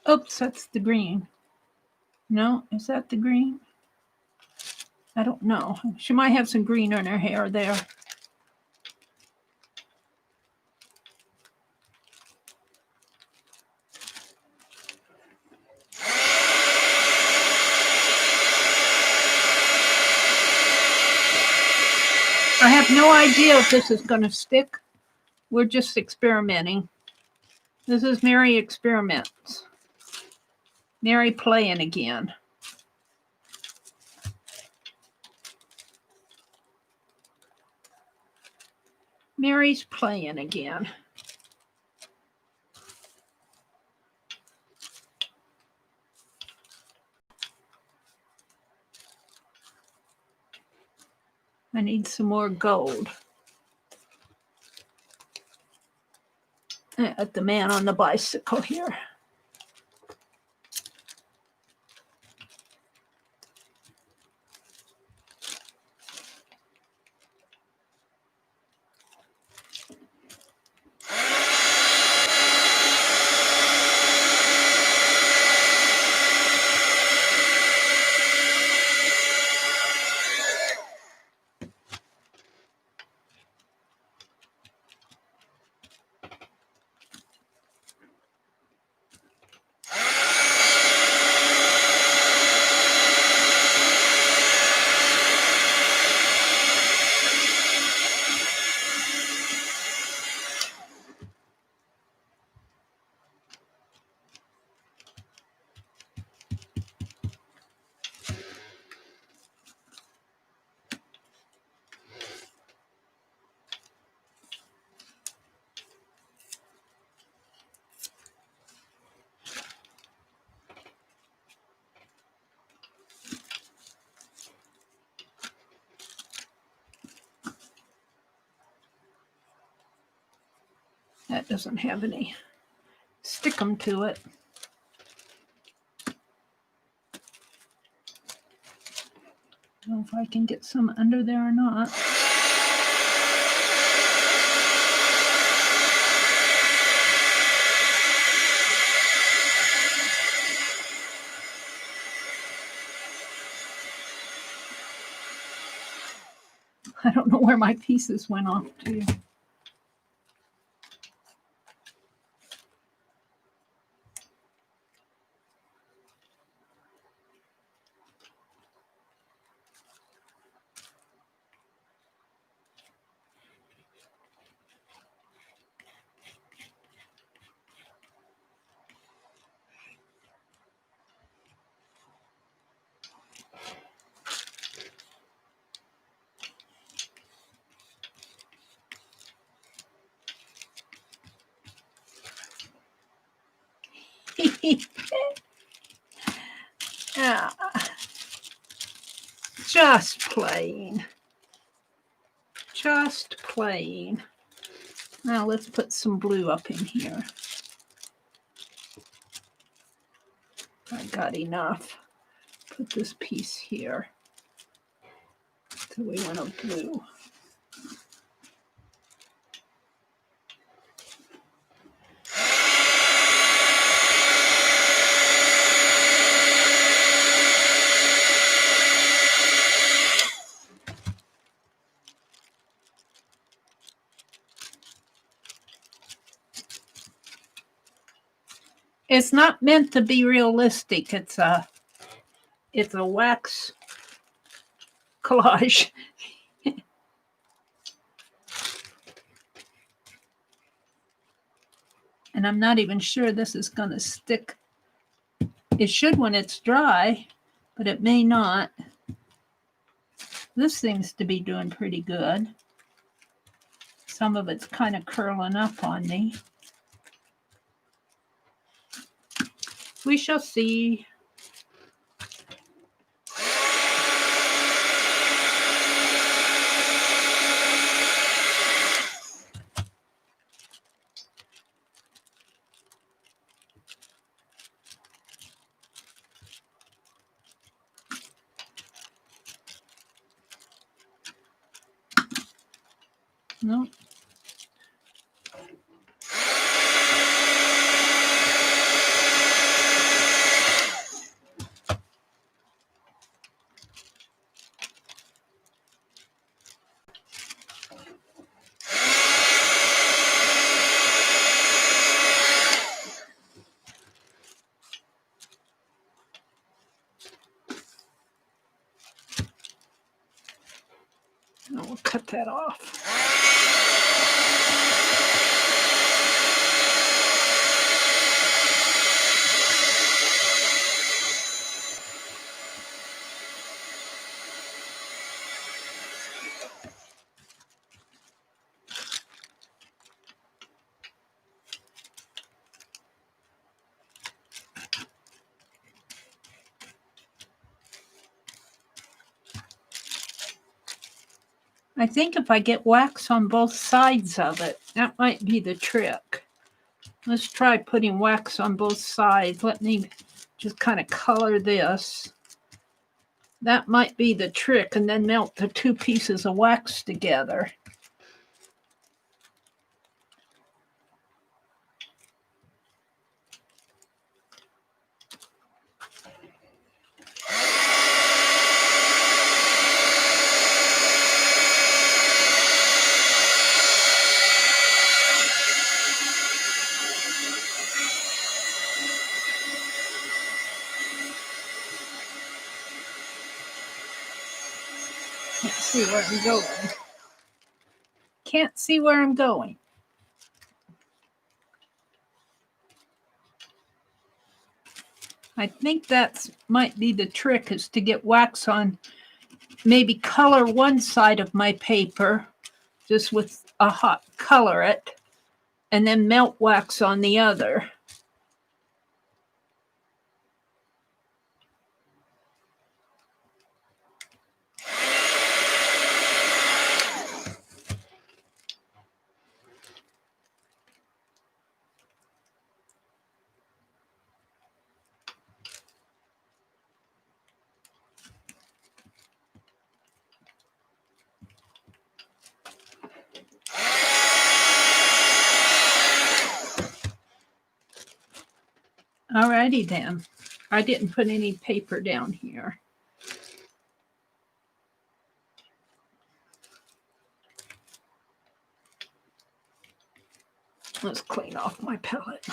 Oops, that's the green. No, is that the green? I don't know. She might have some green in her hair there. I have no idea if this is going to stick. We're just experimenting. This is Meri Experiments. Meri playing again. Meri's playing again. I need some more gold. At the man on the bicycle here. That doesn't have any stickum to it. I don't know if I can get some under there or not. I don't know where my pieces went off to. Just playing. Just playing. Now let's put some blue up in here. I got enough. Put this piece here. So we want a blue. It's not meant to be realistic. It's a wax collage. And I'm not even sure this is going to stick. It should when it's dry, but it may not. This seems to be doing pretty good. Some of it's kind of curling up on me. We shall see. No. We'll cut that off. I think if I get wax on both sides of it, that might be the trick. Let's try putting wax on both sides. Let me just kind of color this. That might be the trick, and then melt the two pieces of wax together. Can't see where I'm going. Can't see where I'm going. I think that might be the trick, is to get wax on, maybe color one side of my paper just with a hot color it, and then melt wax on the other. Alrighty then. I didn't put any paper down here. Let's clean off my palette.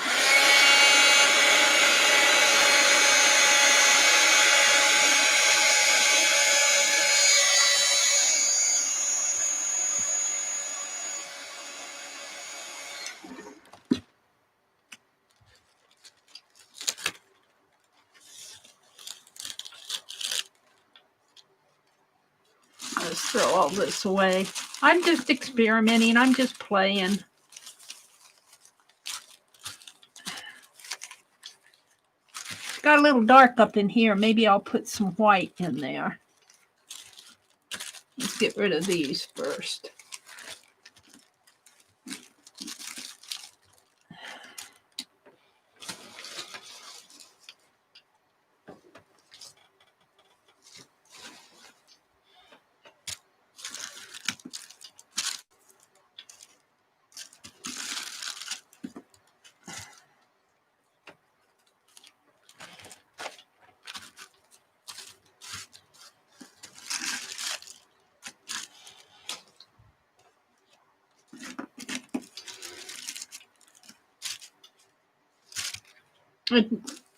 Let's throw all this away. I'm just experimenting. I'm just playing. Got a little dark up in here. Maybe I'll put some white in there. Let's get rid of these first.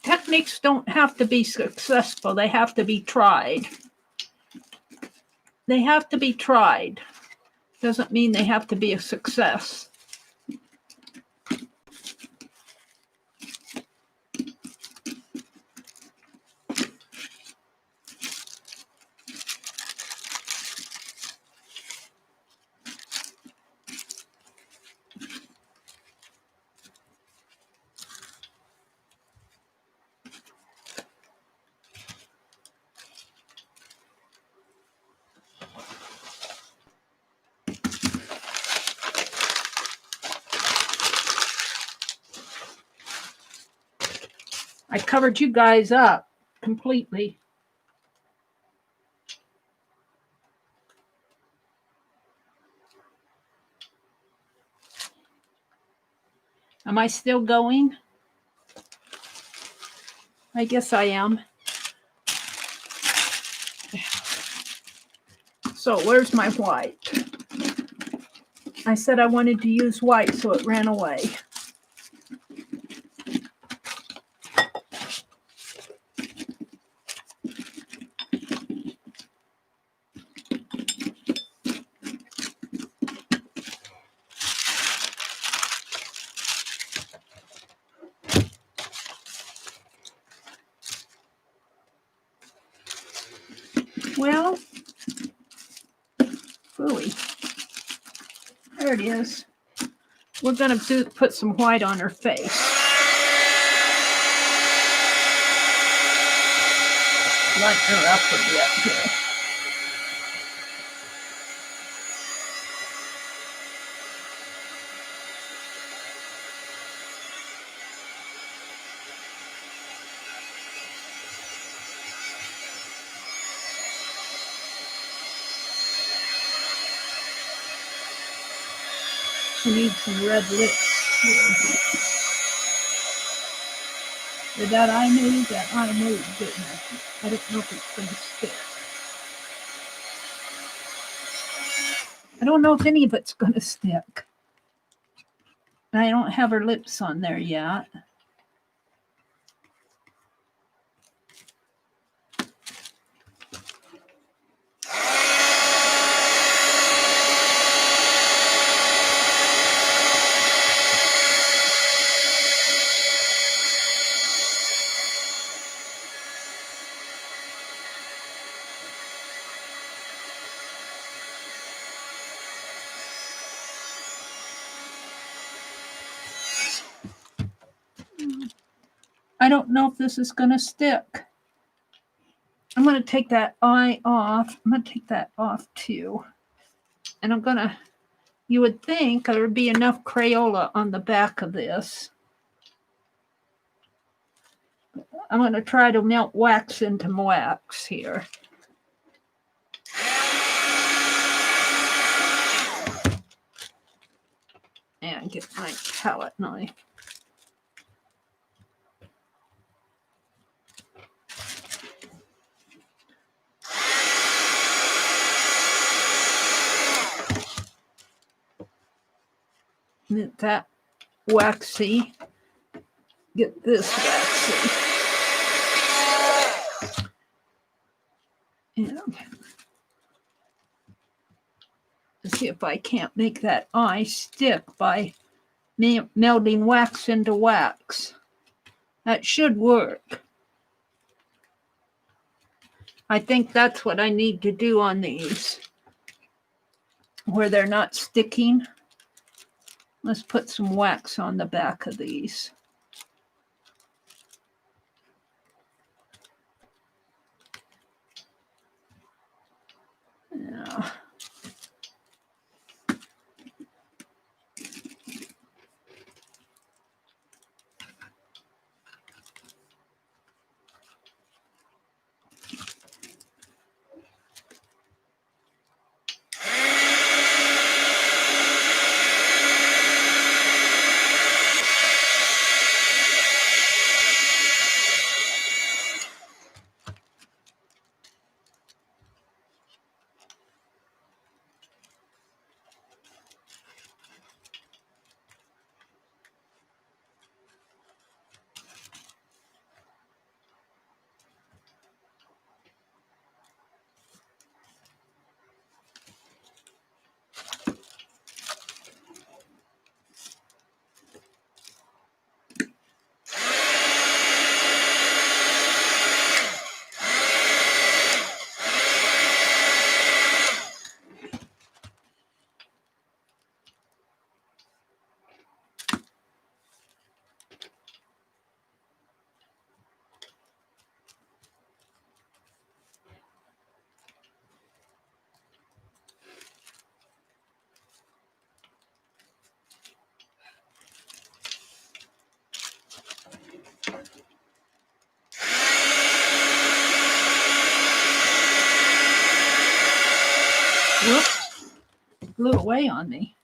Techniques don't have to be successful. They have to be tried. They have to be tried. Doesn't mean they have to be a success. I covered you guys up completely. Am I still going? I guess I am. So where's my white? I said I wanted to use white, so it ran away. Well, ooey. There it is. We're going to put some white on her face. Lighten her up a bit here. She needs some red lips here. Did that eye move? That eye moved, didn't it? I don't know if it's going to stick. I don't know if any of it's going to stick. I don't have her lips on there yet. I don't know if this is going to stick. I'm going to take that eye off. I'm going to take that off too. And I'm going to, you would think there would be enough Crayola on the back of this. I'm going to try to melt wax into wax here. And get my palette knife. Get that waxy. Get this waxy. And let's see if I can't make that eye stick by melting wax into wax. That should work. I think that's what I need to do on these, where they're not sticking. Let's put some wax on the back of these. Yeah. Whoops, blew away on me.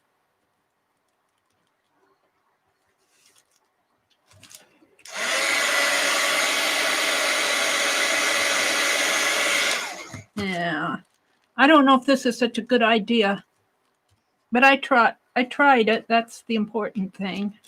Yeah, I don't know if this is such a good idea, but I tried it. That's the important thing.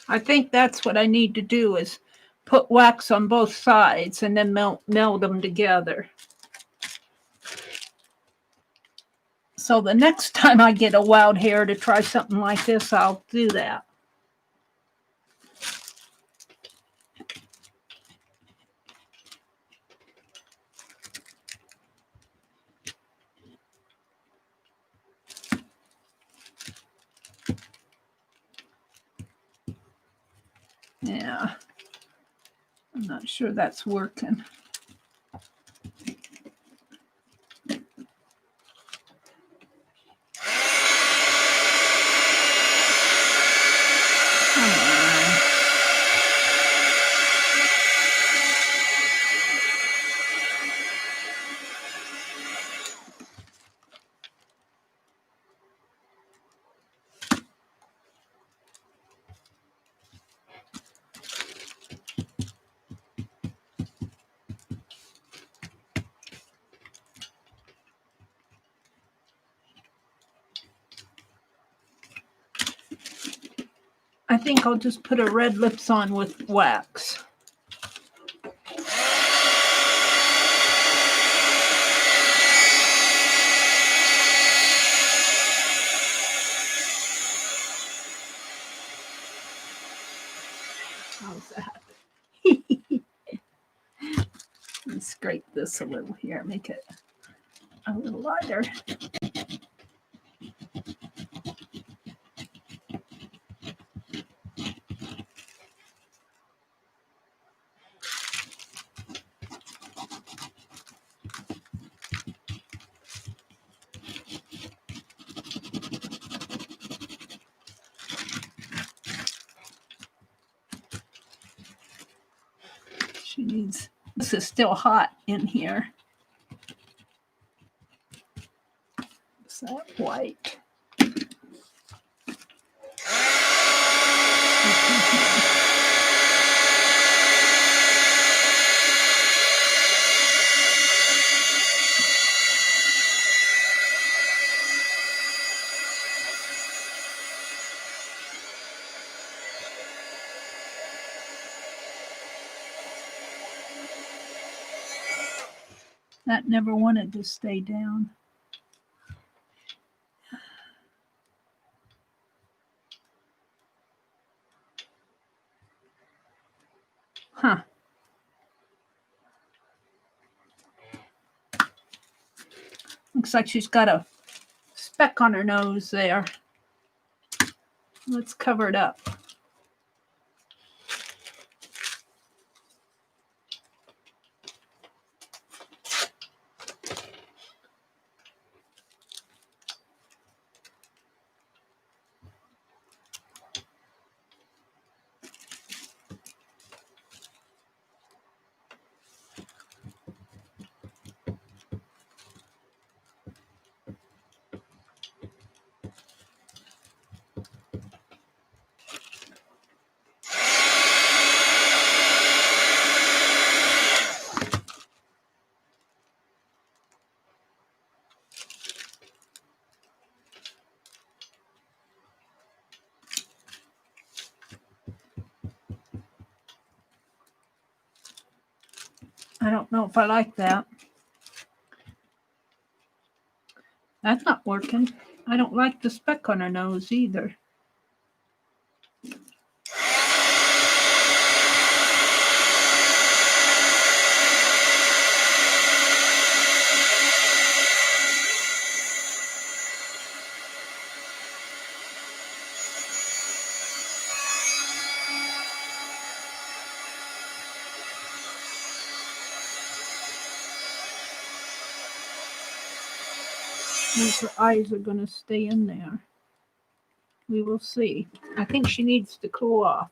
I think that's what I need to do, is put wax on both sides and then meld them together. So the next time I get a wild hair to try something like this, I'll do that. Yeah, I'm not sure that's working. I think I'll just put a red lips on with wax. How's that? Let's scrape this a little here, make it a little lighter. needs, this is still hot in here. Is that white? That never wanted to stay down. Huh. Looks like she's got a speck on her nose there. Let's cover it up. I don't know if I like that. That's not working. I don't like the speck on her nose either. Her eyes are going to stay in there. We will see. I think she needs to cool off.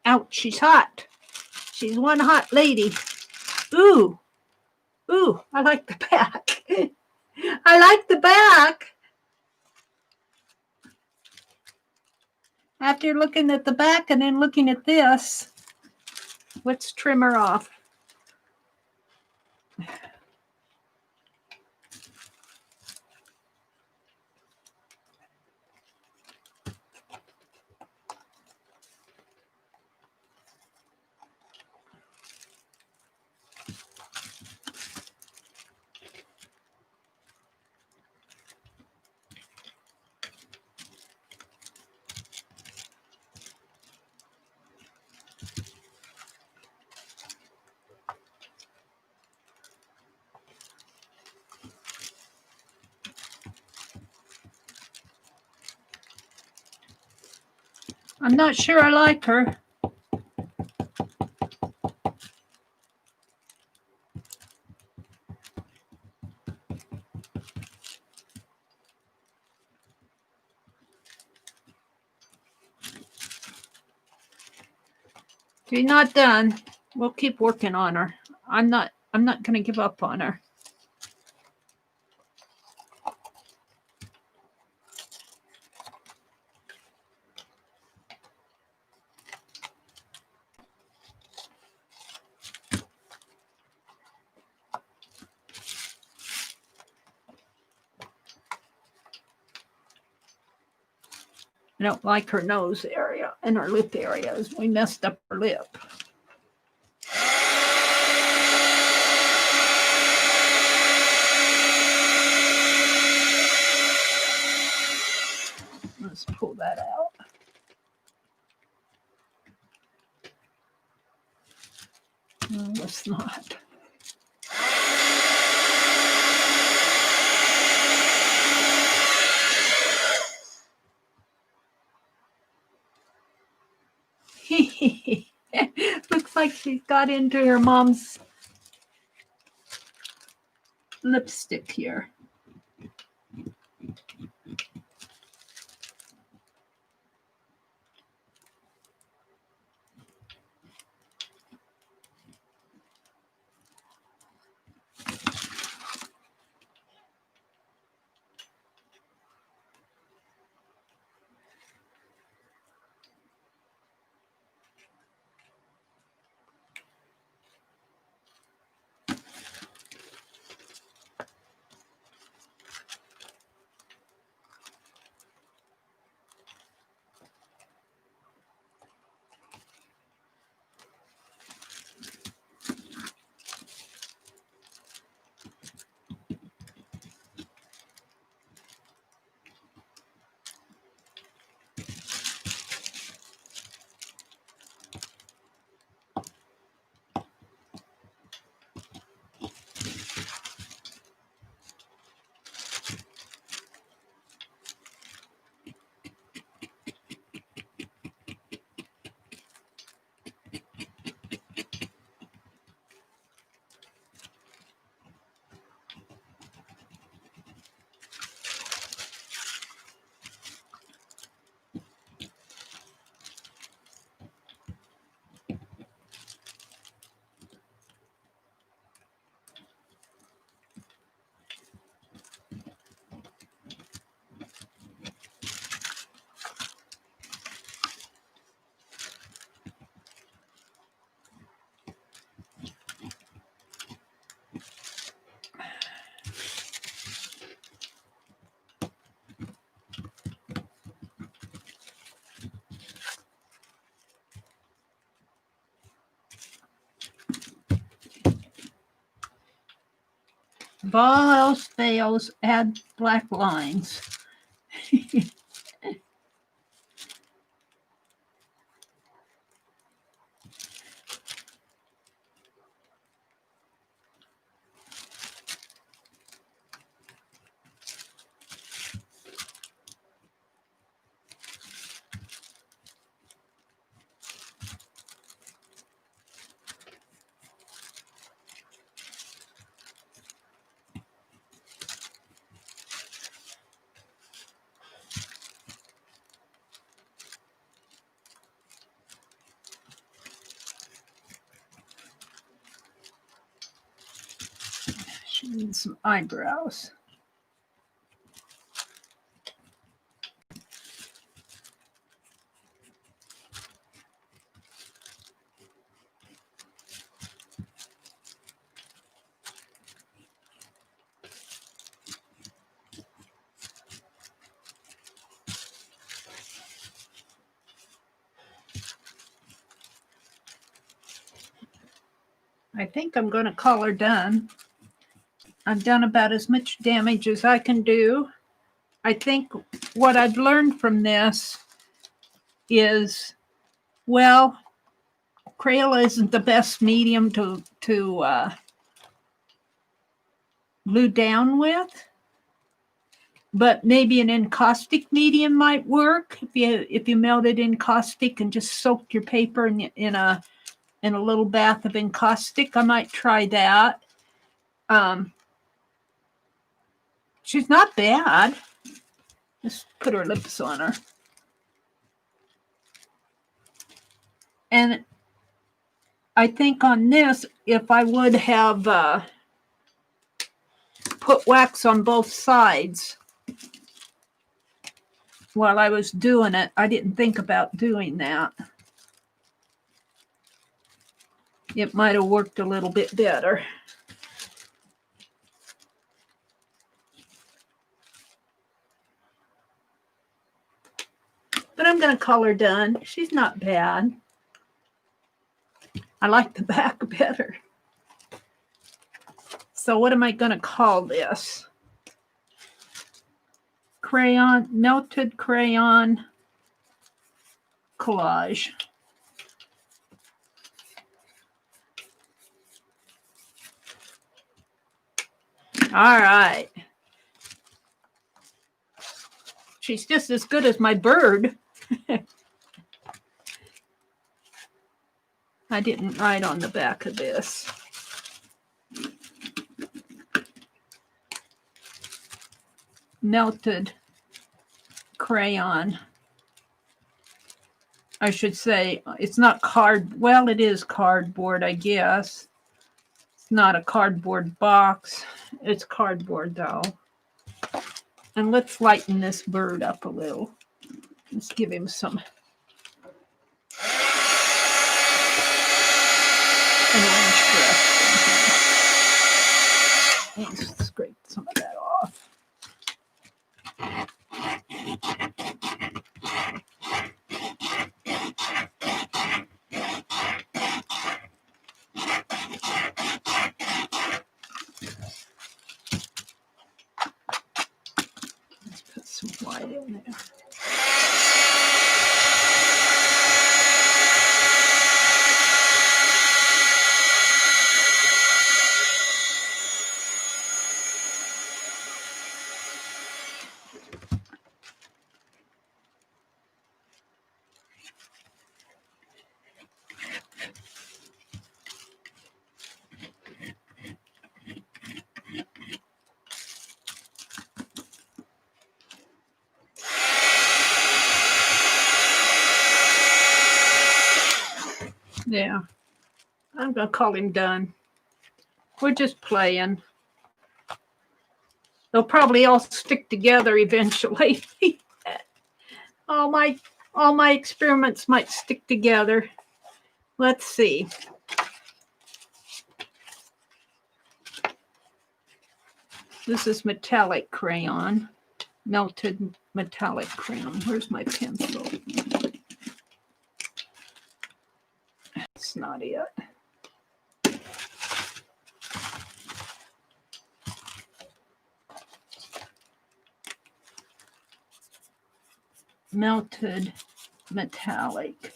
Ouch, she's hot. She's one hot lady. Ooh. Ooh, I like the back. I like the back. After looking at the back and then looking at this, let's trim her off. I'm not sure I like her. She's not done. We'll keep working on her. I'm not going to give up on her. I don't like her nose area and her lip areas. We messed up her lip. Let's pull that out. No, let's not. Looks like she's got into her mom's lipstick here. If all else fails, add black lines. She needs some eyebrows. I think I'm going to call her done. I've done about as much damage as I can do. I think what I've learned from this is, well, Crayola isn't the best medium to glue down with, but maybe an encaustic medium might work. If you melted encaustic and just soaked your paper in a little bath of encaustic, I might try that. She's not bad. Just put her lips on her. And I think on this, if I would have put wax on both sides while I was doing it, I didn't think about doing that. It might have worked a little bit better. But I'm going to call her done. She's not bad. I like the back better. So what am I going to call this? Crayon, melted crayon collage. All right. She's just as good as my bird. I didn't write on the back of this. Melted crayon. I should say it's not card. Well, it is cardboard, I guess. It's not a cardboard box. It's cardboard, though. And let's lighten this bird up a little. Let's give him some. An orange dress. Let's scrape some of that off. Let's put some white in there. Yeah, I'm going to call him done. We're just playing. They'll probably all stick together eventually. all my experiments might stick together. Let's see. This is metallic crayon, melted metallic crayon. Where's my pencil? That's not it. melted metallic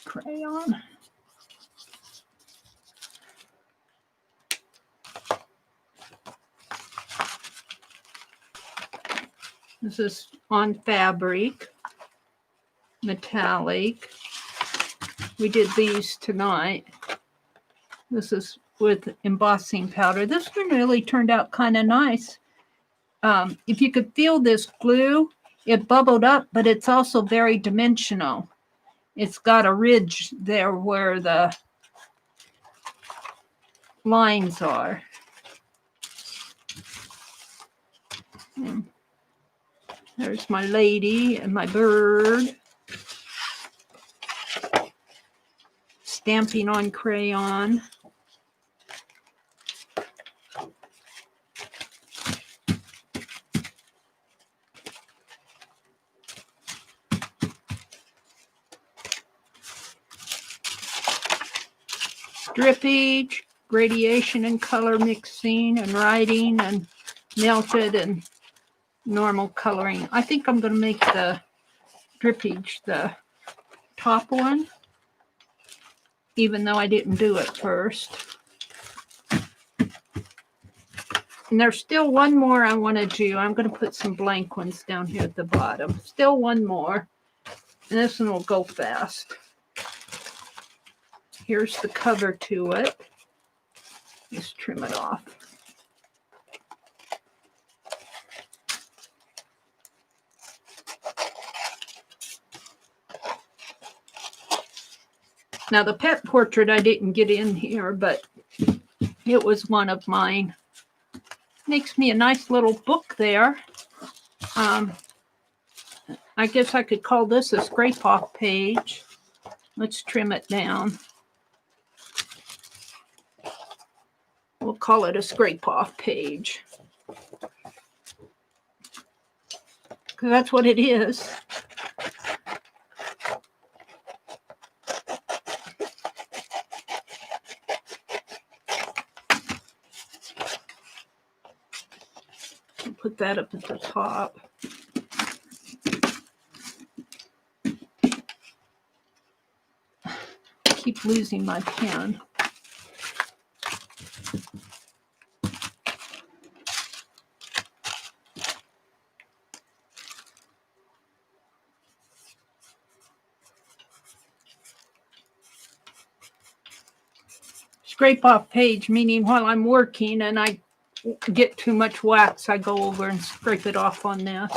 crayon. This is on fabric, metallic. We did these tonight. This is with embossing powder. This one really turned out kind of nice. If you could feel this glue, it bubbled up, but it's also very dimensional. It's got a ridge there where the lines are. And there's my lady and my bird. Stamping on crayon. Drippage, gradation and color mixing and writing and melted and normal coloring. I think I'm going to make the drippage the top one, even though I didn't do it first. And there's still one more I want to do. I'm going to put some blank ones down here at the bottom. Still one more. And this one will go fast. Here's the cover to it. Just trim it off. Now the pet portrait I didn't get in here, but it was one of mine. Makes me a nice little book there. I guess I could call this a scrape off page. Let's trim it down. We'll call it a scrape off page. Because that's what it is. Put that up at the top. Keep losing my pen. Scrape off page, meaning while I'm working and I get too much wax, I go over and scrape it off on this.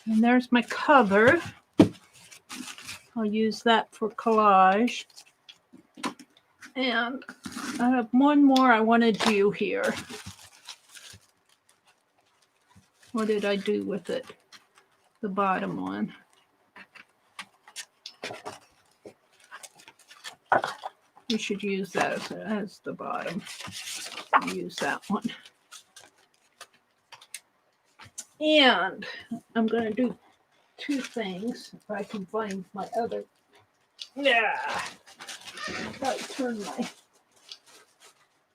And there's my cover. I'll use that for collage. And I have one more I want to do here. What did I do with it? The bottom one. We should use that as the bottom. I'll use that one. And I'm going to do two things. If I can find my other. Yeah. Gotta turn my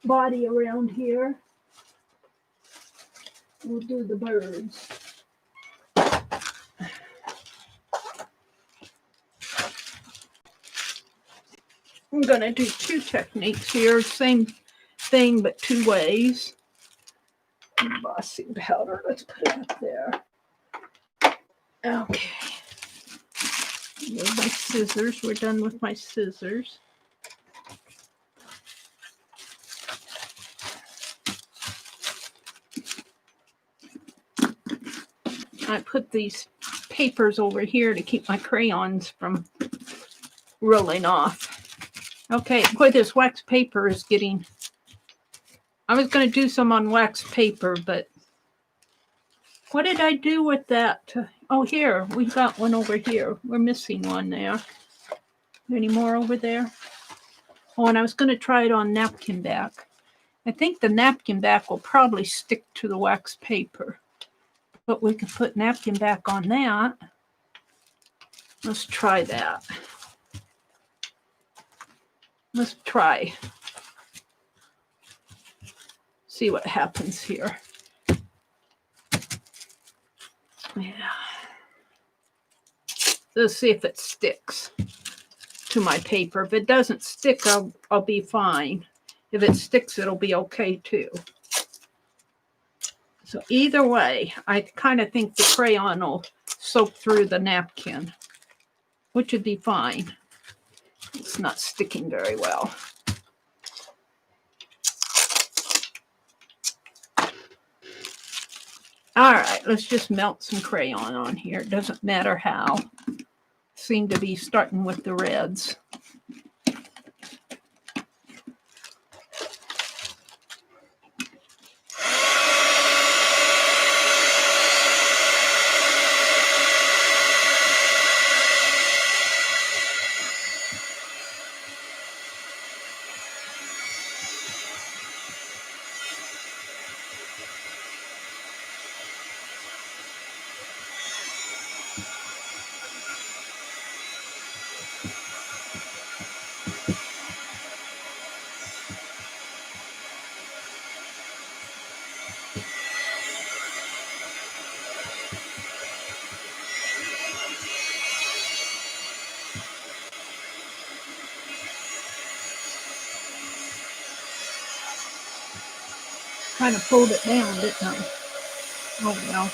body around here. We'll do the birds. I'm going to do two techniques here. Same thing, but two ways. Embossing powder. Let's put it up there. Okay. With my scissors. We're done with my scissors. I put these papers over here to keep my crayons from rolling off. Okay, boy, this wax paper is getting... I was going to do some on wax paper, but what did I do with that? Oh, here, we got one over here. We're missing one there. Any more over there? Oh, and I was going to try it on napkin back. I think the napkin back will probably stick to the wax paper. But we could put napkin back on that. Let's try that. Let's try. see what happens here. Yeah. Let's see if it sticks to my paper. If it doesn't stick, I'll be fine. If it sticks, it'll be okay too. So either way, I kind of think the crayon will soak through the napkin, which would be fine. It's not sticking very well. All right, let's just melt some crayon on here. It doesn't matter how. Seem to be starting with the reds. Kind of pulled it down, didn't I? Oh well.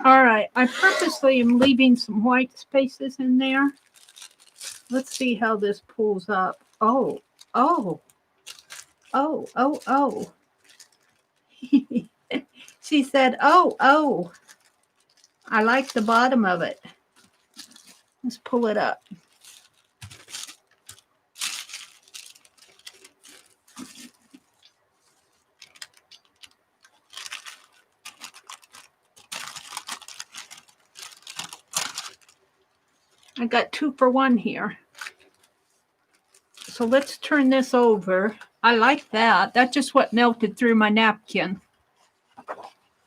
All right, I purposely am leaving some white spaces in there. Let's see how this pulls up. Oh, oh, oh, oh, oh. She said, oh, oh. I like the bottom of it. Let's pull it up. I got 2 for 1 here. So let's turn this over. I like that. That's just what melted through my napkin.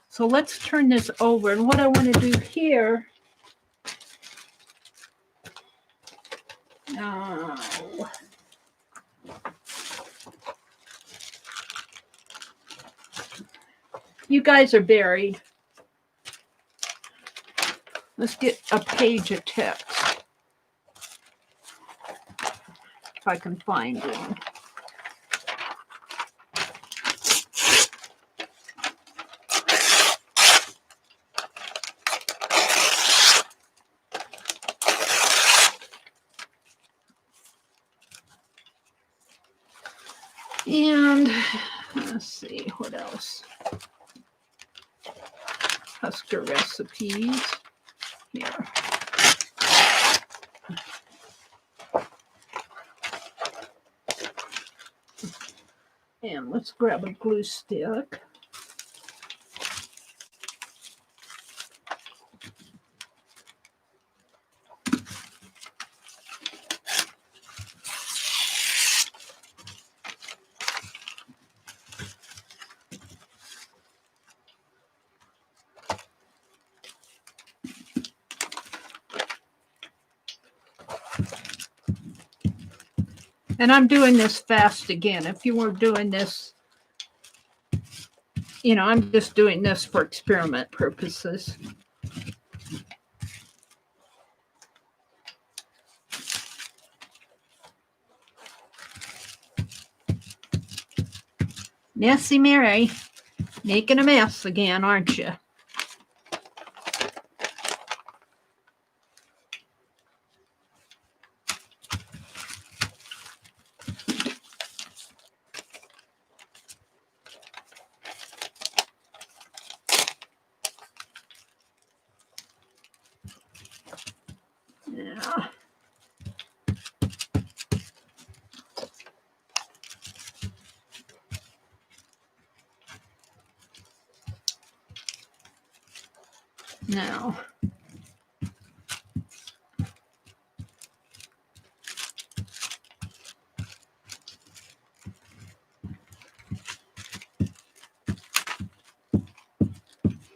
So let's turn this over. And what I want to do here. Oh. You guys are buried. Let's get a page of text. If I can find it. And Let's see, what else? Husker recipes. Here. And let's grab a glue stick. And I'm doing this fast again. If you were doing this, you know, I'm just doing this for experiment purposes. Messy Meri, making a mess again, aren't you? Yeah. Now,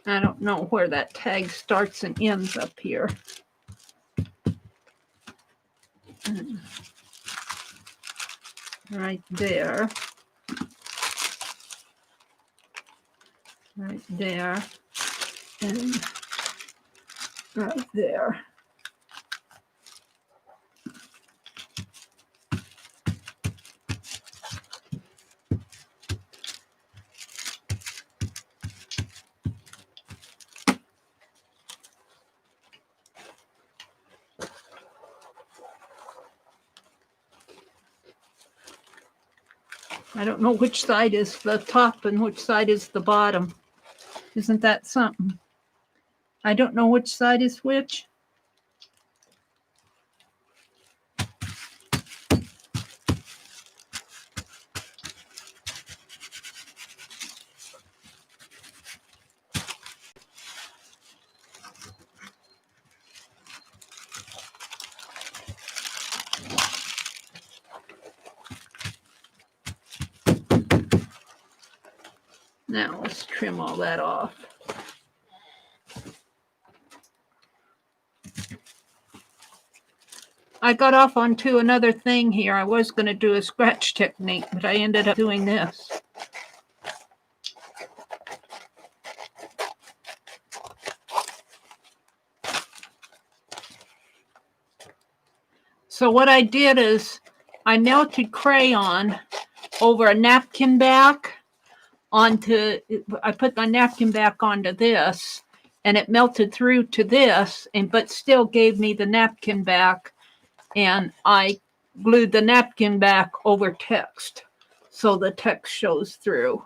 I don't know where that tag starts and ends up here. Right there. Right there. And right there. I don't know which side is the top and which side is the bottom. Isn't that something? I don't know which side is which. Now let's trim all that off. I got off onto another thing here. I was going to do a scratch technique, but I ended up doing this. So what I did is I melted crayon over a napkin back onto, I put my napkin back onto this, and it melted through to this, but still gave me the napkin back, and I glued the napkin back over text so the text shows through.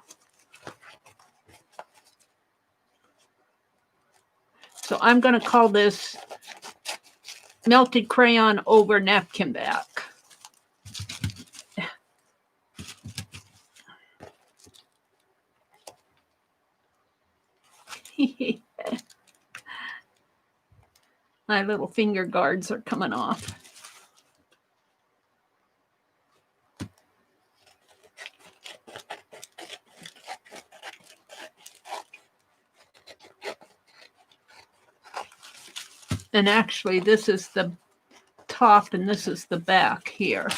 So I'm going to call this melted crayon over napkin back. My little finger guards are coming off. And actually, this is the top and this is the back here.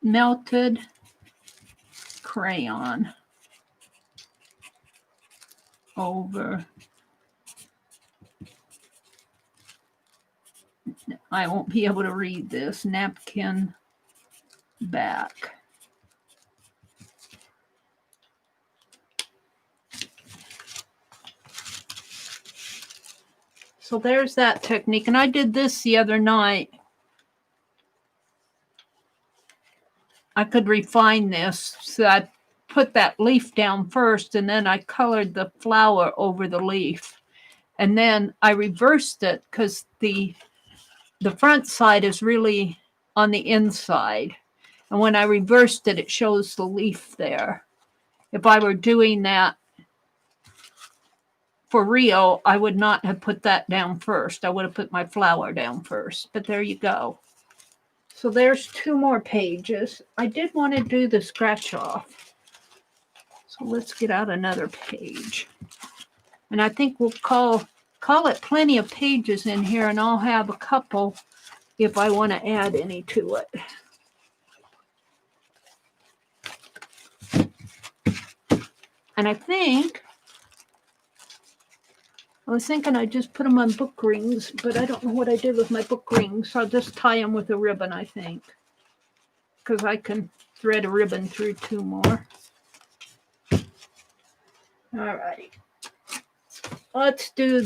Melted crayon over I won't be able to read this. Napkin back. So there's that technique. And I did this the other night. I could refine this. So I put that leaf down first, and then I colored the flower over the leaf. And then I reversed it because the front side is really on the inside. And when I reversed it, it shows the leaf there. If I were doing that for real, I would not have put that down first. I would have put my flower down first. But there you go. So there's 2 more pages. I did want to do the scratch off. So let's get out another page. And I think we'll call it plenty of pages in here, and I'll have a couple if I want to add any to it. And I was thinking I'd just put them on book rings, but I don't know what I did with my book rings, so I'll just tie them with a ribbon, I think. Because I can thread a ribbon through 2 more. All right. Let's do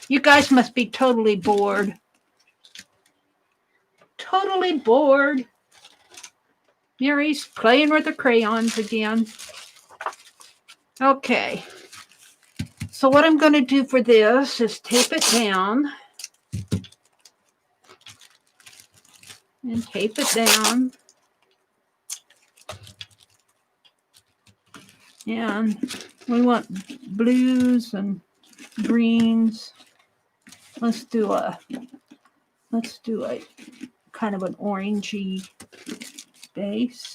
you guys must be totally bored. Totally bored. Meri's playing with the crayons again. Okay. So what I'm going to do for this is tape it down. And tape it down. And we want blues and greens. Let's do a kind of an orangey base.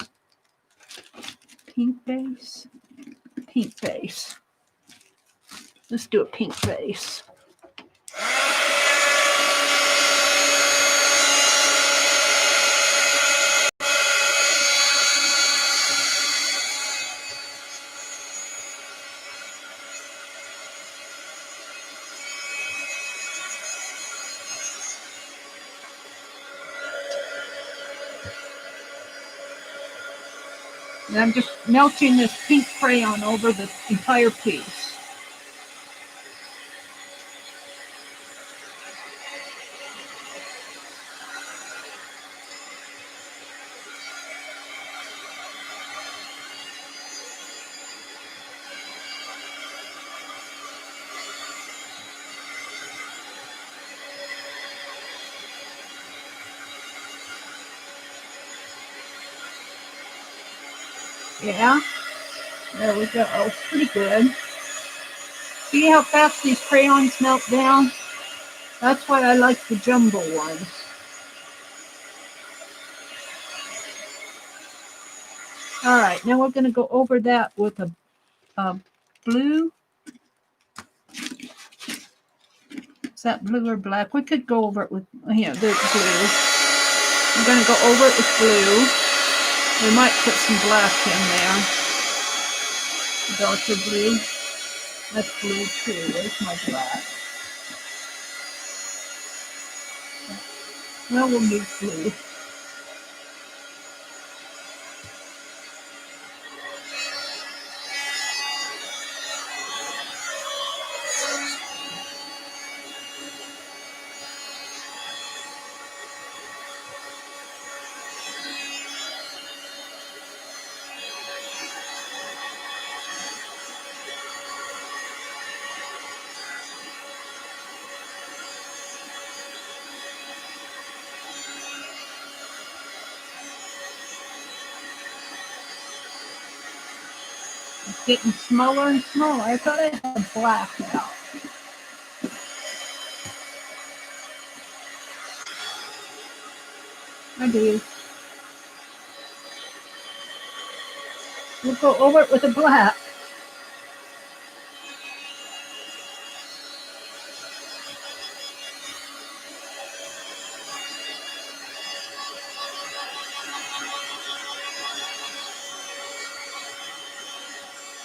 Pink base. Pink base. Let's do a pink base. And I'm just melting this pink crayon over the entire piece. Yeah, there we go. Pretty good. See how fast these crayons melt down? That's why I like the jumbo ones. All right, now we're going to go over that with a blue. Is that blue or black? We could go over it with, here, there's blue. We're going to go over it with blue. We might put some black in there. Darker blue. That's blue too. There's my black. Well, we'll use blue. It's getting smaller and smaller. I thought I had black now. I do. We'll go over it with a black.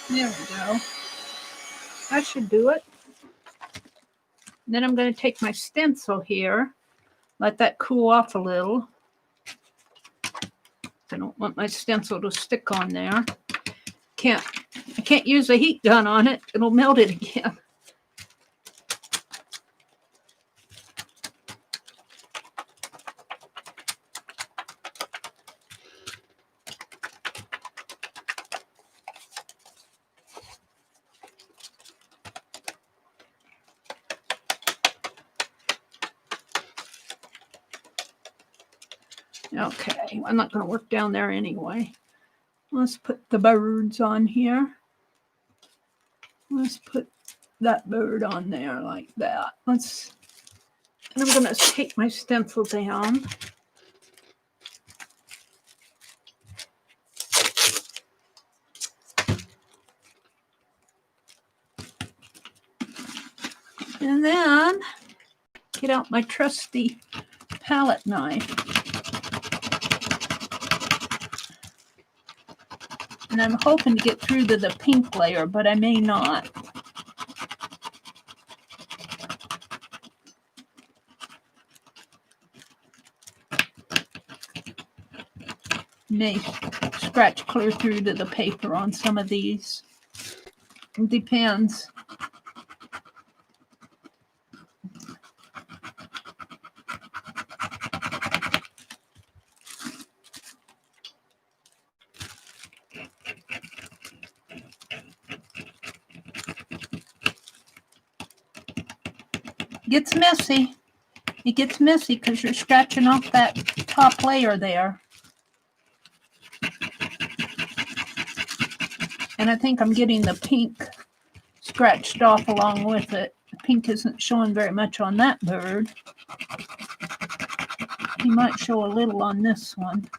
There we go. That should do it. Then I'm going to take my stencil here. Let that cool off a little. I don't want my stencil to stick on there. I can't use a heat gun on it. It'll melt it again. Okay, I'm not going to work down there anyway. Let's put the birds on here. Let's put that bird on there like that. And I'm going to take my stencil down. And then get out my trusty palette knife. And I'm hoping to get through to the pink layer, but I may not. May scratch clear through to the paper on some of these. It depends. Gets messy. It gets messy because you're scratching off that top layer there. And I think I'm getting the pink scratched off along with it. The pink isn't showing very much on that bird. He might show a little on this one.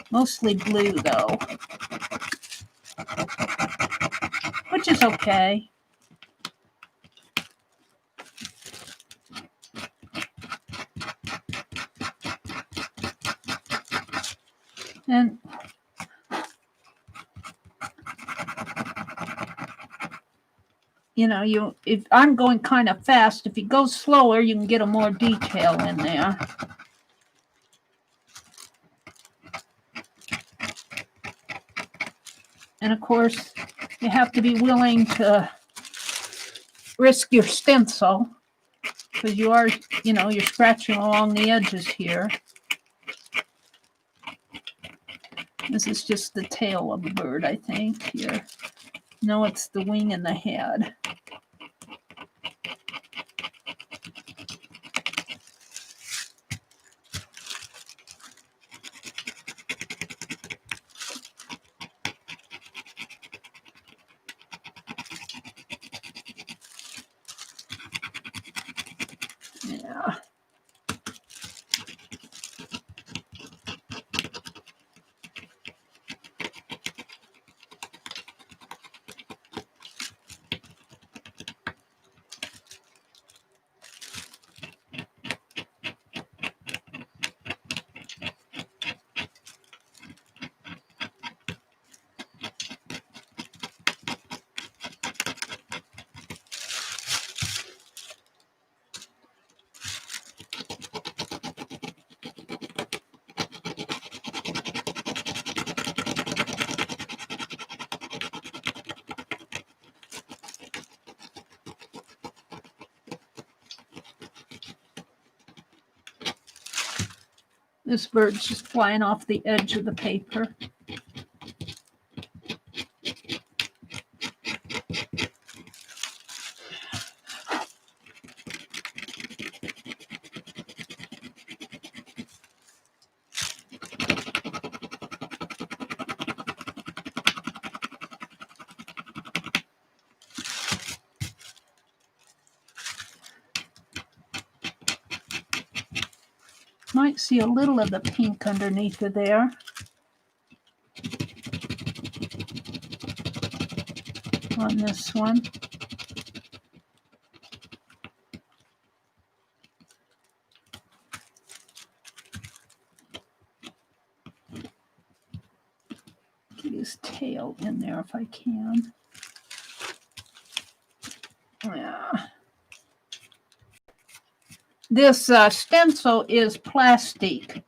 Mostly blue though. Which is okay. And you know, if I'm going kind of fast, if you go slower, you can get a more detail in there. And of course, you have to be willing to risk your stencil because you are, you know, you're scratching along the edges here. This is just the tail of a bird, I think, here. No, it's the wing and the head. Yeah. This bird's just flying off the edge of the paper. Might see a little of the pink underneath of there. On this one. Get his tail in there if I can. Yeah. This stencil is plastic,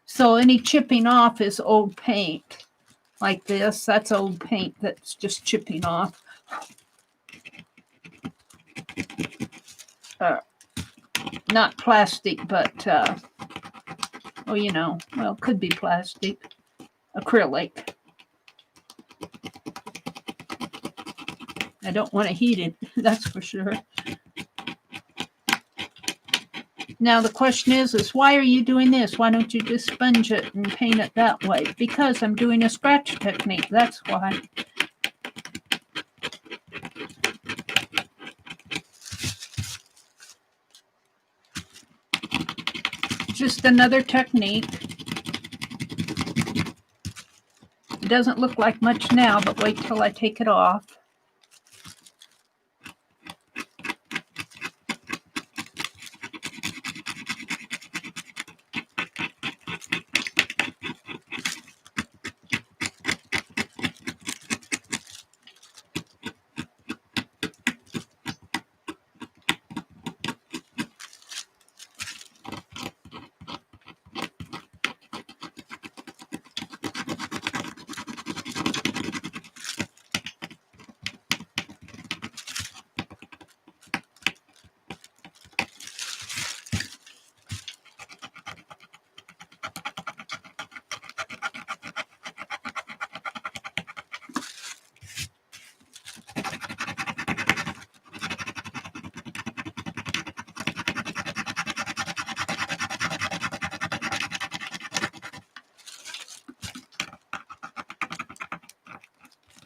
so any chipping off is old paint. Like this, that's old paint that's just chipping off. Not plastic, but, oh, you know, well, could be plastic. Acrylic. I don't want to heat it, that's for sure. Now the question is why are you doing this? Why don't you just sponge it and paint it that way? Because I'm doing a scratch technique, that's why. Just another technique. It doesn't look like much now, but wait till I take it off.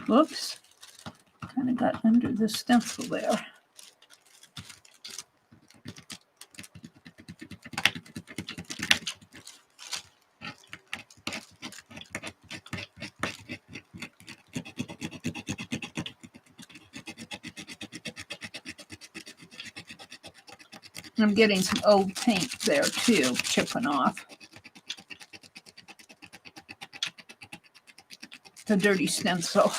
Whoops, kind of got under the stencil there. I'm getting some old paint there too, chipping off. The dirty stencil.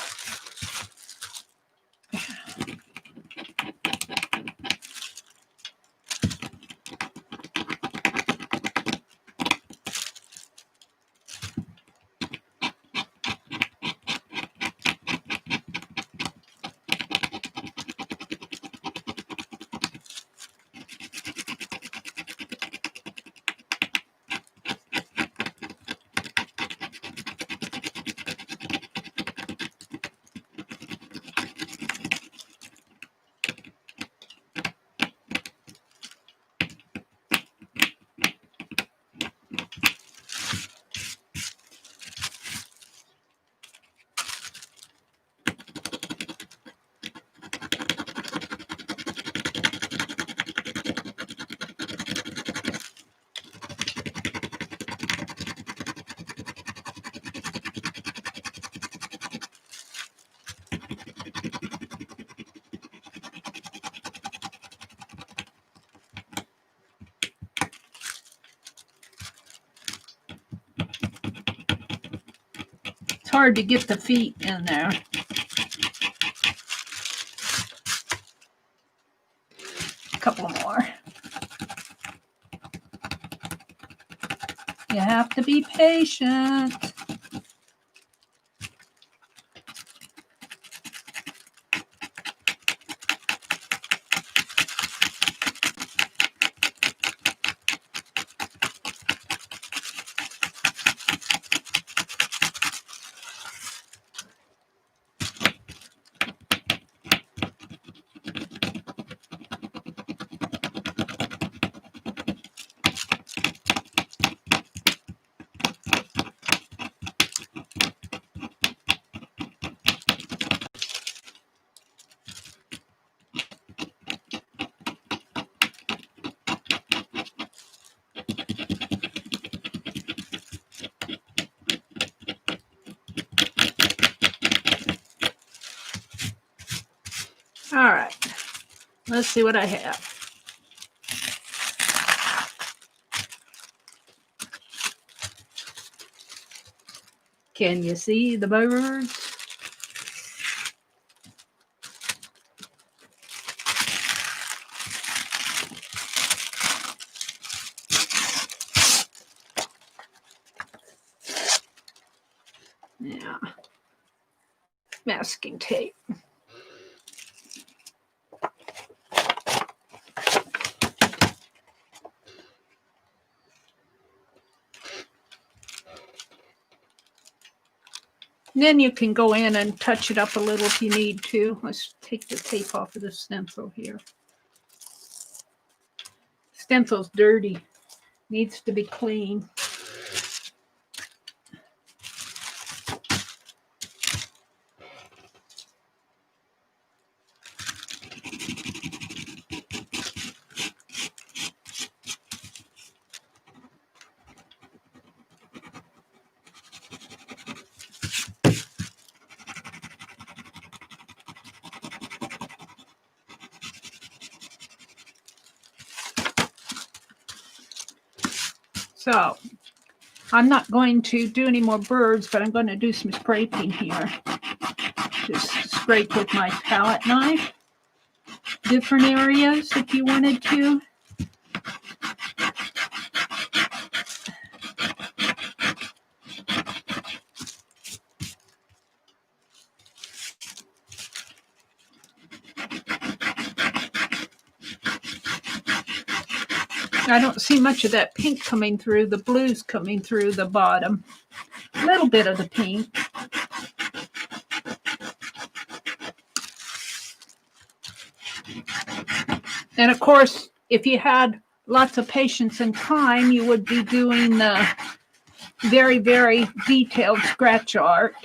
It's hard to get the feet in there. A couple more. You have to be patient. All right, let's see what I have. Can you see the birds? masking tape. Then you can go in and touch it up a little if you need to. Let's take the tape off of the stencil here. Stencil's dirty. Needs to be clean. So I'm not going to do any more birds, but I'm going to do some scraping here. Just scrape with my palette knife. Different areas if you wanted to. I don't see much of that pink coming through. The blue's coming through the bottom. A little bit of the pink. And of course, if you had lots of patience and time, you would be doing the very, very detailed scratch art.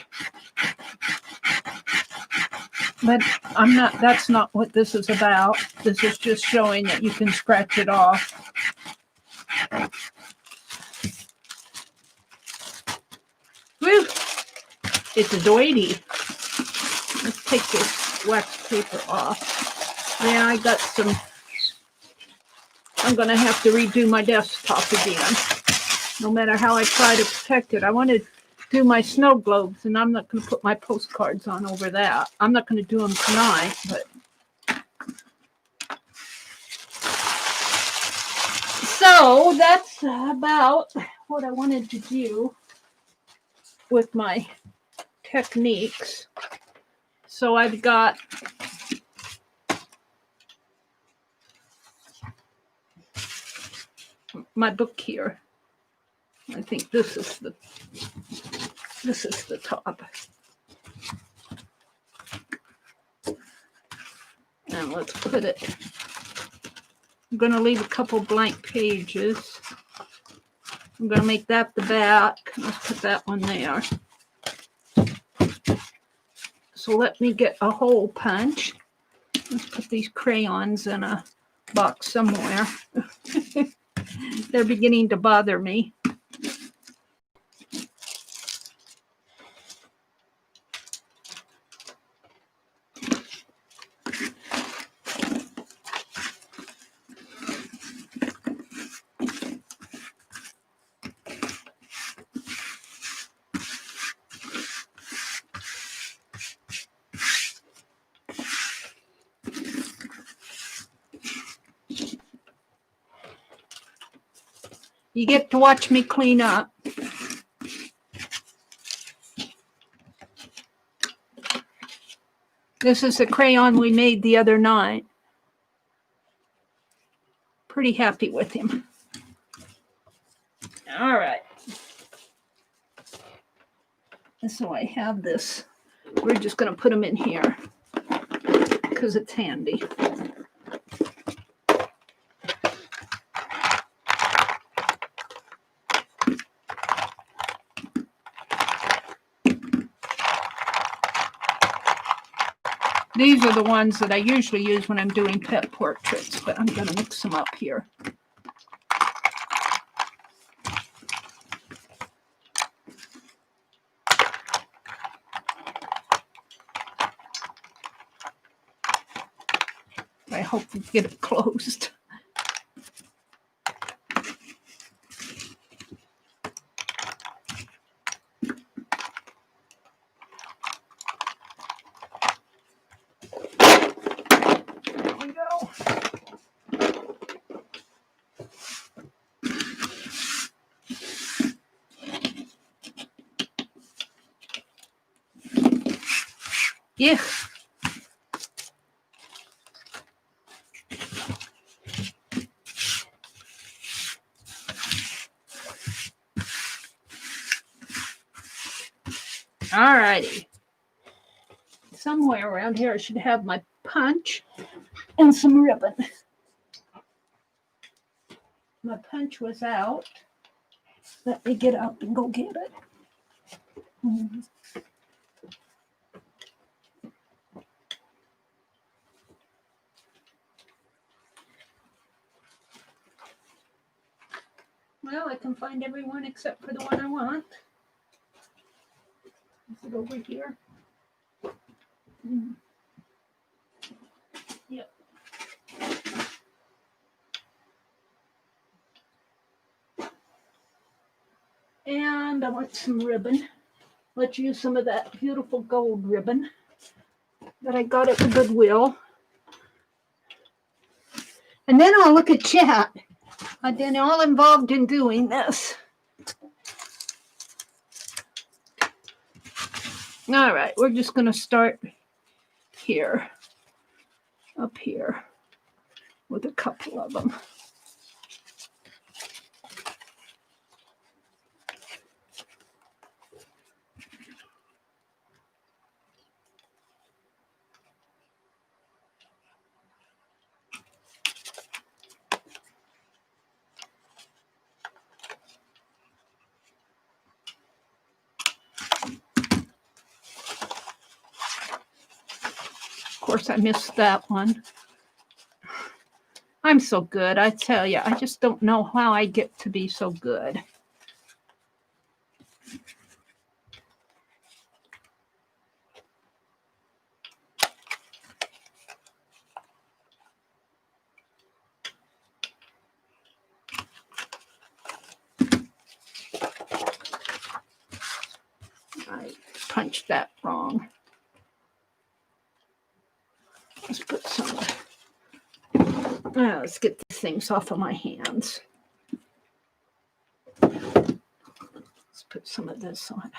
But I'm not, that's not what this is about. This is just showing that you can scratch it off. Woo! It's a doity. Let's take this wax paper off. Yeah, I got some. I'm going to have to redo my desktop again. No matter how I try to protect it. I want to do my snow globes, and I'm not going to put my postcards on over that. I'm not going to do them tonight, but. So that's about what I wanted to do with my techniques. So I've got my book here. I think this is the top. And let's put it. I'm going to leave a couple blank pages. I'm going to make that the back. Let's put that one there. So let me get a hole punch. Let's put these crayons in a box somewhere. They're beginning to bother me. You get to watch me clean up. This is the crayon we made the other night. Pretty happy with him. All right. So I have this. We're just going to put them in here because it's handy. These are the ones that I usually use when I'm doing pet portraits, but I'm going to mix them up here. I hope we get it closed. Yeah. All righty. Somewhere around here I should have my punch and some ribbon. My punch was out. Let me get up and go get it. Well, I can find everyone except for the one I want. Is it over here? Yep. And I want some ribbon. Let's use some of that beautiful gold ribbon that I got at the Goodwill. And then I'll look at chat. I've been all involved in doing this. All right, we're just going to start here, up here, with a couple of them. Of course, I missed that one. I'm so good, I tell you. I just don't know how I get to be so good. I punched that wrong. Let's put some. Let's get these things off of my hands. Let's put some of this on it.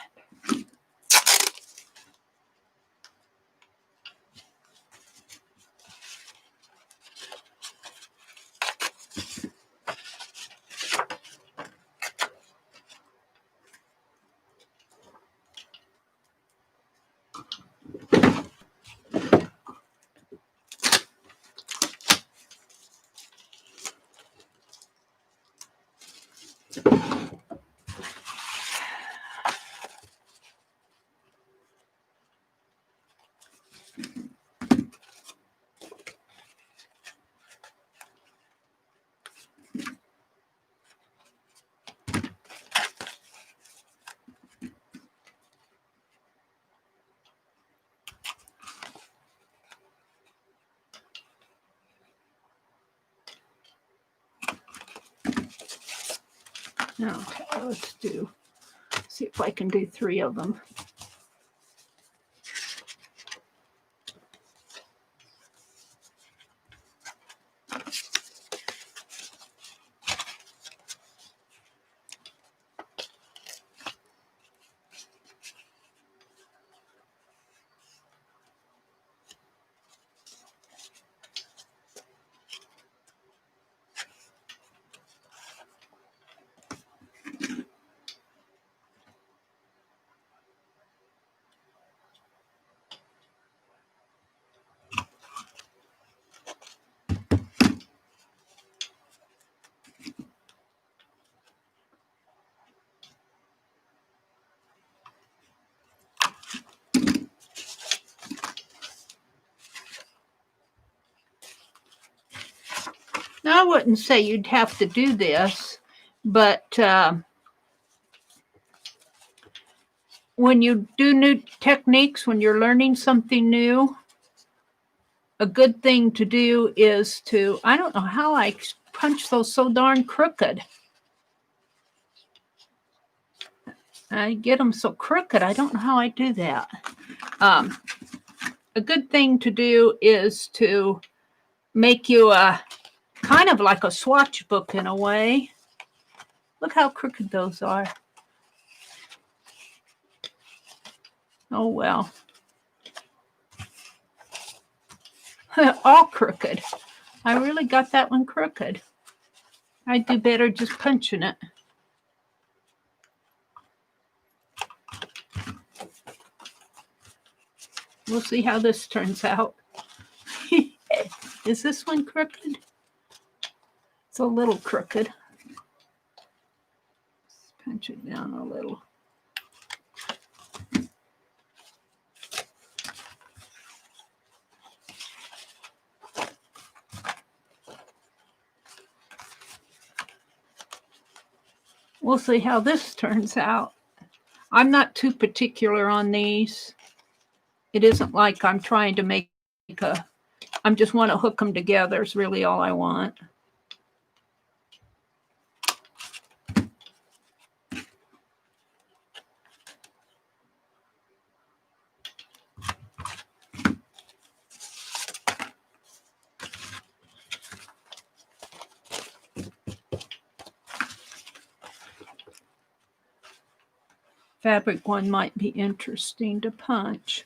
Okay, let's see if I can do 3 of them. Now, I wouldn't say you'd have to do this, but when you do new techniques, when you're learning something new, a good thing to do is to, I don't know how I punch those so darn crooked. I get them so crooked, I don't know how I do that. A good thing to do is to make you a kind of like a swatch book in a way. Look how crooked those are. Oh, well. All crooked. I really got that one crooked. I'd do better just punching it. We'll see how this turns out. Is this one crooked? It's a little crooked. Let's punch it down a little. We'll see how this turns out. I'm not too particular on these. It isn't like I'm trying to make a, I just want to hook them together is really all I want. Fabric one might be interesting to punch.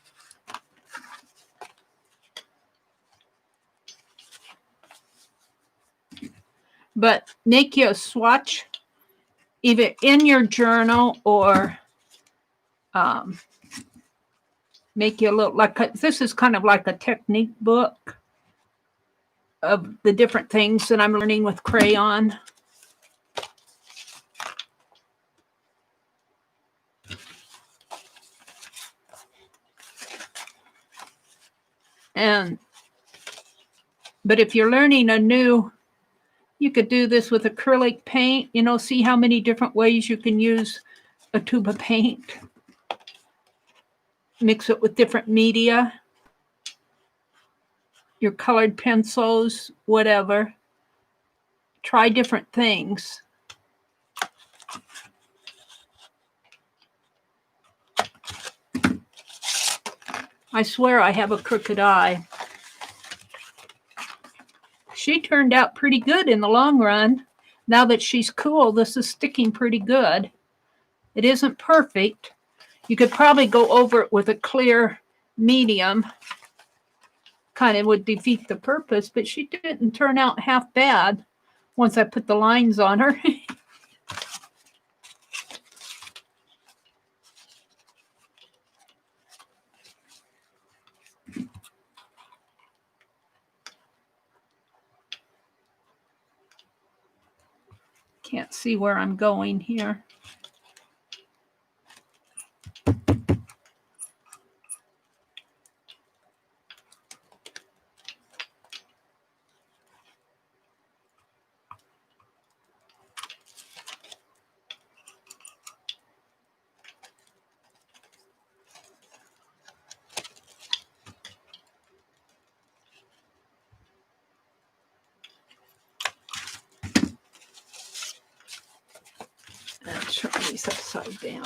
But make you a swatch either in your journal or make you a little, like this is kind of like a technique book of the different things that I'm learning with crayon. But if you're learning a new, you could do this with acrylic paint, you know, see how many different ways you can use a tube of paint. Mix it with different media, your colored pencils, whatever. Try different things. I swear I have a crooked eye. She turned out pretty good in the long run. Now that she's cool, this is sticking pretty good. It isn't perfect. You could probably go over it with a clear medium. Kind of would defeat the purpose, but she didn't turn out half bad once I put the lines on her. Can't see where I'm going here. Let's turn these upside down.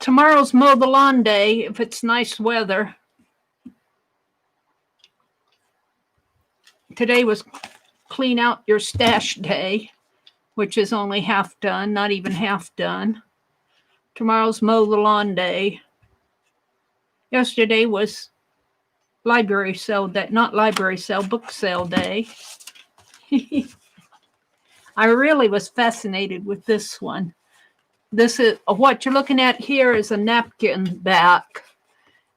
Tomorrow's mow the lawn day if it's nice weather. Today was clean out your stash day, which is only half done, not even half done. Tomorrow's mow the lawn day. Yesterday was library sale day, not library sale, book sale day. I really was fascinated with this one. This is what you're looking at here is a napkin back,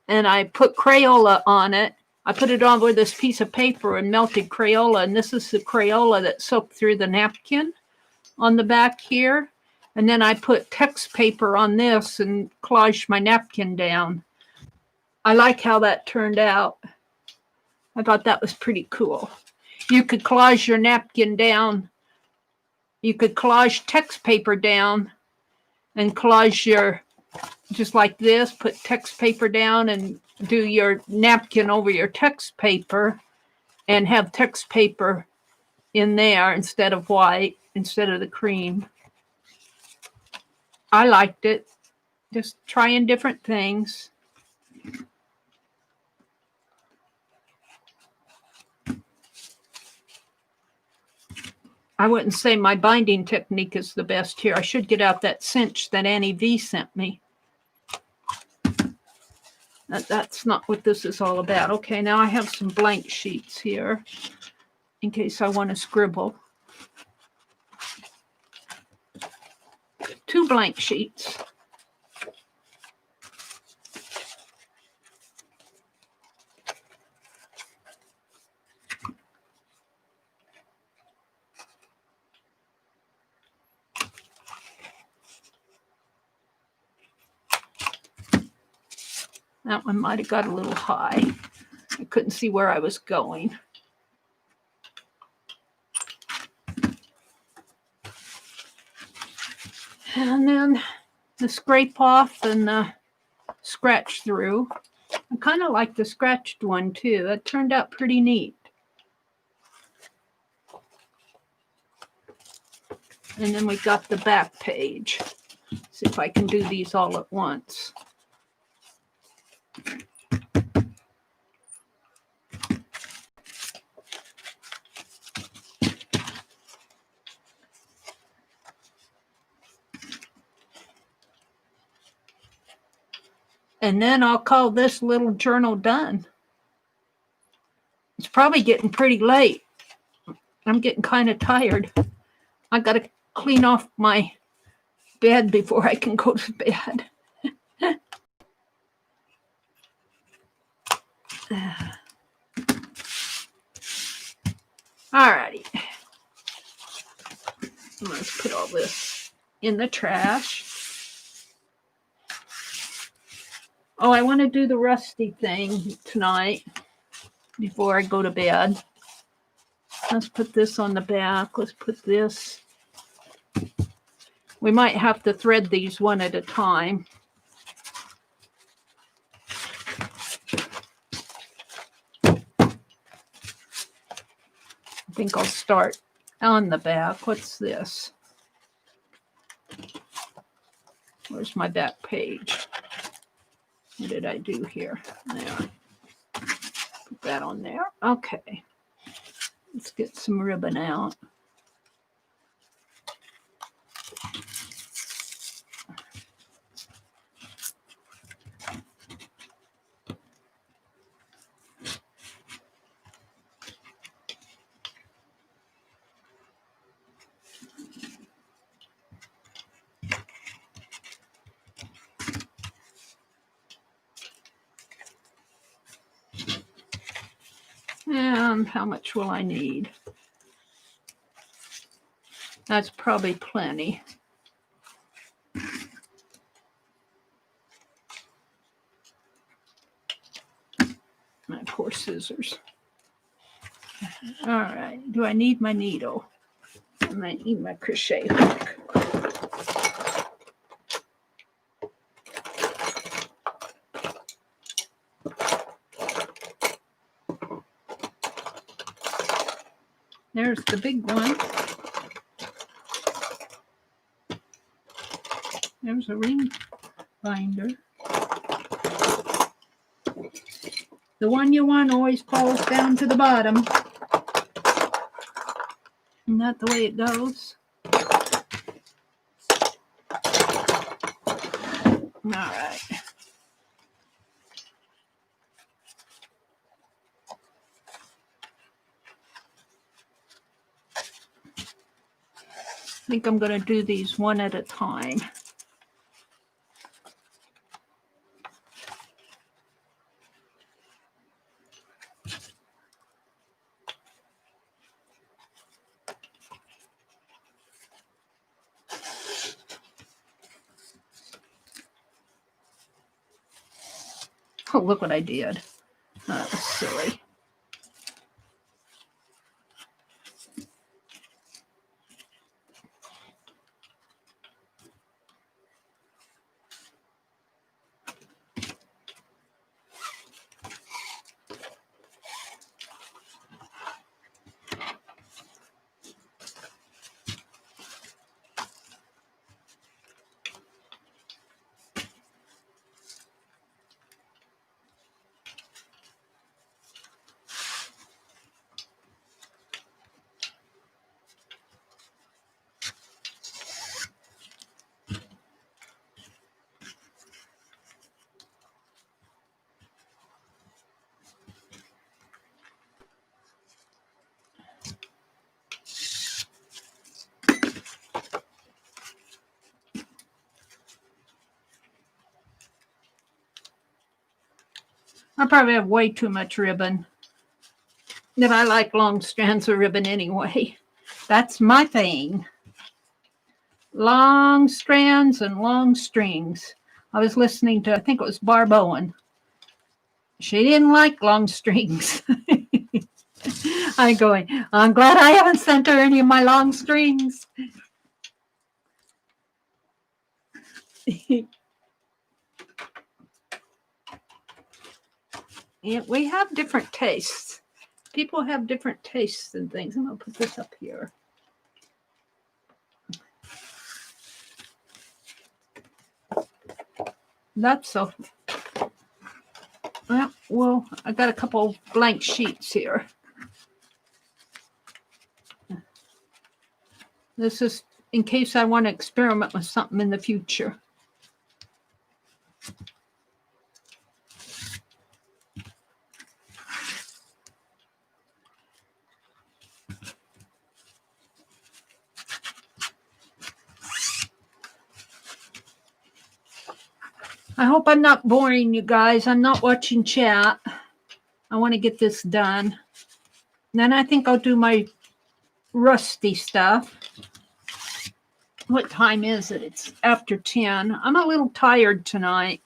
and I put Crayola on it. I put it on with this piece of paper and melted Crayola, and this is the Crayola that soaked through the napkin on the back here. And then I put text paper on this and collaged my napkin down. I like how that turned out. I thought that was pretty cool. You could collage your napkin down. You could collage text paper down and collage your, just like this, put text paper down and do your napkin over your text paper and have text paper in there instead of white, instead of the cream. I liked it. Just trying different things. I wouldn't say my binding technique is the best here. I should get out that cinch that Annie V sent me. That's not what this is all about. Okay, now I have some blank sheets here in case I want to scribble. 2 blank sheets. That one might have got a little high. I couldn't see where I was going. And then the scrape off and the scratch through. I kind of like the scratched one too. That turned out pretty neat. And then we got the back page. See if I can do these all at once. And then I'll call this little journal done. It's probably getting pretty late. I'm getting kind of tired. I got to clean off my bed before I can go to bed. Alrighty. Let's put all this in the trash. Oh, I want to do the rusty thing tonight before I go to bed. Let's put this on the back. Let's put this. We might have to thread these one at a time. I think I'll start on the back. What's this? Where's my back page? What did I do here? There. Put that on there. Okay. Let's get some ribbon out. And how much will I need? That's probably plenty. My poor scissors. All right. Do I need my needle? I might need my crochet hook. There's the big one. There's a ring binder. The one you want always falls down to the bottom. Isn't that the way it goes? All right. I think I'm going to do these one at a time. Oh, look what I did. That was silly. I probably have way too much ribbon. That I like long strands of ribbon anyway. That's my thing. Long strands and long strings. I was listening to, I think it was Barb Owen. She didn't like long strings. I'm going, I'm glad I haven't sent her any of my long strings. Yeah, we have different tastes. People have different tastes and things. I'm going to put this up here. That's so... Well, I got a couple blank sheets here. This is in case I want to experiment with something in the future. I hope I'm not boring you guys. I'm not watching chat. I want to get this done. Then I think I'll do my rusty stuff. What time is it? It's after 10. I'm a little tired tonight.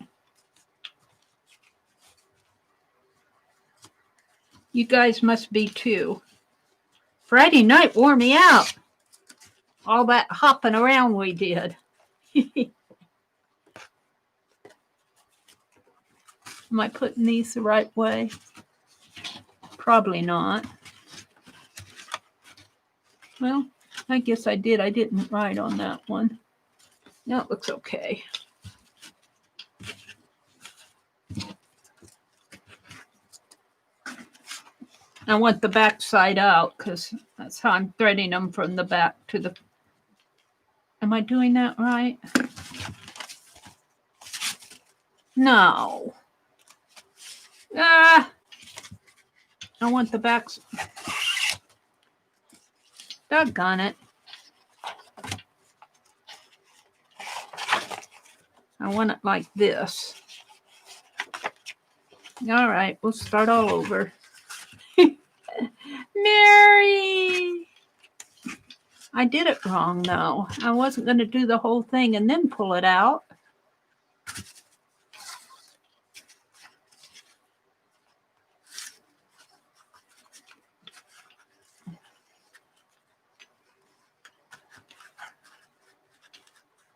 You guys must be too. Friday night wore me out. All that hopping around we did. Am I putting these the right way? Probably not. Well, I guess I did. I didn't write on that one. No, it looks okay. I want the back side out because that's how I'm threading them from the back to the... Am I doing that right? No. I want the back... Doggone it. I want it like this. All right, we'll start all over. Meri! I did it wrong, though. I wasn't going to do the whole thing and then pull it out.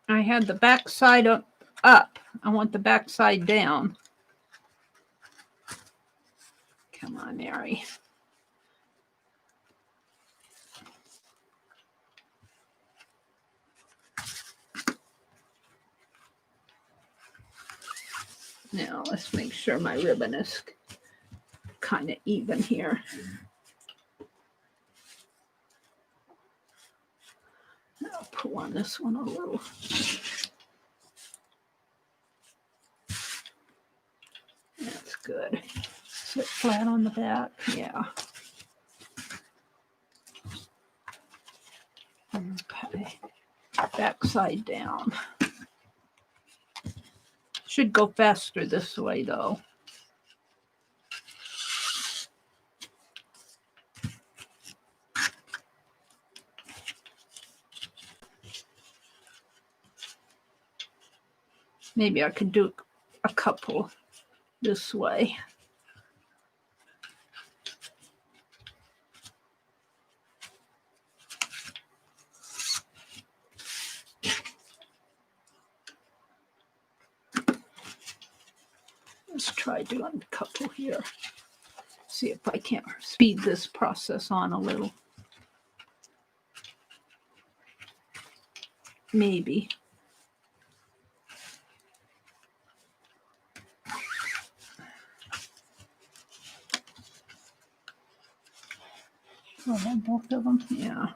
I had the back side up. I want the back side down. Come on, Meri. Now, let's make sure my ribbon is kind of even here. I'll pull on this one a little. That's good. Sit flat on the back. Yeah. Okay. Back side down. Should go faster this way, though. Maybe I could do a couple this way. Let's try doing a couple here. See if I can't speed this process on a little. Maybe. Oh, I both of them? Yeah.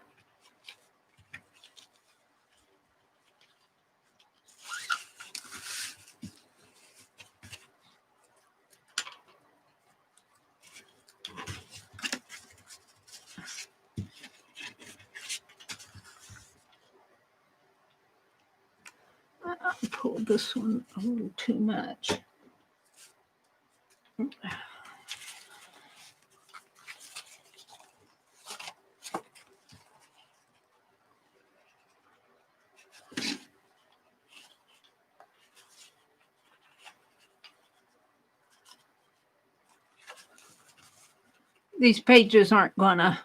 I pulled this one a little too much. these pages aren't gonna,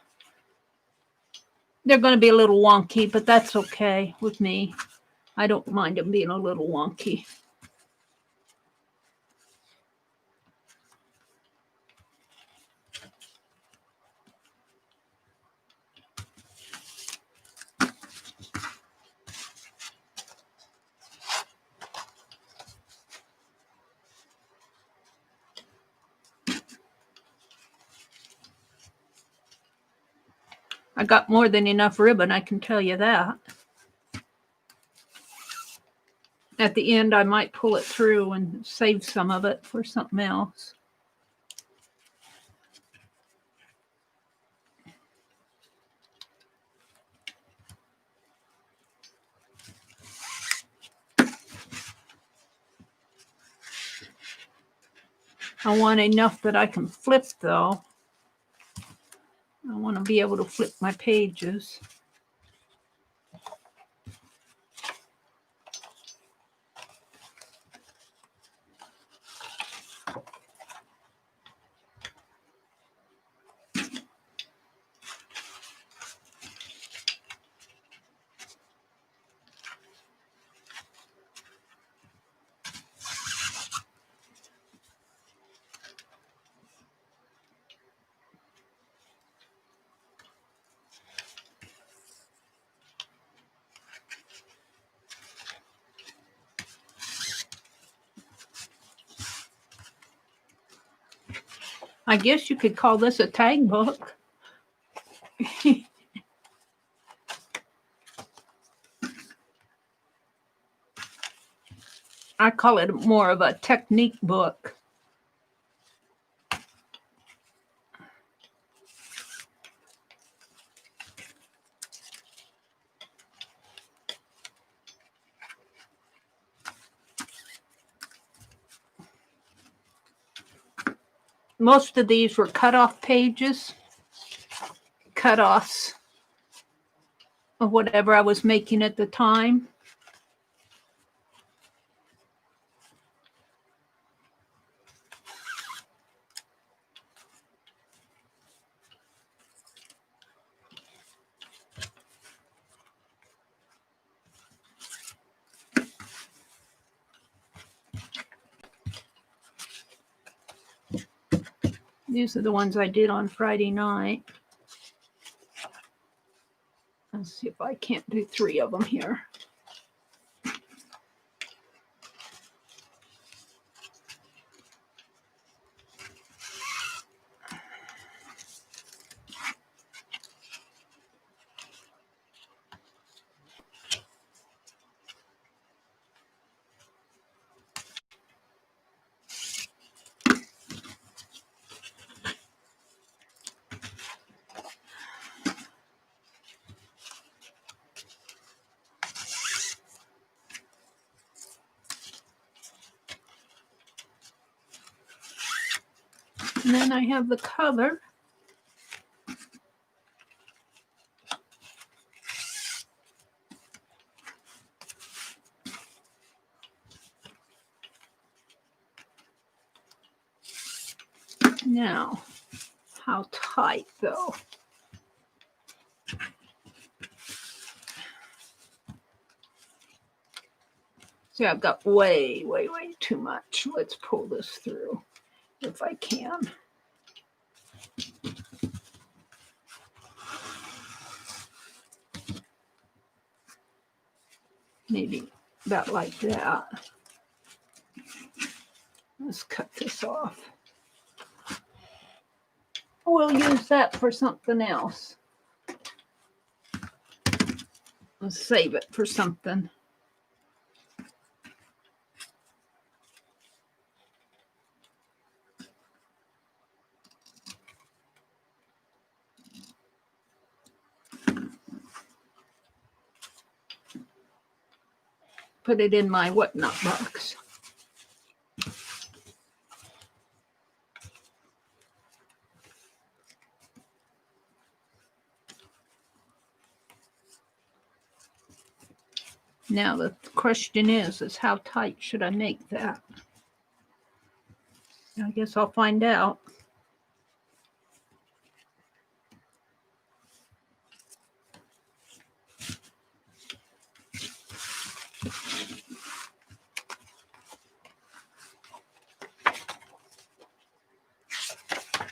they're gonna be a little wonky, but that's okay with me. I don't mind them being a little wonky. I got more than enough ribbon, I can tell you that. At the end, I might pull it through and save some of it for something else. I want enough that I can flip, though. I want to be able to flip my pages. I guess you could call this a tag book. I call it more of a technique book. Most of these were cut-off pages, cut-offs of whatever I was making at the time. These are the ones I did on Friday night. Let's see if I can't do 3 of them here. And then I have the cover. Now, how tight though? See, I've got way too much. Let's pull this through if I can. Maybe about like that. Let's cut this off. We'll use that for something else. Let's save it for something. Put it in my whatnot box. Now the question is how tight should I make that? I guess I'll find out.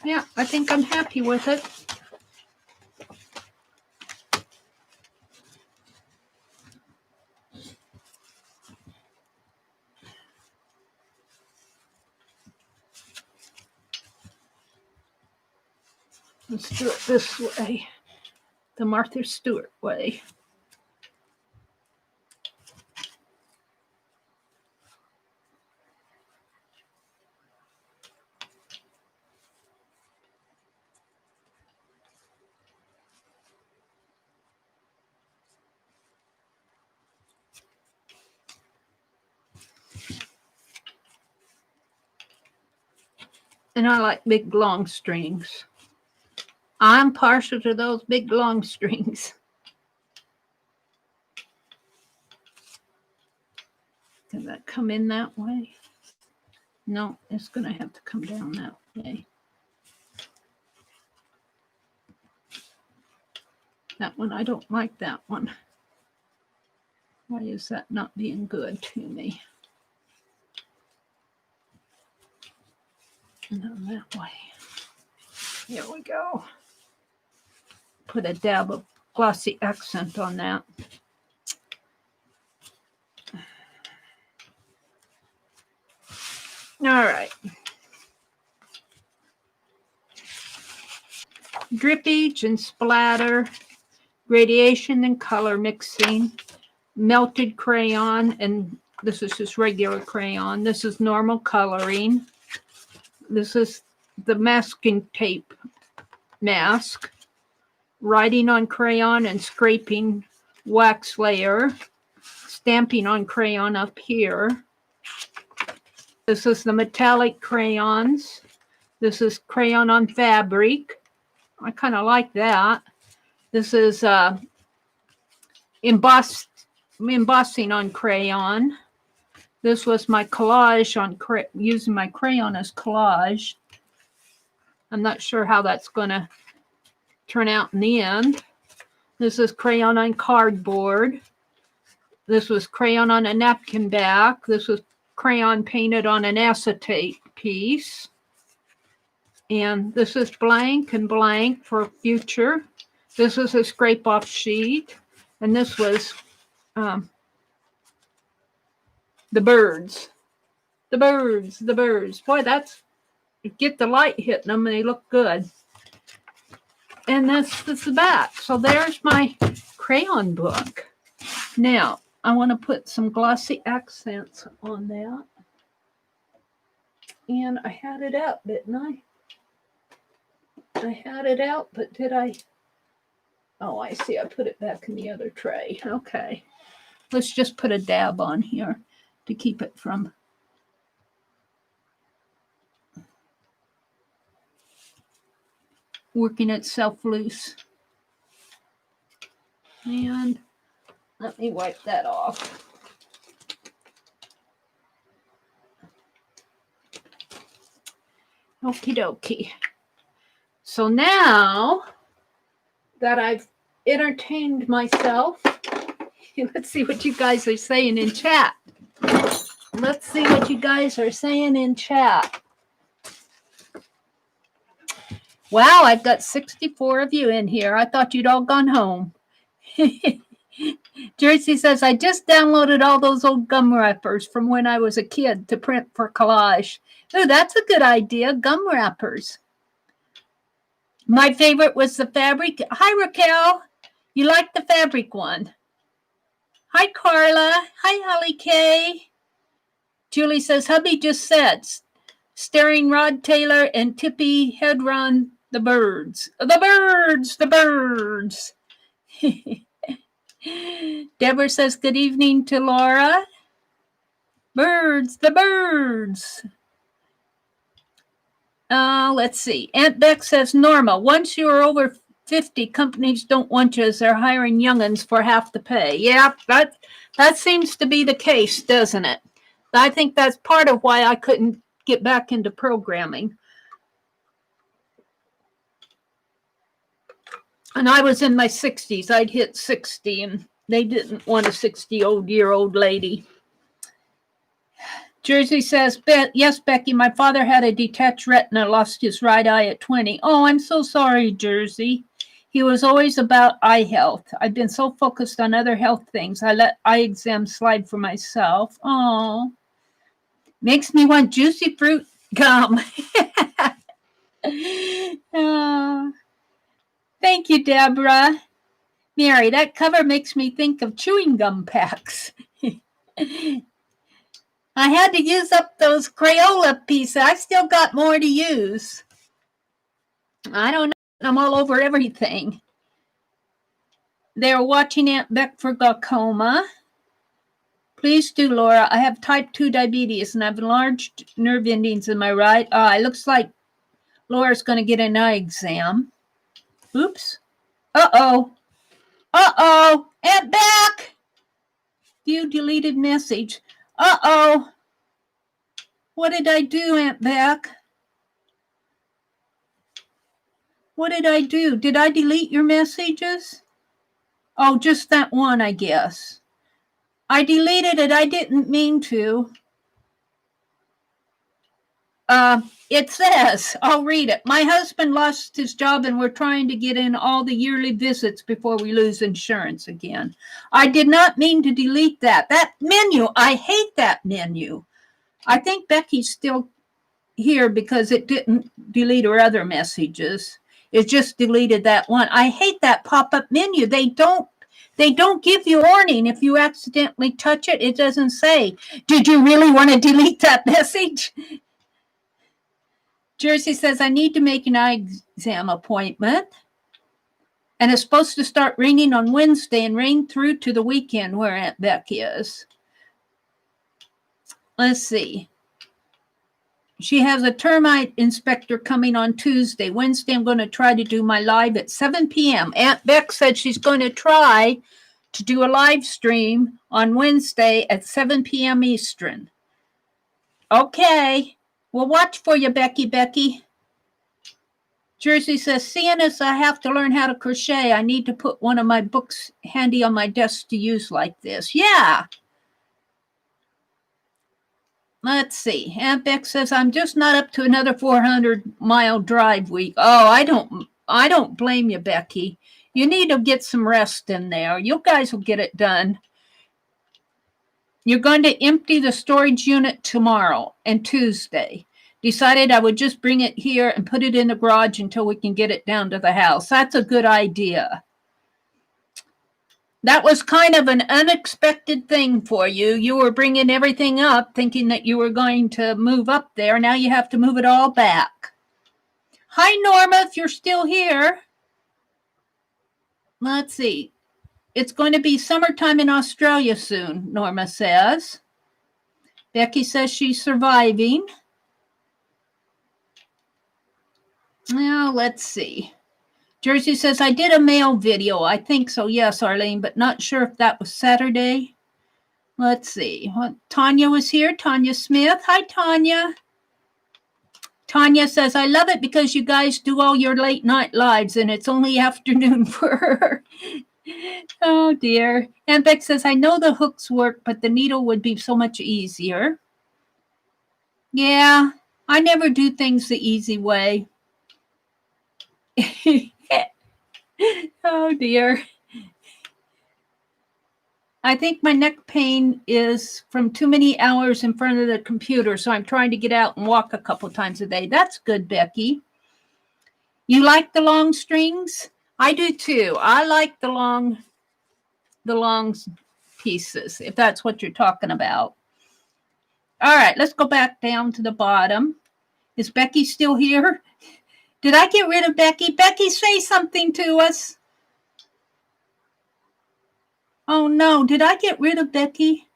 Yeah, I think I'm happy with it. Let's do it this way, the Martha Stewart way. And I like big long strings. I'm partial to those big long strings. Can that come in that way? No, it's going to have to come down that way. That one, I don't like that one. Why is that not being good to me? No, that way. Here we go. Put a dab of glossy accent on that. All right. Drippage and splatter, gradation and color mixing, melted crayon, and this is just regular crayon. This is normal coloring. This is the masking tape mask, writing on crayon and scraping wax layer, stamping on crayon up here. This is the metallic crayons. This is crayon on fabric. I kind of like that. This is embossing on crayon. This was my collage on using my crayon as collage. I'm not sure how that's going to turn out in the end. This is crayon on cardboard. This was crayon on a napkin back. This was crayon painted on an acetate piece. And this is blank and blank for future. This is a scrape off sheet. And this was the birds. The birds, the birds. Boy, that's, get the light hitting them and they look good. And that's the back. So there's my crayon book. Now, I want to put some glossy accents on that. And I had it out, didn't I? I had it out, but did I? Oh, I see. I put it back in the other tray. Okay. Let's just put a dab on here to keep it from working itself loose. And let me wipe that off. Okie dokie. So now that I've entertained myself, let's see what you guys are saying in chat. Let's see what you guys are saying in chat. Wow, I've got 64 of you in here. I thought you'd all gone home. Jersey says, I just downloaded all those old gum wrappers from when I was a kid to print for collage. Oh, that's a good idea, gum wrappers. My favorite was the fabric. Hi, Raquel. You like the fabric one? Hi, Carla. Hi, Holly K. Julie says, hubby just said, staring Rod Taylor and Tippy Hedron, the birds. The birds, the birds. Deborah says, good evening to Laura. Birds, the birds. Let's see. Aunt Beck says, Norma, once you're over 50, companies don't want you as they're hiring young'uns for half the pay. Yeah, that seems to be the case, doesn't it? I think that's part of why I couldn't get back into programming. And I was in my 60s. I'd hit 60, and they didn't want a 60-year-old lady. Jersey says, yes, Becky, my father had a detached retina, lost his right eye at 20. Oh, I'm so sorry, Jersey. He was always about eye health. I've been so focused on other health things. I let eye exams slide for myself. Oh, makes me want juicy fruit gum. Thank you, Deborah. Meri, that cover makes me think of chewing gum packs. I had to use up those Crayola pieces. I still got more to use. I don't know. I'm all over everything. They're watching Aunt Beck for glaucoma. Please do, Laura. I have type 2 diabetes and I have enlarged nerve endings in my right eye. Looks like Laura's going to get an eye exam. Oops. Uh-oh. Uh-oh. Aunt Beck. View deleted message. Uh-oh. What did I do, Aunt Beck? What did I do? Did I delete your messages? Oh, just that one, I guess. I deleted it. I didn't mean to. It says, I'll read it. My husband lost his job and we're trying to get in all the yearly visits before we lose insurance again. I did not mean to delete that. That menu, I hate that menu. I think Becky's still here because it didn't delete her other messages. It just deleted that one. I hate that pop-up menu. They don't give you warning if you accidentally touch it. It doesn't say, did you really want to delete that message? Jersey says, I need to make an eye exam appointment. And it's supposed to start raining on Wednesday and rain through to the weekend where Aunt Beck is. Let's see. She has a termite inspector coming on Tuesday. Wednesday, I'm going to try to do my live at 7 p.m. Aunt Beck said she's going to try to do a live stream on Wednesday at 7 p.m. Eastern. Okay. We'll watch for you, Becky. Jersey says, seeing as I have to learn how to crochet, I need to put one of my books handy on my desk to use like this. Yeah. Let's see. Aunt Beck says, I'm just not up to another 400-mile drive week. Oh, I don't blame you, Becky. You need to get some rest in there. You guys will get it done. You're going to empty the storage unit tomorrow and Tuesday. Decided I would just bring it here and put it in the garage until we can get it down to the house. That's a good idea. That was kind of an unexpected thing for you. You were bringing everything up thinking that you were going to move up there. Now you have to move it all back. Hi, Norma, if you're still here. Let's see. It's going to be summertime in Australia soon, Norma says. Becky says she's surviving. Now, let's see. Jersey says, I did a mail video. I think so. Yes, Arlene, but not sure if that was Saturday. Let's see. Tanya was here. Tanya Smith. Hi, Tanya. Tanya says, I love it because you guys do all your late night lives and it's only afternoon for her. Oh, dear. And Beck says, I know the hooks work, but the needle would be so much easier. Yeah, I never do things the easy way. Oh, dear. I think my neck pain is from too many hours in front of the computer, so I'm trying to get out and walk a couple times a day. That's good, Becky. You like the long strings? I do too. I like the long pieces, if that's what you're talking about. All right, let's go back down to the bottom. Is Becky still here? Did I get rid of Becky? Becky, say something to us. Oh, no. Did I get rid of Becky?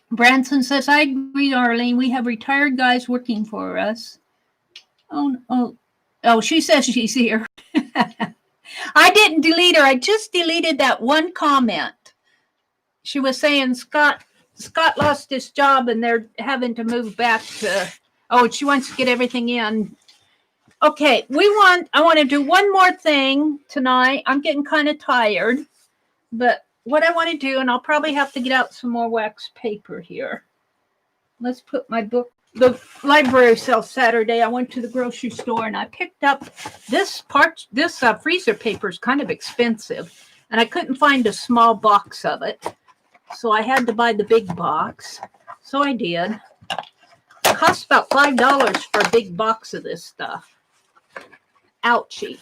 Branson says, I agree, Arlene. We have retired guys working for us. Oh, she says she's here. I didn't delete her. I just deleted that one comment. She was saying Scott lost his job and they're having to move back to, she wants to get everything in. Okay, I want to do one more thing tonight. I'm getting kind of tired, but what I want to do, and I'll probably have to get out some more wax paper here. Let's put my book. The library sale Saturday. I went to the grocery store and I picked up this part. This freezer paper is kind of expensive, and I couldn't find a small box of it, so I had to buy the big box. So I did. It cost about $5 for a big box of this stuff. Ouchie.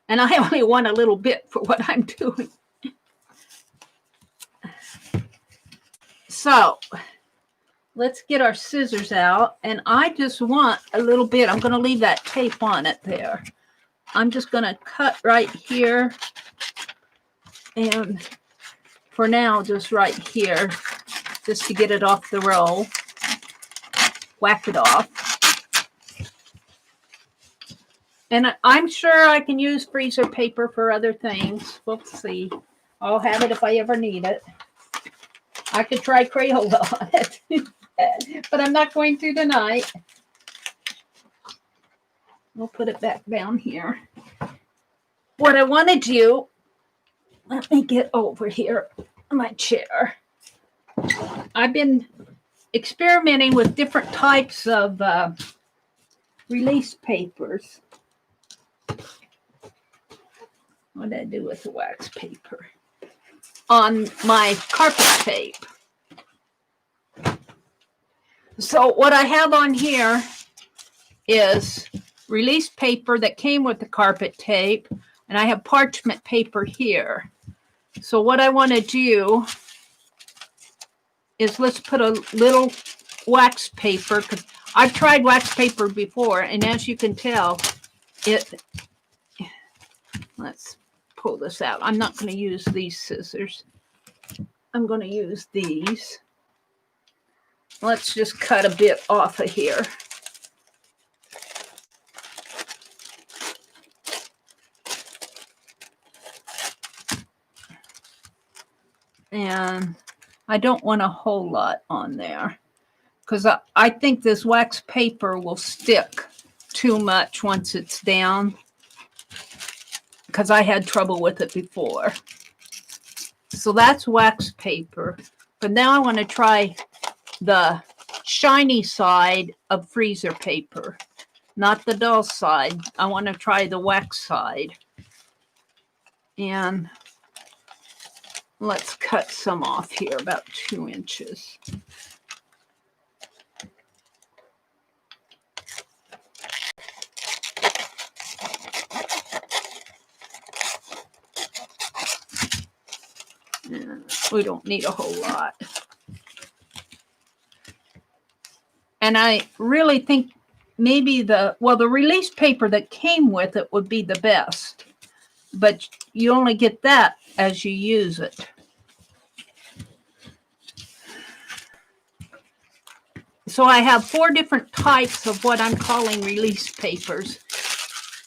And I only want a little bit for what I'm doing. So let's get our scissors out. And I just want a little bit. I'm going to leave that tape on it there. I'm just going to cut right here. And for now, just right here, just to get it off the roll. Whack it off. And I'm sure I can use freezer paper for other things. We'll see. I'll have it if I ever need it. I could try Crayola on it, but I'm not going to tonight. We'll put it back down here. What I want to do, let me get over here on my chair. I've been experimenting with different types of release papers. What did I do with the wax paper? On my carpet tape. So what I have on here is release paper that came with the carpet tape, and I have parchment paper here. So what I want to do is let's put a little wax paper, because I've tried wax paper before, and as you can tell, let's pull this out. I'm not going to use these scissors. I'm going to use these. Let's just cut a bit off of here. And I don't want a whole lot on there, because I think this wax paper will stick too much once it's down, because I had trouble with it before. So that's wax paper. But now I want to try the shiny side of freezer paper, not the dull side. I want to try the wax side. And let's cut some off here, about 2 inches. We don't need a whole lot. And I really think maybe the release paper that came with it would be the best. But you only get that as you use it. So I have 4 different types of what I'm calling release papers.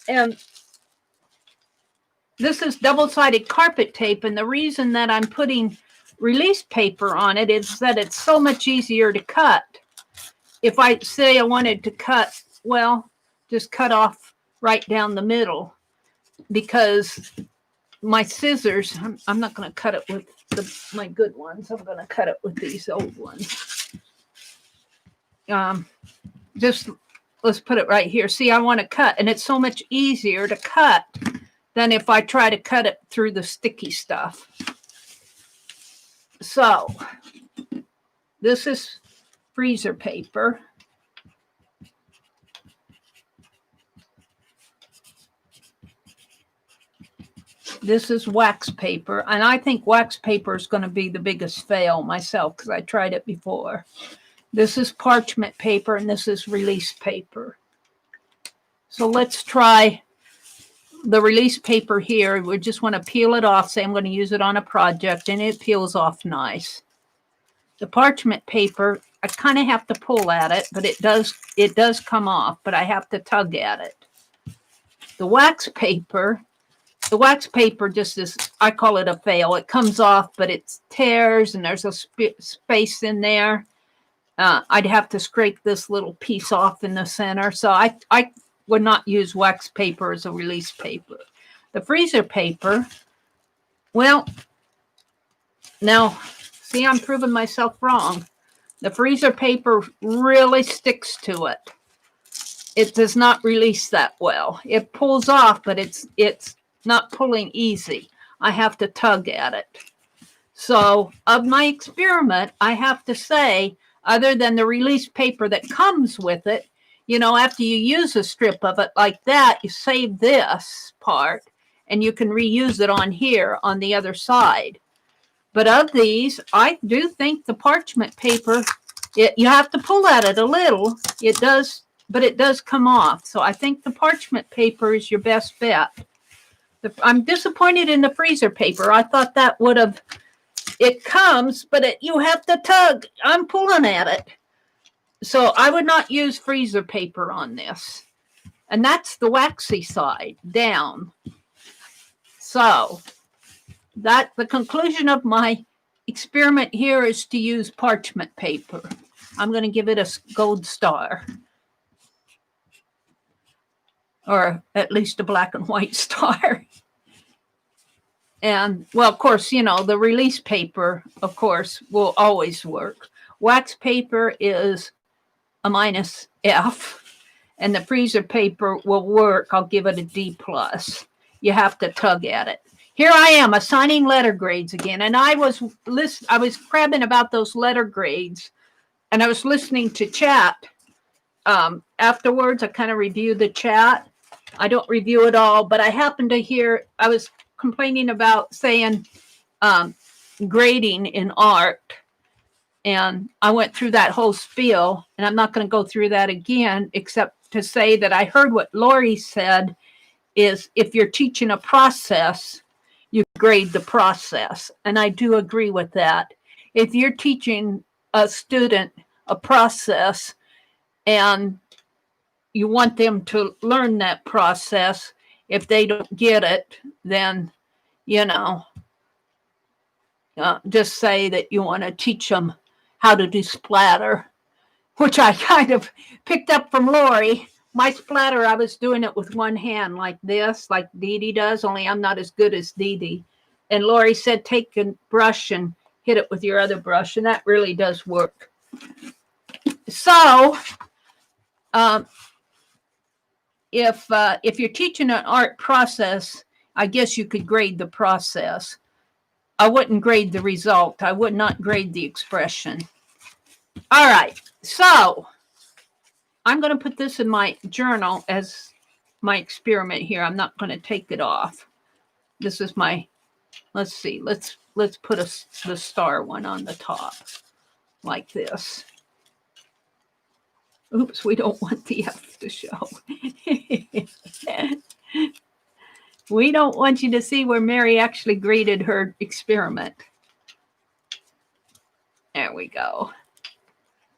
And this is double-sided carpet tape, and the reason that I'm putting release paper on it is that it's so much easier to cut. If I say I wanted to cut, well, just cut off right down the middle, because my scissors, I'm not going to cut it with my good ones. I'm going to cut it with these old ones. Just let's put it right here. See, I want to cut, and it's so much easier to cut than if I try to cut it through the sticky stuff. So this is freezer paper. This is wax paper, and I think wax paper is going to be the biggest fail myself, because I tried it before. This is parchment paper, and this is release paper. So let's try the release paper here. We just want to peel it off, say I'm going to use it on a project, and it peels off nice. The parchment paper, I kind of have to pull at it, but it does come off, but I have to tug at it. The wax paper just is, I call it a fail. It comes off, but it tears, and there's a space in there. I'd have to scrape this little piece off in the center. So I would not use wax paper as a release paper. The freezer paper, Well, now, see, I'm proving myself wrong. The freezer paper really sticks to it. It does not release that well. It pulls off, but it's not pulling easy. I have to tug at it. So, of my experiment, I have to say, other than the release paper that comes with it, you know, after you use a strip of it like that, you save this part and you can reuse it on here on the other side. But of these, I do think the parchment paper, you have to pull at it a little. It does, but it does come off. So I think the parchment paper is your best bet. I'm disappointed in the freezer paper. I thought that would have, it comes, but you have to tug. I'm pulling at it. So I would not use freezer paper on this. And that's the waxy side, down. So that the conclusion of my experiment here is to use parchment paper. I'm going to give it a gold star. Or at least a black and white star. And, well, of course, you know, the release paper, of course, will always work. Wax paper is a -F, and the freezer paper will work. I'll give it a D+. You have to tug at it. Here I am assigning letter grades again, and I was crabbing about those letter grades, and I was listening to chat. Afterwards, I kind of reviewed the chat. I don't review it all, but I happened to hear, I was complaining about saying grading in art. And I went through that whole spiel, and I'm not going to go through that again, except to say that I heard what Lori said is if you're teaching a process, you grade the process. And I do agree with that. If you're teaching a student a process and you want them to learn that process, if they don't get it, then, you know, just say that you want to teach them how to do splatter, which I kind of picked up from Lori. My splatter, I was doing it with one hand like this, like Dee Dee does, only I'm not as good as Dee Dee. And Lori said, take a brush and hit it with your other brush, and that really does work. So, if you're teaching an art process, I guess you could grade the process. I wouldn't grade the result. I would not grade the expression. All right, so I'm going to put this in my journal as my experiment here. I'm not going to take it off. This is my, let's see, let's put the star one on the top like this. Oops, we don't want the F to show. We don't want you to see where Meri actually graded her experiment. There we go.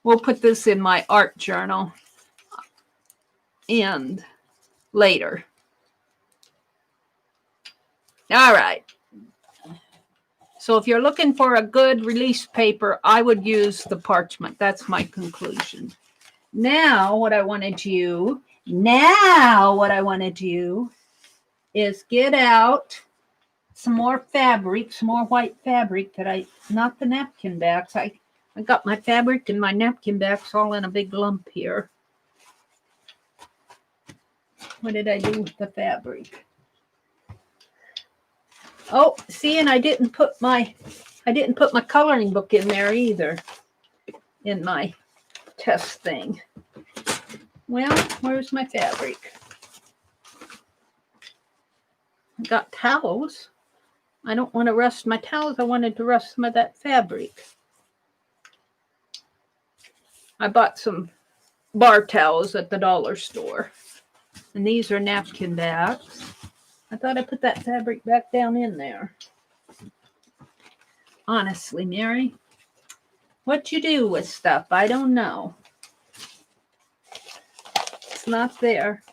We'll put this in my art journal and later. All right. So if you're looking for a good release paper, I would use the parchment. That's my conclusion. Now what I want to do is get out some more fabric, some more white fabric that not the napkin backs. I got my fabric and my napkin backs all in a big lump here. What did I do with the fabric? Oh, see, and I didn't put my coloring book in there either in my test thing. Well, where's my fabric? I got towels. I don't want to rust my towels. I wanted to rust some of that fabric. I bought some bar towels at the dollar store. And these are napkin backs. I thought I put that fabric back down in there. Honestly, Meri, what you do with stuff, I don't know. It's not there.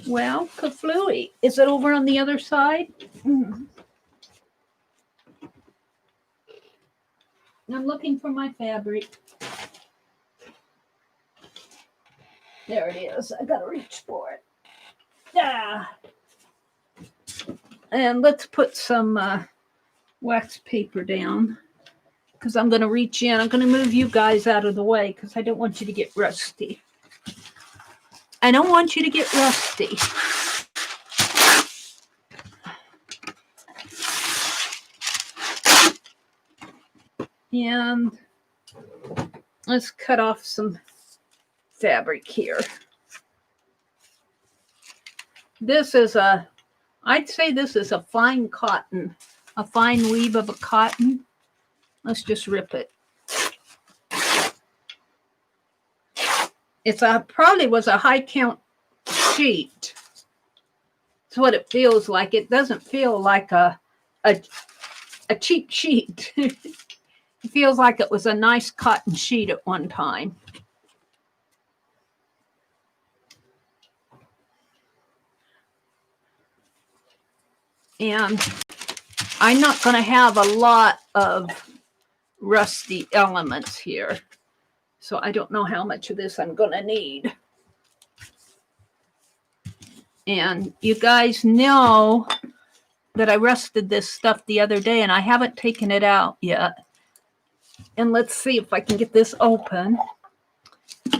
Well, kaflooey. Is it over on the other side? I'm looking for my fabric. There it is. I gotta reach for it. Yeah. And let's put some wax paper down because I'm going to reach in. I'm going to move you guys out of the way because I don't want you to get rusty. I don't want you to get rusty. And let's cut off some fabric here. This is I'd say this is a fine cotton, a fine weave of a cotton. Let's just rip it. It's probably was a high count sheet. That's what it feels like. It doesn't feel like a cheap sheet. It feels like it was a nice cotton sheet at one time. And I'm not going to have a lot of rusty elements here. So I don't know how much of this I'm going to need. And you guys know that I rusted this stuff the other day and I haven't taken it out yet. And let's see if I can get this open.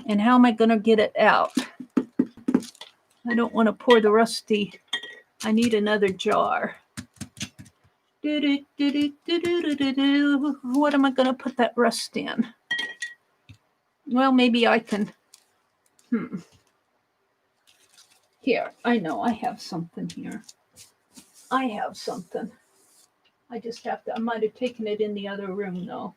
And how am I going to get it out? I don't want to pour the rusty. I need another jar. What am I going to put that rust in? Well, maybe I can. Here, I know I have something here. I have something. I just have to, I might have taken it in the other room though.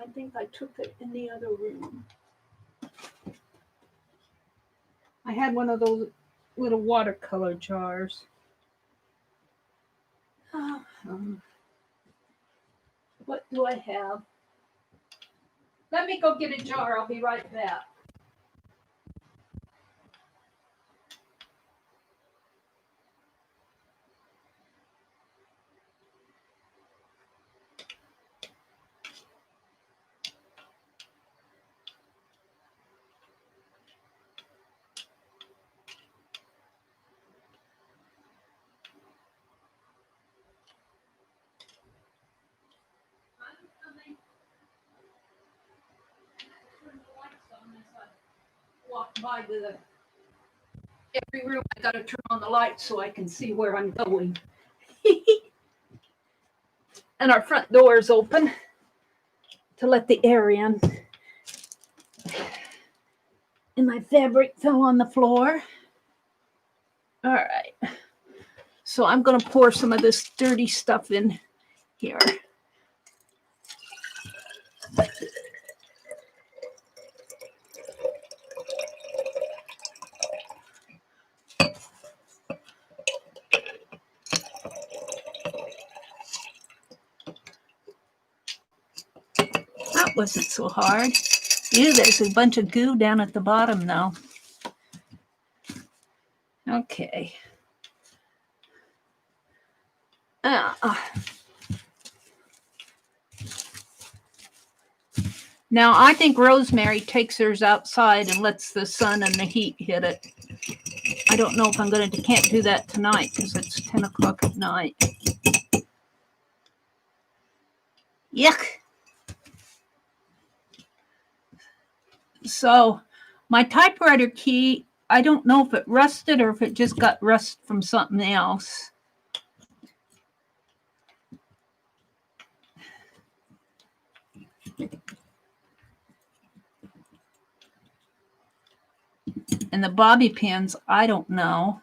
I think I took it in the other room. I had one of those little watercolor jars. What do I have? Let me go get a jar. I'll be right back. Walk by with every room. I got to turn on the light so I can see where I'm going. And our front door is open to let the air in. And my fabric fell on the floor. All right. So I'm going to pour some of this dirty stuff in here. That wasn't so hard. Ew, there's a bunch of goo down at the bottom now. Okay. Now, I think Rosemary takes hers outside and lets the sun and the heat hit it. I don't know if I'm going to, can't do that tonight because it's 10 o'clock at night. Yuck. So, my typewriter key, I don't know if it rusted or if it just got rust from something else. And the bobby pins, I don't know.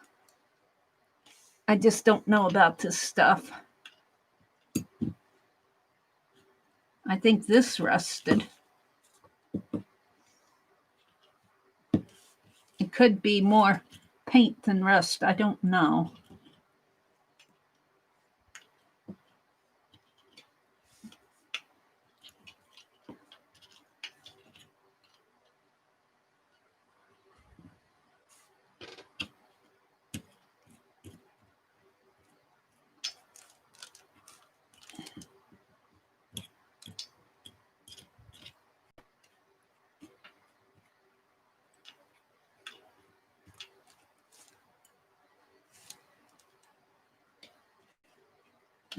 I just don't know about this stuff. I think this rusted. It could be more paint than rust. I don't know.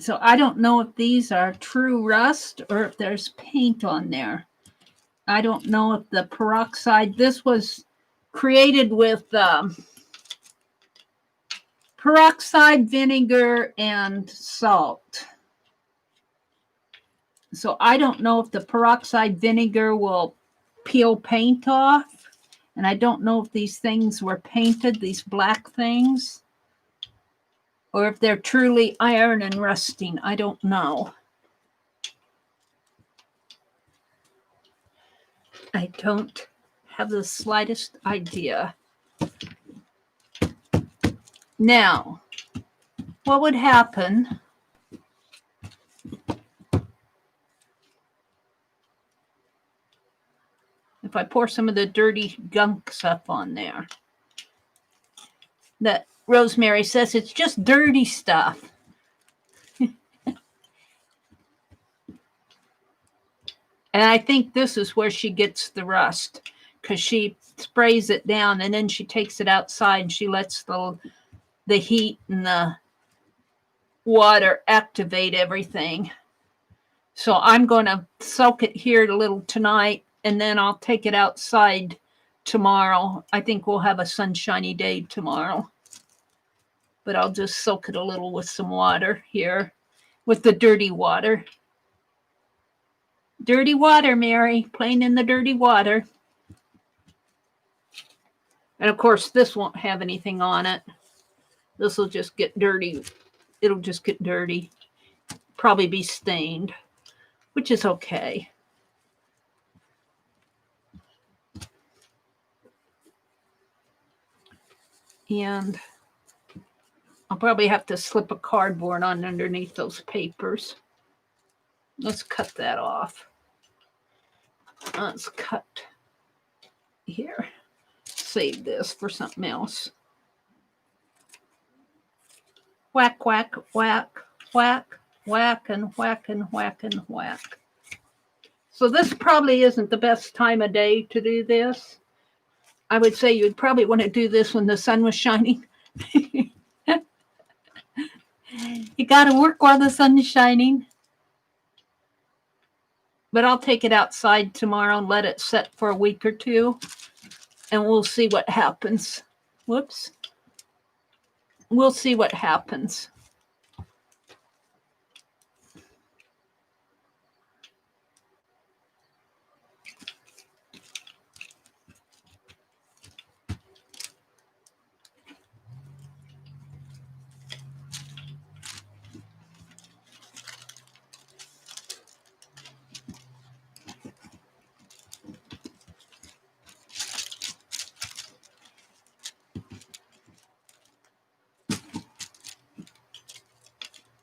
So I don't know if these are true rust or if there's paint on there. I don't know if the peroxide, this was created with peroxide, vinegar, and salt. So I don't know if the peroxide vinegar will peel paint off. And I don't know if these things were painted, these black things, or if they're truly iron and rusting. I don't know. I don't have the slightest idea. Now, what would happen if I pour some of the dirty gunk stuff on there? That Rosemary says it's just dirty stuff. And I think this is where she gets the rust, because she sprays it down and then she takes it outside and she lets the heat and the water activate everything. So I'm going to soak it here a little tonight, and then I'll take it outside tomorrow. I think we'll have a sunshiny day tomorrow. But I'll just soak it a little with some water here, with the dirty water. Dirty water, Meri, playing in the dirty water. And of course, this won't have anything on it. This will just get dirty. It'll just get dirty. Probably be stained, which is okay. And I'll probably have to slip a cardboard on underneath those papers. Let's cut that off. Let's cut here. Save this for something else. Whack, whack, whack, whack, whack, and whack, and whack, and whack. So this probably isn't the best time of day to do this. I would say you'd probably want to do this when the sun was shining. You got to work while the sun is shining. But I'll take it outside tomorrow and let it set for a week or two. And we'll see what happens. Whoops. We'll see what happens.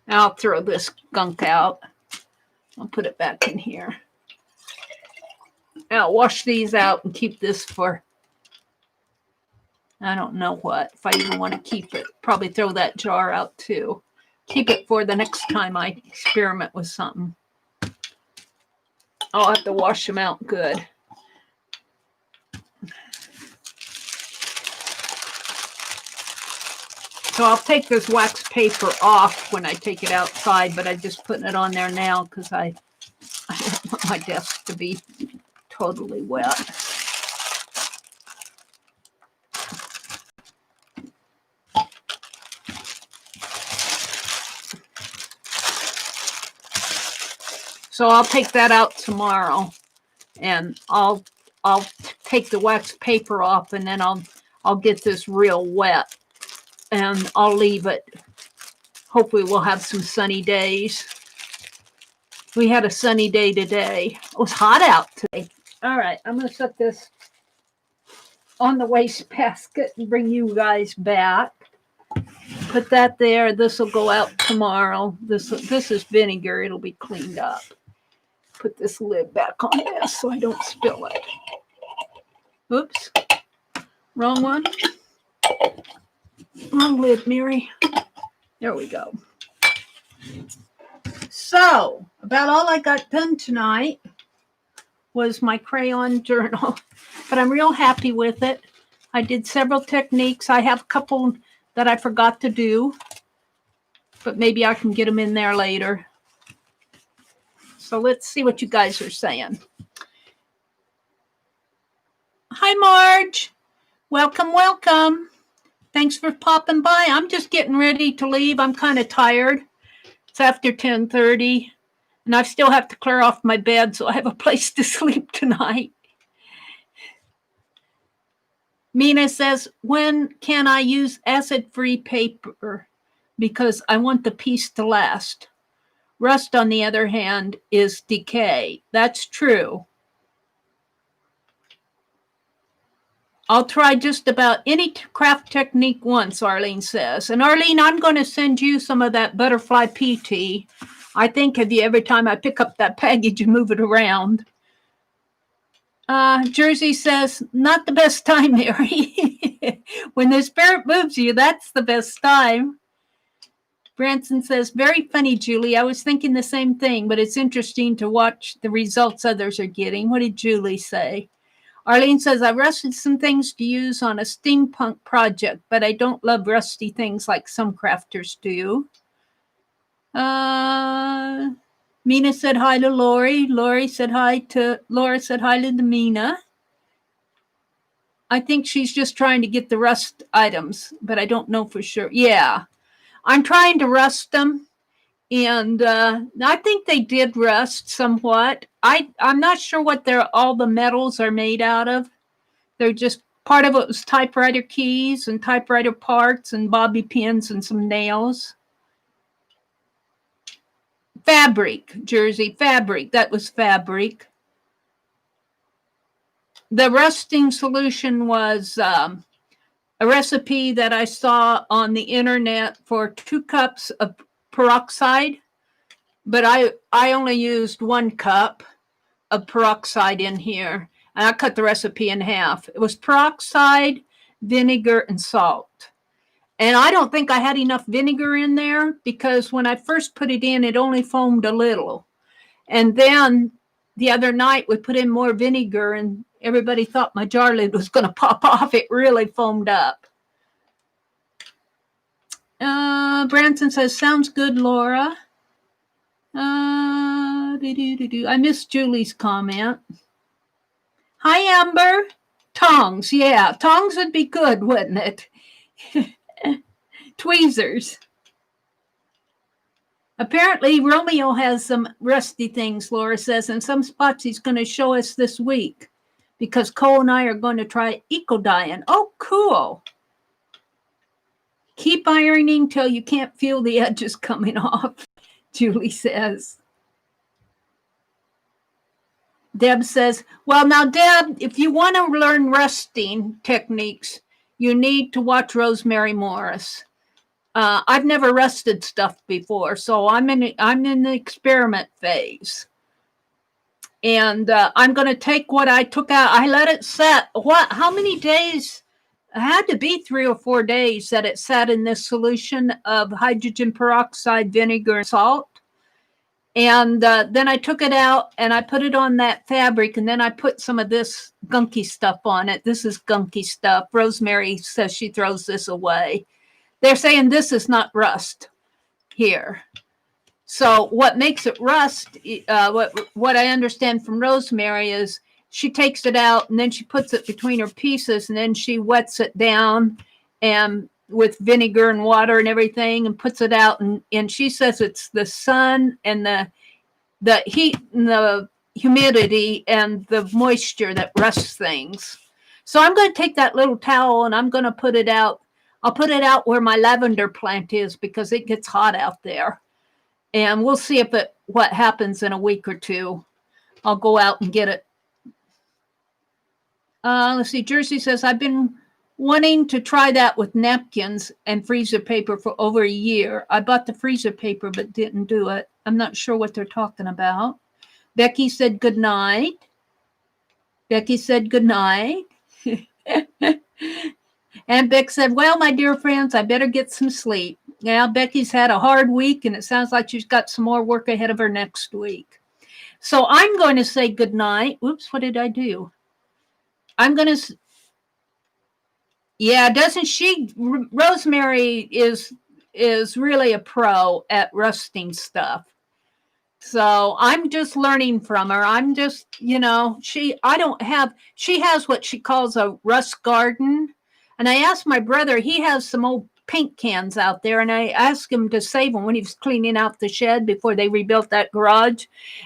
I'll throw this gunk out. I'll put it back in here. I'll wash these out and keep this for, I don't know what, if I even want to keep it. Probably throw that jar out too. Keep it for the next time I experiment with something. I'll have to wash them out good. So I'll take this wax paper off when I take it outside, but I'm just putting it on there now because I don't want my desk to be totally wet. So I'll take that out tomorrow, and I'll take the wax paper off, and then I'll get this real wet. And I'll leave it. Hopefully we'll have some sunny days. We had a sunny day today. It was hot out today. All right, I'm going to set this on the wastebasket and bring you guys back. Put that there. This will go out tomorrow. This is vinegar. It'll be cleaned up. Put this lid back on this so I don't spill it. Oops. Wrong one. Wrong lid, Meri. There we go. So, about all I got done tonight was my crayon journal, but I'm real happy with it. I did several techniques. I have a couple that I forgot to do. but maybe I can get them in there later. So let's see what you guys are saying. Hi, Marge. Welcome, welcome. Thanks for popping by. I'm just getting ready to leave. I'm kind of tired. It's after 10:30, and I still have to clear off my bed so I have a place to sleep tonight. Mina says, when can I use acid-free paper? Because I want the piece to last. Rust, on the other hand, is decay. That's true. I'll try just about any craft technique once, Arlene says. And Arlene, I'm going to send you some of that butterfly PT. I think of you every time I pick up that package and move it around. Jersey says, not the best time, Meri. When the spirit moves you, that's the best time. Branson says, very funny, Julie. I was thinking the same thing, but it's interesting to watch the results others are getting. What did Julie say? Arlene says, I rusted some things to use on a steampunk project, but I don't love rusty things like some crafters do. Mina said hi to Lori. Laura said hi to Mina. I think she's just trying to get the rust items, but I don't know for sure. Yeah, I'm trying to rust them, and I think they did rust somewhat. I'm not sure what all the metals are made out of. They're just, part of it was typewriter keys and typewriter parts and bobby pins and some nails. Fabric, Jersey, fabric. That was fabric. The rusting solution was a recipe that I saw on the internet for 2 cups of peroxide, but I only used 1 cup of peroxide in here, and I cut the recipe in half. It was peroxide, vinegar, and salt. And I don't think I had enough vinegar in there because when I first put it in, it only foamed a little. And then the other night we put in more vinegar and everybody thought my jar lid was going to pop off. It really foamed up. Branson says, sounds good, Laura. I missed Julie's comment. Hi, Amber. Tongs. Yeah, tongs would be good, wouldn't it? Tweezers. Apparently, Romeo has some rusty things, Laura says, and some spots he's going to show us this week because Cole and I are going to try eco-dyeing. Oh, cool. Keep ironing till you can't feel the edges coming off, Julie says. Deb says, well, now, Deb, if you want to learn rusting techniques, you need to watch Rosemary Morris. I've never rusted stuff before, so I'm in the experiment phase. And I'm going to take what I took out. I let it set. How many days? It had to be 3 or 4 days that it sat in this solution of hydrogen peroxide, vinegar, and salt. And then I took it out and I put it on that fabric, and then I put some of this gunky stuff on it. This is gunky stuff. Rosemary says she throws this away. They're saying this is not rust here. So what makes it rust, what I understand from Rosemary is she takes it out and then she puts it between her pieces and then she wets it down and with vinegar and water and everything and puts it out. And she says it's the sun and the heat and the humidity and the moisture that rusts things. So I'm going to take that little towel and I'm going to put it out. I'll put it out where my lavender plant is because it gets hot out there. And we'll see what happens in a week or 2. I'll go out and get it. Let's see. Jersey says, I've been wanting to try that with napkins and freezer paper for over a year. I bought the freezer paper but didn't do it. I'm not sure what they're talking about. Becky said good night. Becky said good night. And Beck said, well, my dear friends, I better get some sleep. Now, Becky's had a hard week, and it sounds like she's got some more work ahead of her next week. So I'm going to say good night. Oops, what did I do? I'm going to... Yeah, doesn't she... Rosemary is is really a pro at rusting stuff. So I'm just learning from her. I'm just, you know, she has what she calls a rust garden. And I asked my brother, he has some old paint cans out there, and I asked him to save them when he was cleaning out the shed before they rebuilt that garage.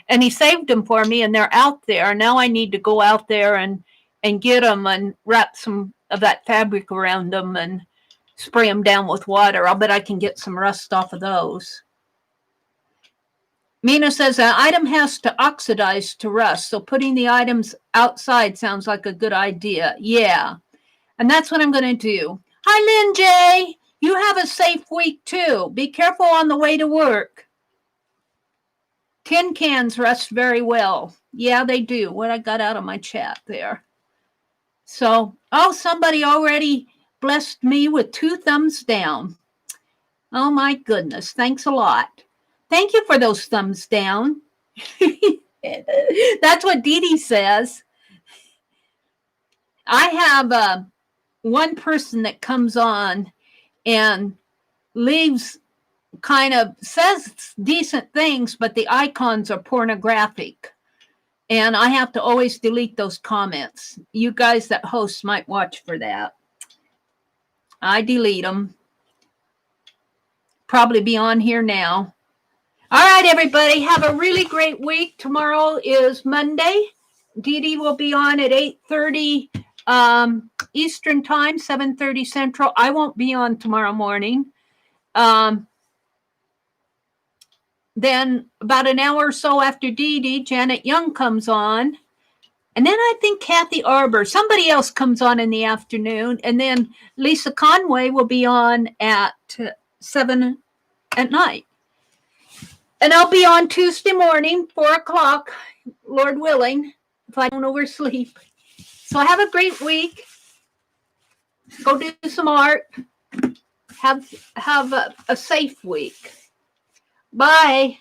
And he saved them for me, and they're out there. Now I need to go out there and get them and wrap some of that fabric around them and spray them down with water. I'll bet I can get some rust off of those. Mina says an item has to oxidize to rust, so putting the items outside sounds like a good idea. Yeah, and that's what I'm going to do. Hi, Lynn J. You have a safe week, too. Be careful on the way to work. Tin cans rust very well. Yeah, they do. What I got out of my chat there. So, oh, somebody already blessed me with 2 thumbs down. Oh, my goodness. Thanks a lot. Thank you for those thumbs down. That's what Dee Dee says. I have one person that comes on and leaves, kind of says decent things, but the icons are pornographic. And I have to always delete those comments. You guys that host might watch for that. I delete them. Probably be on here now. All right, everybody, have a really great week. Tomorrow is Monday. Dee Dee will be on at 8:30 Eastern Time, 7:30 Central. I won't be on tomorrow morning. Then about an hour or so after Dee Dee, Janet Young comes on. And then I think Kathy Arbor, somebody else comes on in the afternoon. And then Lisa Conway will be on at 7 at night. And I'll be on Tuesday morning, 4 o'clock, Lord willing, if I don't oversleep. So have a great week. Go do some art. Have a safe week. Bye.